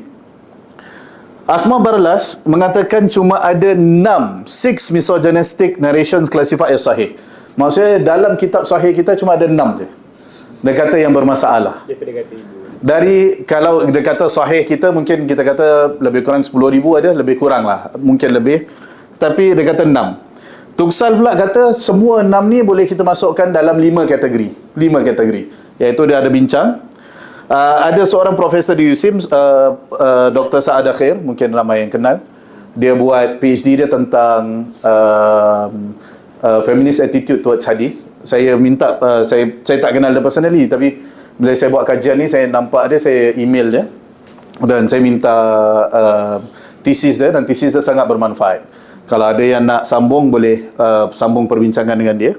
Asma Barlas mengatakan cuma ada 6 misogynistic narrations classified as sahih. Maksudnya dalam kitab sahih kita cuma ada 6 je. Dia kata yang bermasalah. Dari kalau dia kata sahih kita, mungkin kita kata lebih kurang 10,000 ada, lebih kurang lah, mungkin lebih. Tapi dia kata 6. Tuksal pula kata semua 6 ni boleh kita masukkan dalam 5 kategori. 5 kategori. Iaitu dia ada bincang. Ada seorang profesor di USIM, Dr. Saad Akhir, mungkin ramai yang kenal. Dia buat PhD dia tentang feminist attitude towards hadith. Saya minta, saya tak kenal dia personally, tapi bila saya buat kajian ni, saya nampak dia, saya email dia. Dan saya minta thesis dia, dan thesis dia sangat bermanfaat. Kalau ada yang nak sambung, boleh sambung perbincangan dengan dia.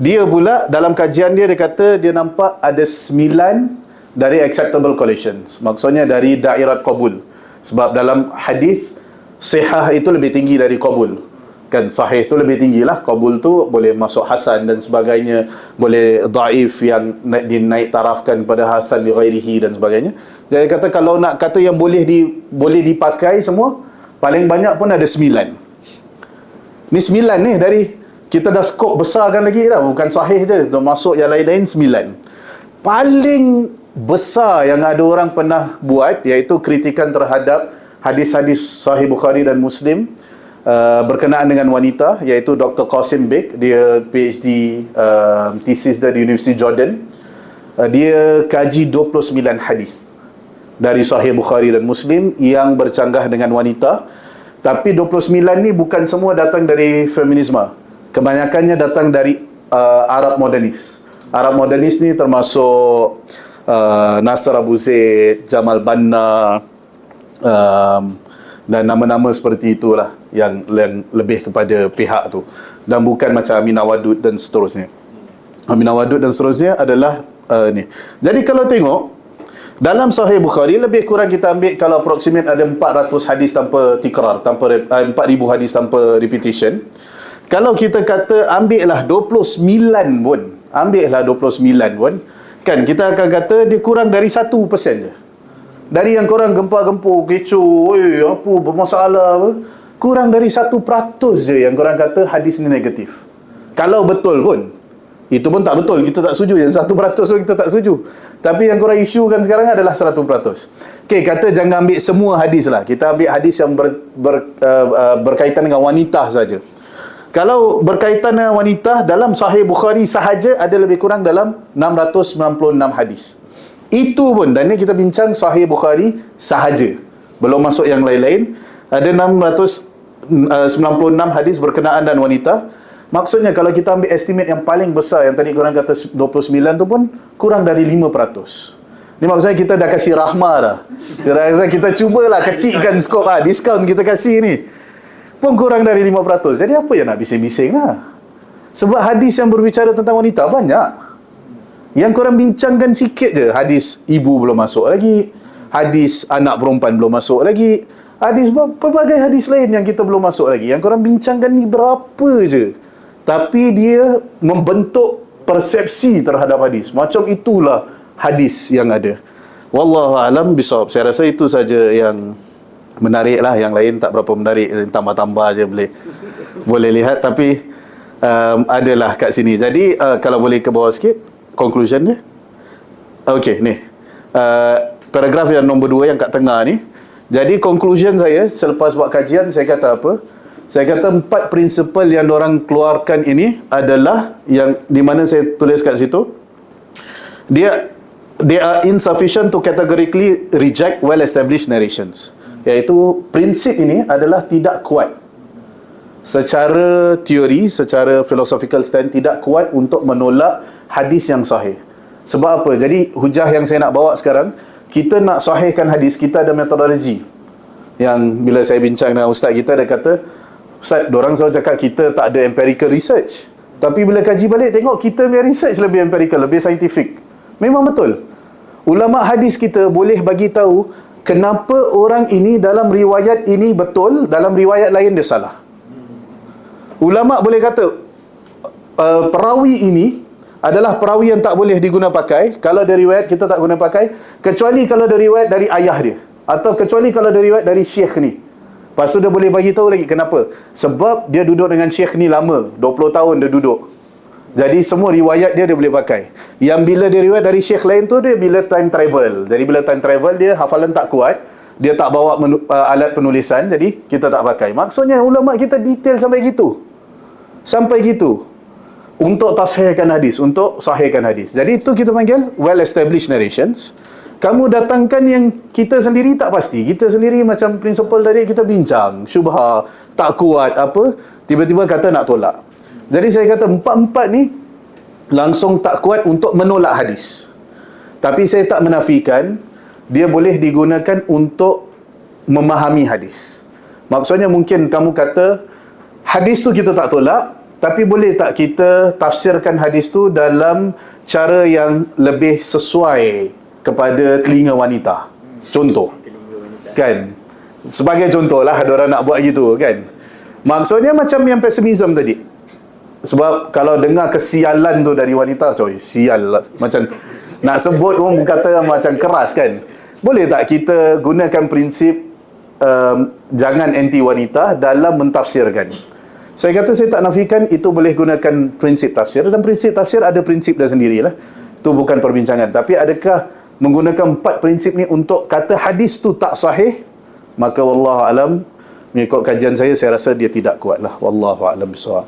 Dia pula, dalam kajian dia, dia kata dia nampak ada 9 dari acceptable collections. Maksudnya dari daerah qabul. Sebab dalam hadis sihah itu lebih tinggi dari qabul. Kan sahih tu lebih tinggi lah. Qabul tu boleh masuk hasan dan sebagainya. Boleh dhaif yang dinaik tarafkan pada hasan li ghairihi dan sebagainya. Jadi kata kalau nak kata yang boleh dipakai semua, paling banyak pun ada 9. Ni 9 ni dari kita dah skop besarkan lagi dah. Bukan sahih je, termasuk yang lain-lain 9. Paling besar yang ada orang pernah buat iaitu kritikan terhadap hadis-hadis Sahih Bukhari dan Muslim berkenaan dengan wanita, iaitu Dr. Qasim Beg. Dia PhD thesis dari University Jordan. Dia kaji 29 hadis dari Sahih Bukhari dan Muslim yang bercanggah dengan wanita. Tapi 29 ni bukan semua datang dari feminisme. Kebanyakannya datang dari Arab modernis. Arab modernis ni termasuk Nasr Abu Zaid, Jamal Banna, dan nama-nama seperti itulah yang lebih kepada pihak tu, dan bukan macam Aminah Wadud dan seterusnya. Aminah Wadud dan seterusnya adalah ni. Jadi kalau tengok dalam Sahih Bukhari lebih kurang kita ambil kalau approximate ada 400 hadis tanpa tikrar, 4,000 hadis tanpa repetition. Kalau kita kata ambillah 29 pun, kan kita akan kata dia kurang dari 1% je. Dari yang korang gempar-gempur, kecoh, apa bermasalah apa, kurang dari 1% je yang korang kata hadis ni negatif. Kalau betul pun, itu pun tak betul, kita tak setuju. Yang 1% tu kita tak setuju. Tapi yang korang isukan sekarang adalah 100%. Okey, kata jangan ambil semua hadis lah. Kita ambil hadis yang berkaitan dengan wanita saja. Kalau berkaitan dengan wanita, dalam Sahih Bukhari sahaja ada lebih kurang dalam 696 hadis. Itu pun, dan ni kita bincang Sahih Bukhari sahaja, belum masuk yang lain-lain. Ada 696 hadis berkenaan dan wanita. Maksudnya kalau kita ambil estimate yang paling besar, yang tadi korang kata 29 tu pun kurang dari 5%. Ni maksudnya kita dah kasih rahmah dah. Kita cubalah kecilkan skop lah, diskaun kita kasih ni, pun kurang dari 5%. Jadi apa yang nak bising-bising lah? Sebab hadis yang berbicara tentang wanita banyak. Yang korang bincangkan sikit je, hadis ibu belum masuk lagi, hadis anak perempuan belum masuk lagi, hadis pelbagai hadis lain yang kita belum masuk lagi. Yang korang bincangkan ni berapa je, tapi dia membentuk persepsi terhadap hadis. Macam itulah hadis yang ada. Wallahu alam bisawab. Saya rasa itu saja yang menarik lah. Yang lain tak berapa menarik, tambah-tambah je boleh lihat. Tapi adalah kat sini. Jadi kalau boleh ke bawah sikit conclusion dia. Okey, ni paragraf yang nombor 2 yang kat tengah ni. Jadi conclusion saya selepas buat kajian, saya kata apa? Saya kata 4 prinsipal yang orang keluarkan ini adalah yang di mana saya tulis kat situ. They are insufficient to categorically reject well-established narrations. Iaitu prinsip ini adalah tidak kuat secara teori, secara philosophical stand, tidak kuat untuk menolak hadis yang sahih. Sebab apa? Jadi hujah yang saya nak bawa sekarang, kita nak sahihkan hadis, kita ada metodologi. Yang bila saya bincang dengan ustaz kita, dia kata, Ustaz, diorang selalu cakap kita tak ada empirical research. Tapi bila kaji balik, tengok kita punya research lebih empirical, lebih scientific. Memang betul. Ulama hadis kita boleh bagi tahu kenapa orang ini dalam riwayat ini betul, dalam riwayat lain dia salah. Ulama boleh kata perawi ini adalah perawi yang tak boleh diguna pakai. Kalau dari riwayat kita tak guna pakai, kecuali kalau dari riwayat dari ayah dia, atau kecuali kalau dari riwayat dari syekh ni. Lepas tu dia boleh bagi tahu lagi kenapa. Sebab dia duduk dengan syekh ni lama, 20 tahun dia duduk. Jadi semua riwayat dia boleh pakai. Yang bila dia riwayat dari syekh lain tu, dia bila time travel. Jadi bila time travel, dia hafalan tak kuat, dia tak bawa alat penulisan, jadi kita tak pakai. Maksudnya ulama kita detail sampai gitu. Sampai gitu. Untuk tashihkan hadis, untuk sahihkan hadis. Jadi itu kita panggil well-established narrations. Kamu datangkan yang kita sendiri tak pasti. Kita sendiri macam prinsipal tadi kita bincang, syubhah, tak kuat apa, tiba-tiba kata nak tolak. Jadi saya kata 4 ni langsung tak kuat untuk menolak hadis. Tapi saya tak menafikan dia boleh digunakan untuk memahami hadis. Maksudnya mungkin kamu kata hadis tu kita tak tolak, tapi boleh tak kita tafsirkan hadis tu dalam cara yang lebih sesuai kepada telinga wanita. Contoh. Kan? Sebagai contoh lah, ada orang nak buat gitu kan. Maksudnya macam yang pesimism tadi. Sebab kalau dengar kesialan tu dari wanita, coy, sial lah. Macam nak sebut pun kata macam keras kan. Boleh tak kita gunakan prinsip jangan anti wanita dalam mentafsirkan? Saya kata saya tak nafikan itu boleh gunakan prinsip tafsir. Dan prinsip tafsir ada prinsip dah sendirilah. Itu bukan perbincangan. Tapi adakah menggunakan 4 prinsip ni untuk kata hadis tu tak sahih? Maka wallahu alam, mengikut kajian saya rasa dia tidak kuat lah. Wallahu alam bisawab.